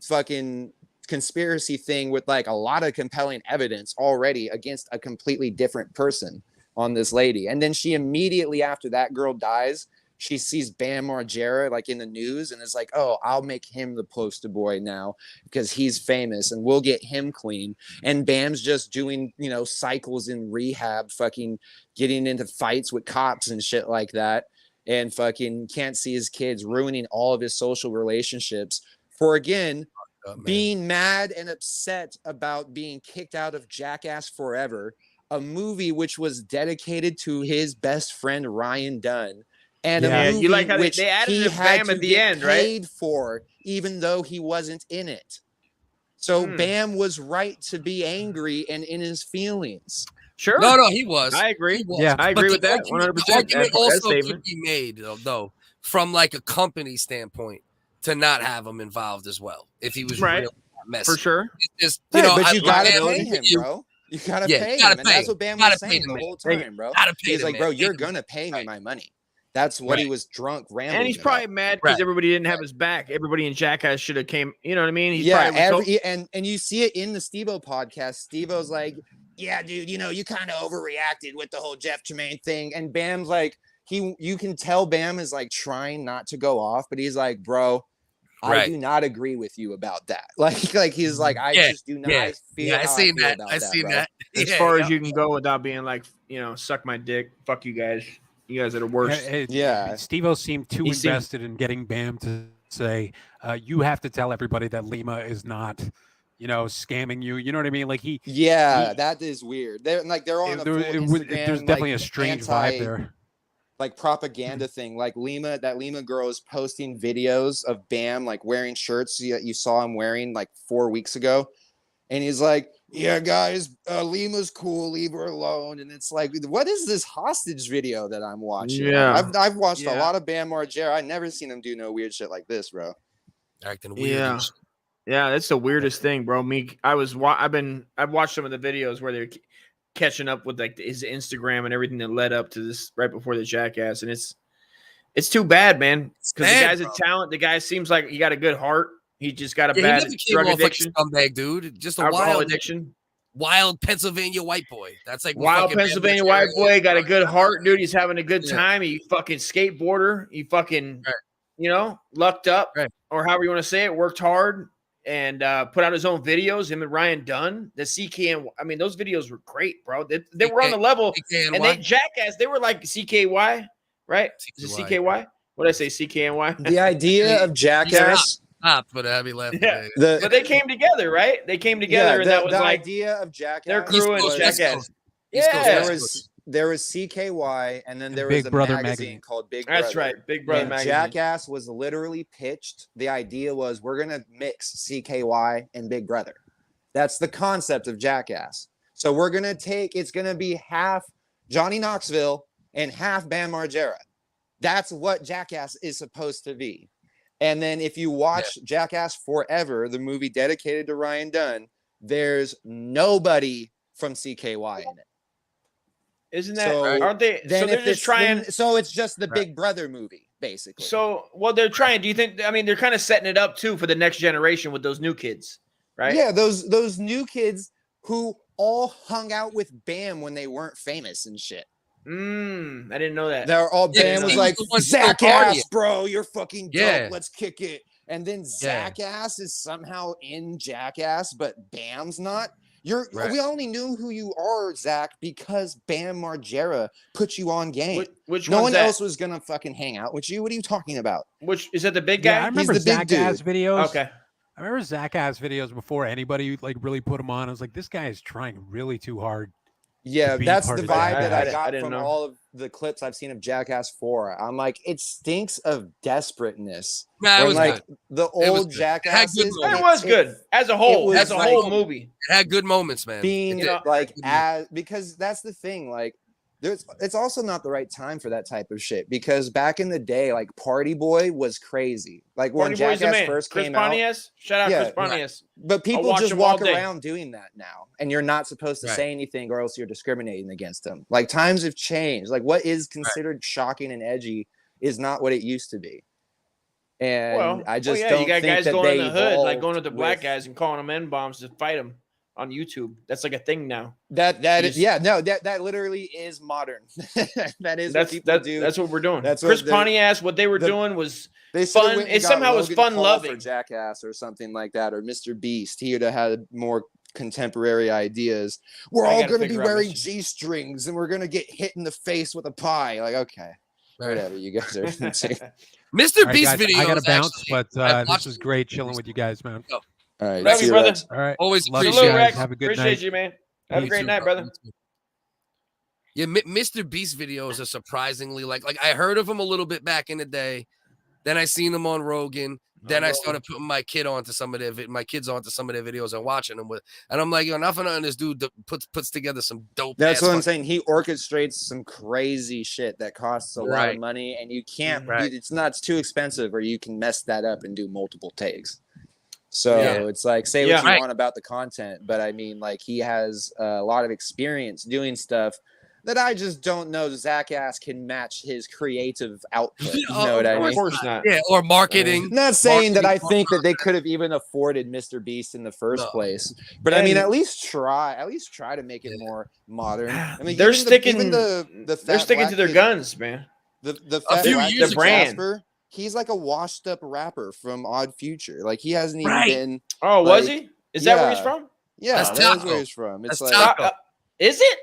Speaker 12: fucking conspiracy thing with like a lot of compelling evidence already against a completely different person on this lady. And then she immediately after that girl dies, she sees Bam Margera like in the news and is like, oh, I'll make him the poster boy now because he's famous and we'll get him clean. And Bam's just doing, you know, cycles in rehab, fucking getting into fights with cops and shit like that. And fucking can't see his kids, ruining all of his social relationships for, again, being mad and upset about being kicked out of Jackass Forever, a movie which was dedicated to his best friend, Ryan Dunn. And
Speaker 4: Yeah,
Speaker 12: a
Speaker 4: you
Speaker 12: movie
Speaker 4: like how
Speaker 12: which
Speaker 4: they added
Speaker 12: he
Speaker 4: a
Speaker 12: had
Speaker 4: Bam
Speaker 12: to
Speaker 4: at the
Speaker 12: get
Speaker 4: end, right?
Speaker 12: paid for, even though he wasn't in it. So Bam was right to be angry and in his feelings.
Speaker 4: Sure.
Speaker 1: No, he was.
Speaker 4: I agree.
Speaker 1: He was.
Speaker 4: Yeah, I
Speaker 1: But
Speaker 4: agree
Speaker 1: the
Speaker 4: with that.
Speaker 1: argument-
Speaker 4: 100%.
Speaker 1: The argument
Speaker 4: That
Speaker 1: also
Speaker 4: statement.
Speaker 1: could be made though, from like a company standpoint, to not have him involved as well if he was
Speaker 4: Right.
Speaker 1: really messy.
Speaker 4: For sure.
Speaker 1: It's just,
Speaker 12: Yeah,
Speaker 1: you know,
Speaker 12: but you gotta
Speaker 1: Bam,
Speaker 12: pay him, bro. You gotta
Speaker 1: Yeah,
Speaker 12: pay
Speaker 1: you gotta
Speaker 12: him, and
Speaker 1: pay
Speaker 12: that's
Speaker 1: him.
Speaker 12: what Bam
Speaker 1: Gotta
Speaker 12: was
Speaker 1: pay
Speaker 12: saying
Speaker 1: the
Speaker 12: the
Speaker 1: man.
Speaker 12: whole time, bro.
Speaker 1: Gotta pay
Speaker 12: He's
Speaker 1: the
Speaker 12: like,
Speaker 1: man.
Speaker 12: bro,
Speaker 1: Pay
Speaker 12: you're
Speaker 1: the
Speaker 12: gonna pay me
Speaker 1: Right.
Speaker 12: my money. That's what he was drunk rambling.
Speaker 6: And he's
Speaker 12: about.
Speaker 6: probably mad because everybody didn't have his back. Everybody in Jackass should have came. You know what I mean? He
Speaker 12: Yeah,
Speaker 6: probably was
Speaker 12: and you see it in the Steve-O podcast. Steve-O's like, yeah, dude, you know, you kind of overreacted with the whole Jeff Tremaine thing. And Bam's like, you can tell Bam is like trying not to go off, but he's like, bro, I
Speaker 1: Right.
Speaker 12: do not agree with you about that. Like he's like, I
Speaker 1: Yeah,
Speaker 12: just do not.
Speaker 1: yeah,
Speaker 12: I feel
Speaker 1: yeah, I
Speaker 12: how
Speaker 1: seen
Speaker 12: feel
Speaker 1: that.
Speaker 12: about
Speaker 1: I
Speaker 12: that,
Speaker 1: seen
Speaker 12: bro.
Speaker 1: that.
Speaker 6: as
Speaker 1: Yeah,
Speaker 6: far
Speaker 1: yeah.
Speaker 6: as you can go without being like, you know, suck my dick. Fuck you guys. You guys are the worst.
Speaker 12: Yeah.
Speaker 2: Steve-O seemed too
Speaker 6: He seemed-
Speaker 2: invested in getting Bam to say, you have to tell everybody that Lima is not, you know, scamming you. You know what I mean? Like
Speaker 12: Yeah, that is weird. They're on a full Instagram,
Speaker 2: there's definitely
Speaker 12: like,
Speaker 2: a strange vibe there.
Speaker 12: Like propaganda thing. Like that Lima girl is posting videos of Bam like wearing shirts you saw him wearing like 4 weeks ago. And he's like, yeah, guys, Lima's cool, leave her alone. And it's like, what is this hostage video that I'm watching?
Speaker 6: Yeah.
Speaker 12: I've watched a
Speaker 6: Yeah.
Speaker 12: lot of Bam Margera. I never seen him do no weird shit like this, bro.
Speaker 1: Acting weird.
Speaker 6: Yeah.
Speaker 1: and shit.
Speaker 6: Yeah, that's the weirdest thing, bro. I've watched some of the videos where they're catching up with like his Instagram and everything that led up to this right before the Jackass, and it's too bad, man. Because the guy's a talent. The guy seems like he got a good heart. He just got a
Speaker 1: Yeah,
Speaker 6: bad
Speaker 1: he never came
Speaker 6: drug
Speaker 1: off
Speaker 6: addiction,
Speaker 1: like a scumbag, dude. Just a
Speaker 6: alcohol
Speaker 1: wild
Speaker 6: addiction.
Speaker 1: Wild Pennsylvania white boy. That's like what
Speaker 6: Wild
Speaker 1: fucking Bam
Speaker 6: Pennsylvania
Speaker 1: Margera
Speaker 6: white
Speaker 1: is.
Speaker 6: boy, got a good heart, dude. He's having a good
Speaker 1: Yeah.
Speaker 6: time. He fucking skateboarder. He fucking,
Speaker 1: Right.
Speaker 6: you know, lucked up,
Speaker 1: Right.
Speaker 6: or however you want to say it, worked hard and put out his own videos. Him and Ryan Dunn, the CK. I mean, those videos were great, bro. They were on the level, and they Jackass. They were like CKY, right? Is it CKY? What did I say? CKNY.
Speaker 12: The idea of Jackass.
Speaker 1: Stop, but I be laughing.
Speaker 6: Yeah.
Speaker 1: Yeah.
Speaker 6: But they came together, right? They came together, and that was
Speaker 12: the
Speaker 6: like
Speaker 12: idea of Jackass.
Speaker 6: their crew and
Speaker 12: was-
Speaker 6: Jackass.
Speaker 1: East Coast,
Speaker 6: Yeah,
Speaker 1: West Coast.
Speaker 12: there was CKY, and then there
Speaker 2: Big
Speaker 12: was a
Speaker 2: Brother
Speaker 12: magazine
Speaker 2: magazine.
Speaker 12: called Big Brother.
Speaker 6: that's right. Big Brother
Speaker 12: And
Speaker 6: magazine.
Speaker 12: Jackass was literally pitched. The idea was we're gonna mix CKY and Big Brother. That's the concept of Jackass. So we're gonna it's gonna be half Johnny Knoxville and half Bam Margera. That's what Jackass is supposed to be. And then if you watch Jackass Forever, the movie dedicated to Ryan Dunn, there's nobody from CKY in it.
Speaker 6: Isn't that?
Speaker 12: So
Speaker 6: Aren't they? So they're just trying.
Speaker 12: So it's just the Big Brother movie, basically.
Speaker 6: So, well, they're trying. Do you think? I mean, they're kind of setting it up too for the next generation with those new kids, right?
Speaker 12: Yeah, those new kids who all hung out with Bam when they weren't famous and shit.
Speaker 6: I didn't know that.
Speaker 12: They're all
Speaker 1: Yeah,
Speaker 12: Bam was
Speaker 1: he
Speaker 12: like,
Speaker 1: was the one
Speaker 12: Zach
Speaker 1: still partying.
Speaker 12: Ass, bro, you're fucking dope.
Speaker 1: Yeah.
Speaker 12: Let's kick it. And then Zach Ass is somehow in Jackass, but Bam's not.
Speaker 1: Right.
Speaker 12: We only knew who you are, Zach, because Bam Margera put you on game.
Speaker 6: Which
Speaker 12: no
Speaker 6: one's
Speaker 12: one
Speaker 6: that?
Speaker 12: else was gonna fucking hang out with you. What are you talking about?
Speaker 6: Which is that the big guy?
Speaker 2: Yeah, I remember
Speaker 12: He's the big
Speaker 2: Zach
Speaker 12: dude.
Speaker 2: Ass videos.
Speaker 6: Okay.
Speaker 2: I remember Zach Ass videos before anybody like really put him on. I was like, this guy is trying really too hard.
Speaker 12: Yeah,
Speaker 2: be
Speaker 12: that's
Speaker 2: part
Speaker 12: the
Speaker 2: of
Speaker 12: vibe
Speaker 2: that.
Speaker 12: that
Speaker 6: I
Speaker 12: I got
Speaker 6: didn't
Speaker 12: from
Speaker 6: know.
Speaker 12: all of the clips I've seen of Jackass 4. I'm like, it stinks of desperateness.
Speaker 1: Nah, it
Speaker 12: When,
Speaker 1: was
Speaker 12: like
Speaker 1: good.
Speaker 12: the
Speaker 1: It was
Speaker 12: old
Speaker 1: good. It had
Speaker 12: Jackass
Speaker 1: good
Speaker 12: is
Speaker 1: moments.
Speaker 6: It was good as a whole.
Speaker 12: was
Speaker 6: As a
Speaker 12: like-
Speaker 6: whole movie.
Speaker 1: It had good moments, man.
Speaker 12: being
Speaker 1: It did.
Speaker 12: like because that's the thing, like it's also not the right time for that type of shit, because back in the day, like Party Boy was crazy. Like when
Speaker 6: Party Boy's the
Speaker 12: Jackass
Speaker 6: man.
Speaker 12: first
Speaker 6: Chris
Speaker 12: came out,
Speaker 6: Pontius. Shout out
Speaker 12: Yeah,
Speaker 6: Chris Pontius.
Speaker 12: but people
Speaker 6: watch
Speaker 12: just
Speaker 6: him all
Speaker 12: walk
Speaker 6: day.
Speaker 12: around doing that now, and you're not supposed to
Speaker 1: Right.
Speaker 12: say anything or else you're discriminating against them. Like times have changed. Like what is considered shocking and edgy is not what it used to be. And
Speaker 6: Well,
Speaker 12: I just
Speaker 6: yeah,
Speaker 12: don't
Speaker 6: you got
Speaker 12: think
Speaker 6: guys
Speaker 12: that
Speaker 6: going
Speaker 12: they
Speaker 6: in the hood, like going
Speaker 12: evolved
Speaker 6: to the black
Speaker 12: with-
Speaker 6: guys and calling them N-bombs to fight them on YouTube. That's like a thing now.
Speaker 12: That
Speaker 6: You
Speaker 12: is
Speaker 6: just-
Speaker 12: yeah, no, that literally is modern. That is what people do.
Speaker 6: That's what we're doing.
Speaker 12: That's
Speaker 6: Chris
Speaker 12: what the-
Speaker 6: Pontius, what they were
Speaker 12: the-
Speaker 6: doing was
Speaker 12: They shoulda
Speaker 6: fun.
Speaker 12: went and
Speaker 6: It
Speaker 12: got
Speaker 6: somehow was
Speaker 12: Logan
Speaker 6: fun
Speaker 12: Paul
Speaker 6: loving.
Speaker 12: for Jackass or something like that, or Mr. Beast. He would have had more contemporary ideas. We're
Speaker 6: I
Speaker 12: all
Speaker 6: gotta
Speaker 12: going to be
Speaker 6: figure out
Speaker 12: wearing
Speaker 6: Mr.
Speaker 12: G-strings and we're going to get hit in the face with a pie. Like, okay,
Speaker 1: Right.
Speaker 12: whatever. You guys are insane.
Speaker 1: Mr.
Speaker 2: All right,
Speaker 1: Beast
Speaker 2: guys,
Speaker 1: video.
Speaker 2: I gotta bounce, but
Speaker 1: I
Speaker 2: this
Speaker 1: watched
Speaker 2: was
Speaker 1: it.
Speaker 2: great chilling with you guys, man.
Speaker 12: All right,
Speaker 6: Love
Speaker 12: see
Speaker 6: you,
Speaker 12: you,
Speaker 6: brother.
Speaker 12: Rex.
Speaker 2: All right,
Speaker 1: Always
Speaker 2: love you
Speaker 1: appreciate
Speaker 6: Salute,
Speaker 2: guys.
Speaker 6: Rex.
Speaker 2: Have a good
Speaker 6: Appreciate
Speaker 2: night.
Speaker 6: you, man. Have a
Speaker 1: You
Speaker 6: great
Speaker 1: too,
Speaker 6: night,
Speaker 1: bro.
Speaker 6: brother.
Speaker 1: You too. Yeah, Mr. Beast videos are surprisingly like I heard of him a little bit back in the day. Then I seen him on Rogan. Then I started putting my kids onto some of their videos and watching them with, and I'm like, yo, nothing on this dude that puts together some dope.
Speaker 12: That's
Speaker 1: ass
Speaker 12: what I'm
Speaker 1: fucking-
Speaker 12: saying. He orchestrates some crazy shit that costs a lot of
Speaker 1: Right.
Speaker 12: money, and you can't.
Speaker 1: Right.
Speaker 12: It's too expensive, or you can mess that up and do multiple takes. So
Speaker 1: Yeah.
Speaker 12: it's like, say
Speaker 6: Yeah.
Speaker 12: what you
Speaker 1: Right.
Speaker 12: want about the content, but I mean, like, he has a lot of experience doing stuff that I just don't know Zach Ass can match his creative output. You know what I
Speaker 6: Of
Speaker 12: mean?
Speaker 6: course not.
Speaker 1: Yeah, or marketing.
Speaker 12: Not saying that I
Speaker 1: Marketing-
Speaker 12: think that they could have even afforded Mr. Beast in the first
Speaker 1: No.
Speaker 12: place, but I mean,
Speaker 6: And-
Speaker 12: at least try to make it more modern. I mean,
Speaker 6: They're
Speaker 12: even
Speaker 6: sticking.
Speaker 12: even the
Speaker 6: They're
Speaker 12: fat
Speaker 6: sticking
Speaker 12: black
Speaker 6: to their
Speaker 12: kid-
Speaker 6: guns, man.
Speaker 12: The fat
Speaker 1: few
Speaker 12: black
Speaker 1: years
Speaker 12: kid
Speaker 6: ago- brand.
Speaker 12: Jasper, he's like a washed up rapper from Odd Future. Like, he hasn't even
Speaker 1: Right.
Speaker 12: been.
Speaker 6: Oh, was
Speaker 12: Like,
Speaker 6: he? Is that where he's
Speaker 12: yeah.
Speaker 6: from?
Speaker 12: Yeah,
Speaker 1: That's
Speaker 12: that's
Speaker 1: Taco.
Speaker 12: where he's from. It's
Speaker 1: That's
Speaker 12: like
Speaker 1: Taco.
Speaker 6: Is it?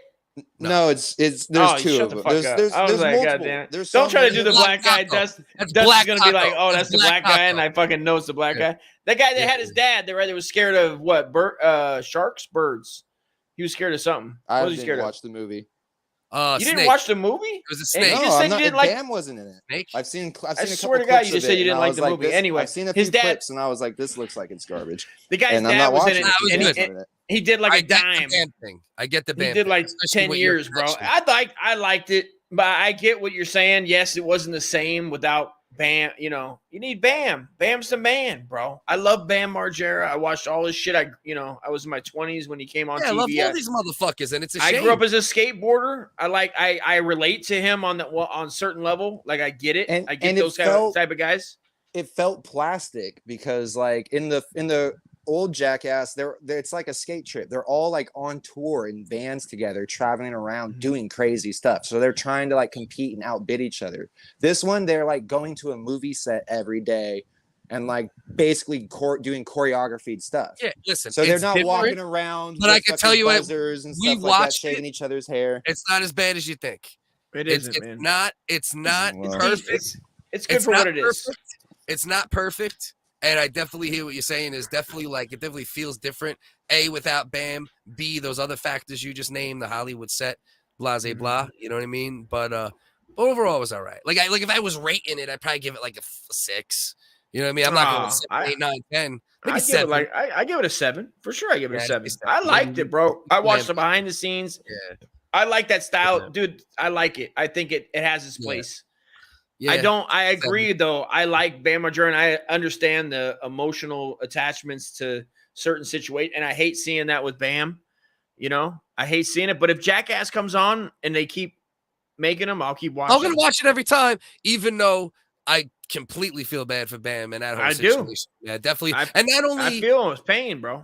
Speaker 12: no, it's there's
Speaker 6: Oh,
Speaker 12: two
Speaker 6: shut
Speaker 12: of
Speaker 6: the
Speaker 12: them.
Speaker 6: fuck
Speaker 12: There's
Speaker 6: up.
Speaker 12: there's
Speaker 6: I was
Speaker 12: there's
Speaker 6: like,
Speaker 12: multiple.
Speaker 6: goddamn.
Speaker 12: There's
Speaker 6: Don't
Speaker 12: so
Speaker 6: try to
Speaker 12: many.
Speaker 6: do the
Speaker 1: Black
Speaker 6: black guy.
Speaker 1: Taco.
Speaker 6: Dust
Speaker 1: That's
Speaker 6: is
Speaker 1: Black
Speaker 6: gonna be like,
Speaker 1: Taco.
Speaker 6: oh,
Speaker 1: That's
Speaker 6: that's the
Speaker 1: Black
Speaker 6: black guy,
Speaker 1: Taco.
Speaker 6: and I fucking know it's the black
Speaker 1: Yeah.
Speaker 6: guy. That guy that
Speaker 1: Yeah.
Speaker 6: had his dad that was scared of what? Sharks, birds. He was scared of something.
Speaker 12: I
Speaker 6: What was he
Speaker 12: didn't
Speaker 6: scared of?
Speaker 12: watch the movie.
Speaker 6: You didn't
Speaker 1: Snake.
Speaker 6: watch the movie?
Speaker 1: It was a
Speaker 6: And
Speaker 1: snake.
Speaker 6: you
Speaker 12: No,
Speaker 6: just
Speaker 12: I'm
Speaker 6: said
Speaker 12: not.
Speaker 6: you didn't like.
Speaker 12: Bam wasn't in it.
Speaker 1: Snake?
Speaker 12: I've seen
Speaker 6: I
Speaker 12: a
Speaker 6: swear
Speaker 12: couple
Speaker 6: to God,
Speaker 12: clips
Speaker 6: you just
Speaker 12: of
Speaker 6: said
Speaker 12: it,
Speaker 6: you didn't
Speaker 12: and I
Speaker 6: like
Speaker 12: was
Speaker 6: the
Speaker 12: like,
Speaker 6: movie.
Speaker 12: this-
Speaker 6: Anyway,
Speaker 12: I've seen a
Speaker 6: his
Speaker 12: few
Speaker 6: dad-
Speaker 12: clips, and I was like, this looks like it's garbage.
Speaker 6: The guy's
Speaker 12: And I'm
Speaker 6: dad
Speaker 12: not
Speaker 6: was in
Speaker 12: watching
Speaker 6: it,
Speaker 12: it.
Speaker 1: was
Speaker 6: and
Speaker 1: good.
Speaker 6: he did like
Speaker 1: I
Speaker 6: a
Speaker 1: get the
Speaker 6: dime.
Speaker 1: Bam thing. I get the
Speaker 6: He
Speaker 1: Bam
Speaker 6: did
Speaker 1: thing,
Speaker 6: like
Speaker 1: especially
Speaker 6: 10
Speaker 1: with your
Speaker 6: years, bro.
Speaker 1: connection.
Speaker 6: I liked it, but I get what you're saying. Yes, it wasn't the same without Bam. You know, you need Bam. Bam's the man, bro. I love Bam Margera. I watched all his shit. I was in my 20s when he came on
Speaker 1: Yeah, I
Speaker 6: TV.
Speaker 1: love all these motherfuckers, and it's a
Speaker 6: I
Speaker 1: shame.
Speaker 6: grew up as a skateboarder. I relate to him on certain level. Like, I get it.
Speaker 12: And-
Speaker 6: I get
Speaker 12: and it
Speaker 6: those
Speaker 12: felt-
Speaker 6: type of guys.
Speaker 12: It felt plastic because, like, in the old Jackass, it's like a skate trip. They're all like on tour in bands together, traveling around doing crazy stuff. So they're trying to like compete and outbid each other. This one, they're like going to a movie set every day and like basically doing choreographed stuff.
Speaker 1: Yeah, listen.
Speaker 12: So they're
Speaker 1: it's
Speaker 12: not
Speaker 1: different,
Speaker 12: walking around,
Speaker 1: but I
Speaker 12: with
Speaker 1: can
Speaker 12: fucking
Speaker 1: tell you what,
Speaker 12: buzzers and
Speaker 1: we
Speaker 12: stuff like that,
Speaker 1: watched
Speaker 12: shaving
Speaker 1: it.
Speaker 12: each other's hair.
Speaker 1: It's not as bad as you think.
Speaker 6: It's
Speaker 1: not. It's not
Speaker 12: Well,
Speaker 1: perfect.
Speaker 6: It's good for
Speaker 1: not
Speaker 6: what it is.
Speaker 1: perfect. It's not perfect. And I definitely hear what you're saying. Is definitely like it definitely feels different. A, without Bam. B, those other factors you just named, the Hollywood set, blah blah. You know what I mean? But overall, it was all right. Like if I was rating it, I'd probably give it like a 6. You know what I mean? I'm not going 7, 8, 9, 10. Maybe
Speaker 6: I
Speaker 1: 7.
Speaker 6: give it I give it a 7 for sure. I give it a
Speaker 1: Yeah,
Speaker 6: 7.
Speaker 1: maybe 7.
Speaker 6: I liked it, bro. I watched
Speaker 1: Yeah.
Speaker 6: the behind the scenes.
Speaker 1: Yeah.
Speaker 6: I like that style,
Speaker 1: Yeah.
Speaker 6: dude. I like it. I think it has its
Speaker 1: Yeah.
Speaker 6: place.
Speaker 1: Yeah.
Speaker 6: I agree though. I like Bam Margera, and I understand the emotional attachments to certain situations, and I hate seeing that with Bam. You know, I hate seeing it. But if Jackass comes on and they keep making them, I'll keep watching.
Speaker 1: I'm gonna watch it every time, even though I completely feel bad for Bam and that whole
Speaker 6: I do.
Speaker 1: situation. Yeah, definitely.
Speaker 6: I-
Speaker 1: and not
Speaker 6: I
Speaker 1: only
Speaker 6: feel his pain, bro.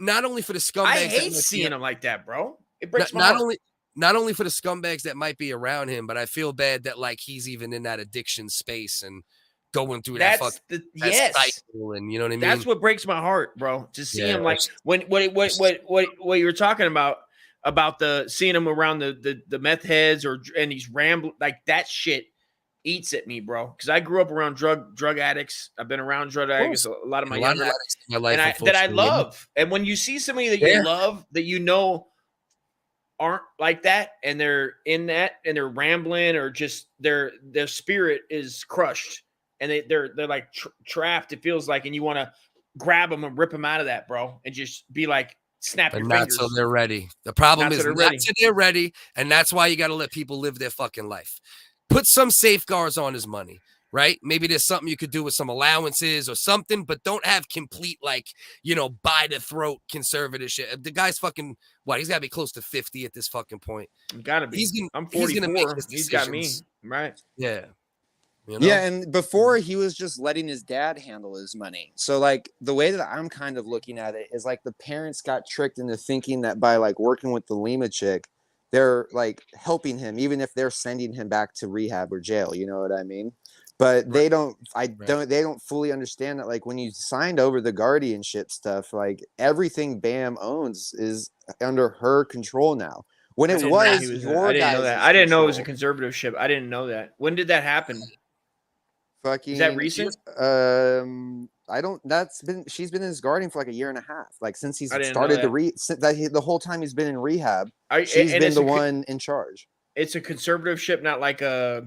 Speaker 1: not only for the scumbags.
Speaker 6: I
Speaker 1: that
Speaker 6: hate
Speaker 1: might be-
Speaker 6: seeing him like that, bro. It breaks my
Speaker 1: not
Speaker 6: heart.
Speaker 1: only for the scumbags that might be around him, but I feel bad that like he's even in that addiction space and going through that cycle, and you know what I mean.
Speaker 6: That's what breaks my heart, bro. To see
Speaker 1: Yeah,
Speaker 6: him like
Speaker 1: it's-
Speaker 6: what you were talking about the seeing him around the meth heads and he's rambling like that shit eats at me, bro. Because I grew up around drug addicts. I've been around drug addicts a lot of my younger
Speaker 1: addicts in my life,
Speaker 6: and that I
Speaker 1: unfortunately.
Speaker 6: love. And when you see somebody that
Speaker 1: Yeah.
Speaker 6: you love that you know aren't like that, and they're in that and they're rambling or just their spirit is crushed and they're like trapped, it feels like, and you want to grab them and rip them out of that, bro, and just be like, snap
Speaker 1: But
Speaker 6: your
Speaker 1: not
Speaker 6: fingers.
Speaker 1: till they're ready. The problem
Speaker 6: Not
Speaker 1: is
Speaker 6: till
Speaker 1: not
Speaker 6: they're ready.
Speaker 1: till they're ready, and that's why you got to let people live their fucking life. Put some safeguards on his money, right? Maybe there's something you could do with some allowances or something, but don't have complete like by the throat conservative shit. The guy's fucking what? He's got to be close to 50 at this fucking point.
Speaker 6: Gotta be. I'm
Speaker 1: he's
Speaker 6: 44.
Speaker 1: gonna make his
Speaker 6: He's got me
Speaker 1: decisions.
Speaker 6: right.
Speaker 1: Yeah. You know?
Speaker 12: Yeah, and before he was just letting his dad handle his money. So like the way that I'm kind of looking at it is like the parents got tricked into thinking that by like working with the Lima chick, they're like helping him, even if they're sending him back to rehab or jail. You know what I mean? But they don't. They don't fully understand that. Like when you signed over the guardianship stuff, like everything Bam owns is under her control now. When it was your
Speaker 6: I didn't know
Speaker 12: guys'
Speaker 6: that. I didn't know it was a
Speaker 12: control.
Speaker 6: conservatorship. I didn't know that. When did that happen?
Speaker 12: Fucking,
Speaker 6: Is that recent?
Speaker 12: I don't. She's been in his guardian for like a year and a half. Like since he's
Speaker 6: I didn't
Speaker 12: started
Speaker 6: know
Speaker 12: the whole time he's been in rehab.
Speaker 6: And
Speaker 12: She's been
Speaker 6: it's
Speaker 12: the
Speaker 6: a
Speaker 12: one in charge.
Speaker 6: It's a conservatorship, not like a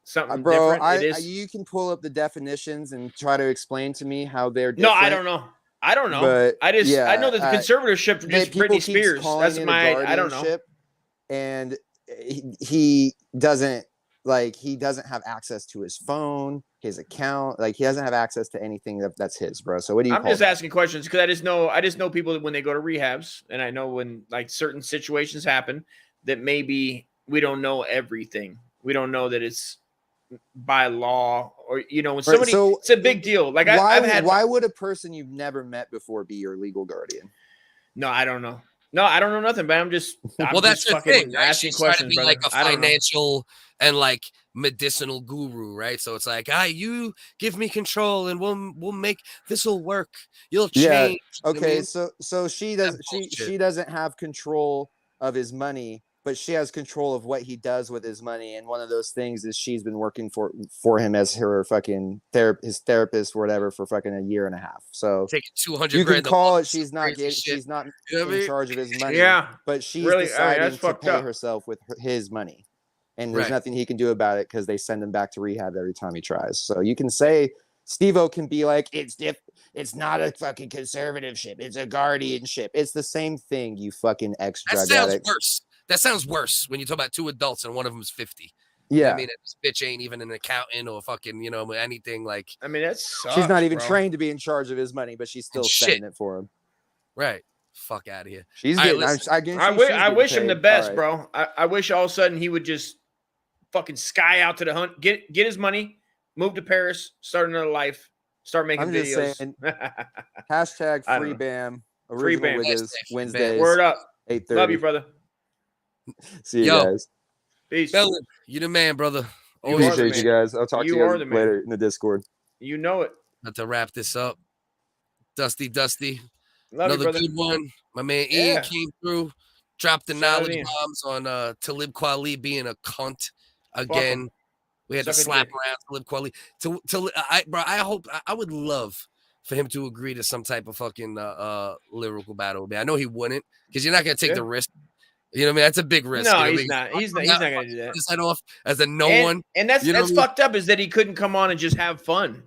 Speaker 6: something
Speaker 12: Bro,
Speaker 6: different.
Speaker 12: you can pull up the definitions and try to explain to me how they're
Speaker 6: No,
Speaker 12: different.
Speaker 6: I don't know. I don't know.
Speaker 12: But,
Speaker 6: I
Speaker 12: yeah,
Speaker 6: know that the conservatorship for just
Speaker 12: people
Speaker 6: Britney
Speaker 12: keep
Speaker 6: Spears.
Speaker 12: calling
Speaker 6: That's
Speaker 12: it a
Speaker 6: my. I don't know.
Speaker 12: guardianship, and he doesn't like he doesn't have access to his phone, his account. Like he doesn't have access to anything that's his, bro. So what do you?
Speaker 6: I'm just asking questions because I just know people that when they go to rehabs, and I know when like certain situations happen that maybe we don't know everything. We don't know that it's by law or when somebody it's a big deal. Like
Speaker 12: why would a person you've never met before be your legal guardian?
Speaker 6: No, I don't know. No, I don't know nothing, but I'm just
Speaker 1: that's the thing, right?
Speaker 6: asking
Speaker 1: She's trying to
Speaker 6: questions,
Speaker 1: be
Speaker 6: brother.
Speaker 1: like a financial and like medicinal guru, right? So it's like, you give me control and we'll make this will work. You'll change.
Speaker 12: Yeah. Okay, so she doesn't have control of his money, but she has control of what he does with his money. And one of those things is she's been working for him as her fucking his therapist or whatever for fucking a year and a half. So
Speaker 1: taking 200
Speaker 12: you
Speaker 1: grand
Speaker 12: can call it she's not in charge of his money.
Speaker 6: Yeah,
Speaker 12: but she's
Speaker 6: really,
Speaker 12: deciding to pay herself with his money. And there's nothing he can do about it because they send him back to rehab every time he tries. So you can say Steve-O can be like, it's not a fucking conservatorship. It's a guardianship. It's the same thing, you fucking ex-drug addict.
Speaker 1: Worse. That sounds worse when you talk about two adults and one of them is 50.
Speaker 12: Yeah.
Speaker 1: You know what I mean, this bitch ain't even an accountant or fucking, anything like.
Speaker 6: I mean, that sucks,
Speaker 12: she's not even trained to be in charge of his money, but she's still setting it for him.
Speaker 1: Right. Fuck out of here.
Speaker 12: She's getting.
Speaker 6: I wish him the best, bro. I wish all of a sudden he would just fucking sky out to the hunt, get his money, move to Paris, start another life, start making videos.
Speaker 12: Just saying, hashtag free BAM.
Speaker 6: Free BAM.
Speaker 12: WHiggaz, Wednesdays.
Speaker 6: Word up.
Speaker 12: 8:30.
Speaker 6: Love you, brother.
Speaker 12: See you guys.
Speaker 6: Peace.
Speaker 1: Bellin, you the man, brother.
Speaker 12: Appreciate you guys. I'll talk to you guys later in the Discord.
Speaker 6: You know it.
Speaker 1: Not to wrap this up. Dusty.
Speaker 6: Love
Speaker 1: another
Speaker 6: you, brother.
Speaker 1: good one. My man Ian came through, dropped the knowledge bombs on Talib Kweli being a cunt again. We had to slap around Talib Kweli. I would love for him to agree to some type of fucking lyrical battle. I know he wouldn't, because you're not gonna take the risk. You know what I mean? That's a big risk.
Speaker 6: No,
Speaker 1: you know
Speaker 6: he's not. He's not going to do that.
Speaker 1: His head off as a one.
Speaker 6: And that's fucked up is that he couldn't come on and just have fun,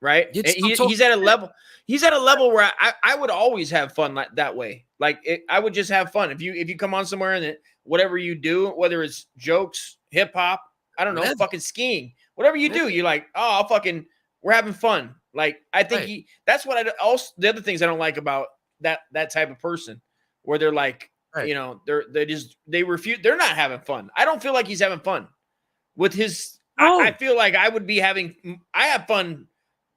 Speaker 6: right? He's at a level. He's at a level where I would always have fun that way. Like I would just have fun if you come on somewhere and whatever you do, whether it's jokes, hip hop, I don't know, fucking skiing, whatever you do, you're like, we're having fun. Like I think that's what the other things I don't like about that type of person, where they're like. Right. They refuse. They're not having fun. I don't feel like he's having fun with his. I feel like I have fun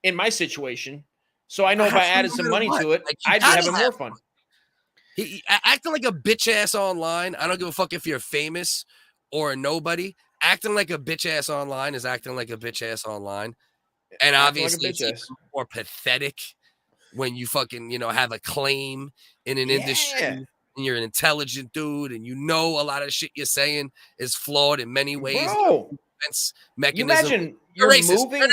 Speaker 6: in my situation. So I know if I added some money to it, I'd be having more fun.
Speaker 1: He acting like a bitch ass online. I don't give a fuck if you're famous or a nobody. Acting like a bitch ass online is acting like a bitch ass online. And obviously it's even more pathetic when you fucking, have a claim in an industry. And you're an intelligent dude, and a lot of shit you're saying is flawed in many ways.
Speaker 6: Bro,
Speaker 1: mechanism.
Speaker 6: You imagine
Speaker 1: you're racist.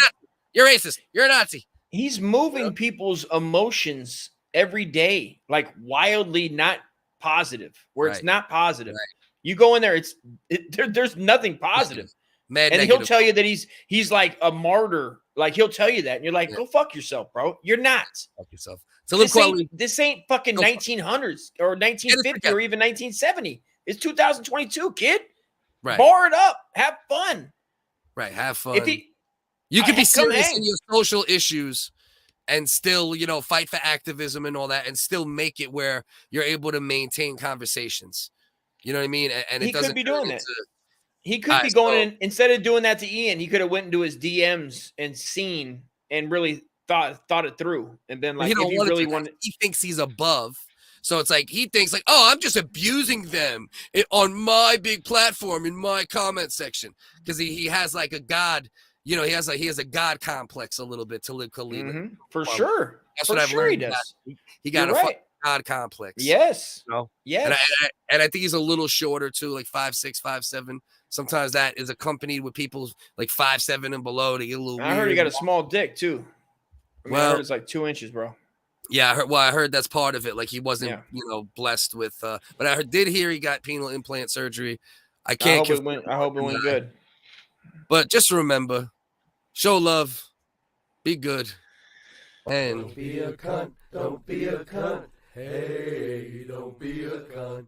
Speaker 1: You're racist. You're a Nazi.
Speaker 6: He's moving people's emotions every day, like wildly not positive, where it's not positive. Right. You go in there, there's nothing positive.
Speaker 1: Mad
Speaker 6: and
Speaker 1: negative.
Speaker 6: He'll tell you that he's like a martyr. Like he'll tell you that, and you're like, go fuck yourself, bro. You're not.
Speaker 1: Fuck yourself.
Speaker 6: This ain't fucking 1900s or 1950 or even 1970. It's 2022, kid.
Speaker 1: Right.
Speaker 6: Bar it up. Have fun.
Speaker 1: Right. Have fun. You can be serious in your social issues and still, fight for activism and all that, and still make it where you're able to maintain conversations. You know what I mean? And
Speaker 6: he could be doing that. He could be going in, instead of doing that to Ian, he could have went into his DMs and seen and really thought it through and been like,
Speaker 1: he thinks he's above. So it's like he thinks like, I'm just abusing them on my big platform in my comment section, because he has like a god, he has a god complex a little bit to live Khalid.
Speaker 6: For sure.
Speaker 1: That's what I've learned. He does. He got a god complex.
Speaker 6: Yes. Yes.
Speaker 1: And I think he's a little shorter too, like 5'6", 5'7". Sometimes that is accompanied with people like 5'7" and below to get a little.
Speaker 6: I heard he got a small dick too. I heard it's like 2 inches, bro.
Speaker 1: Yeah, I heard that's part of it. Like he wasn't, blessed with. But I did hear he got penile implant surgery. I can't.
Speaker 6: I hope it went good.
Speaker 1: But just remember, show love, be good, and
Speaker 13: don't be a cunt. Don't be a cunt. Hey, don't be a cunt.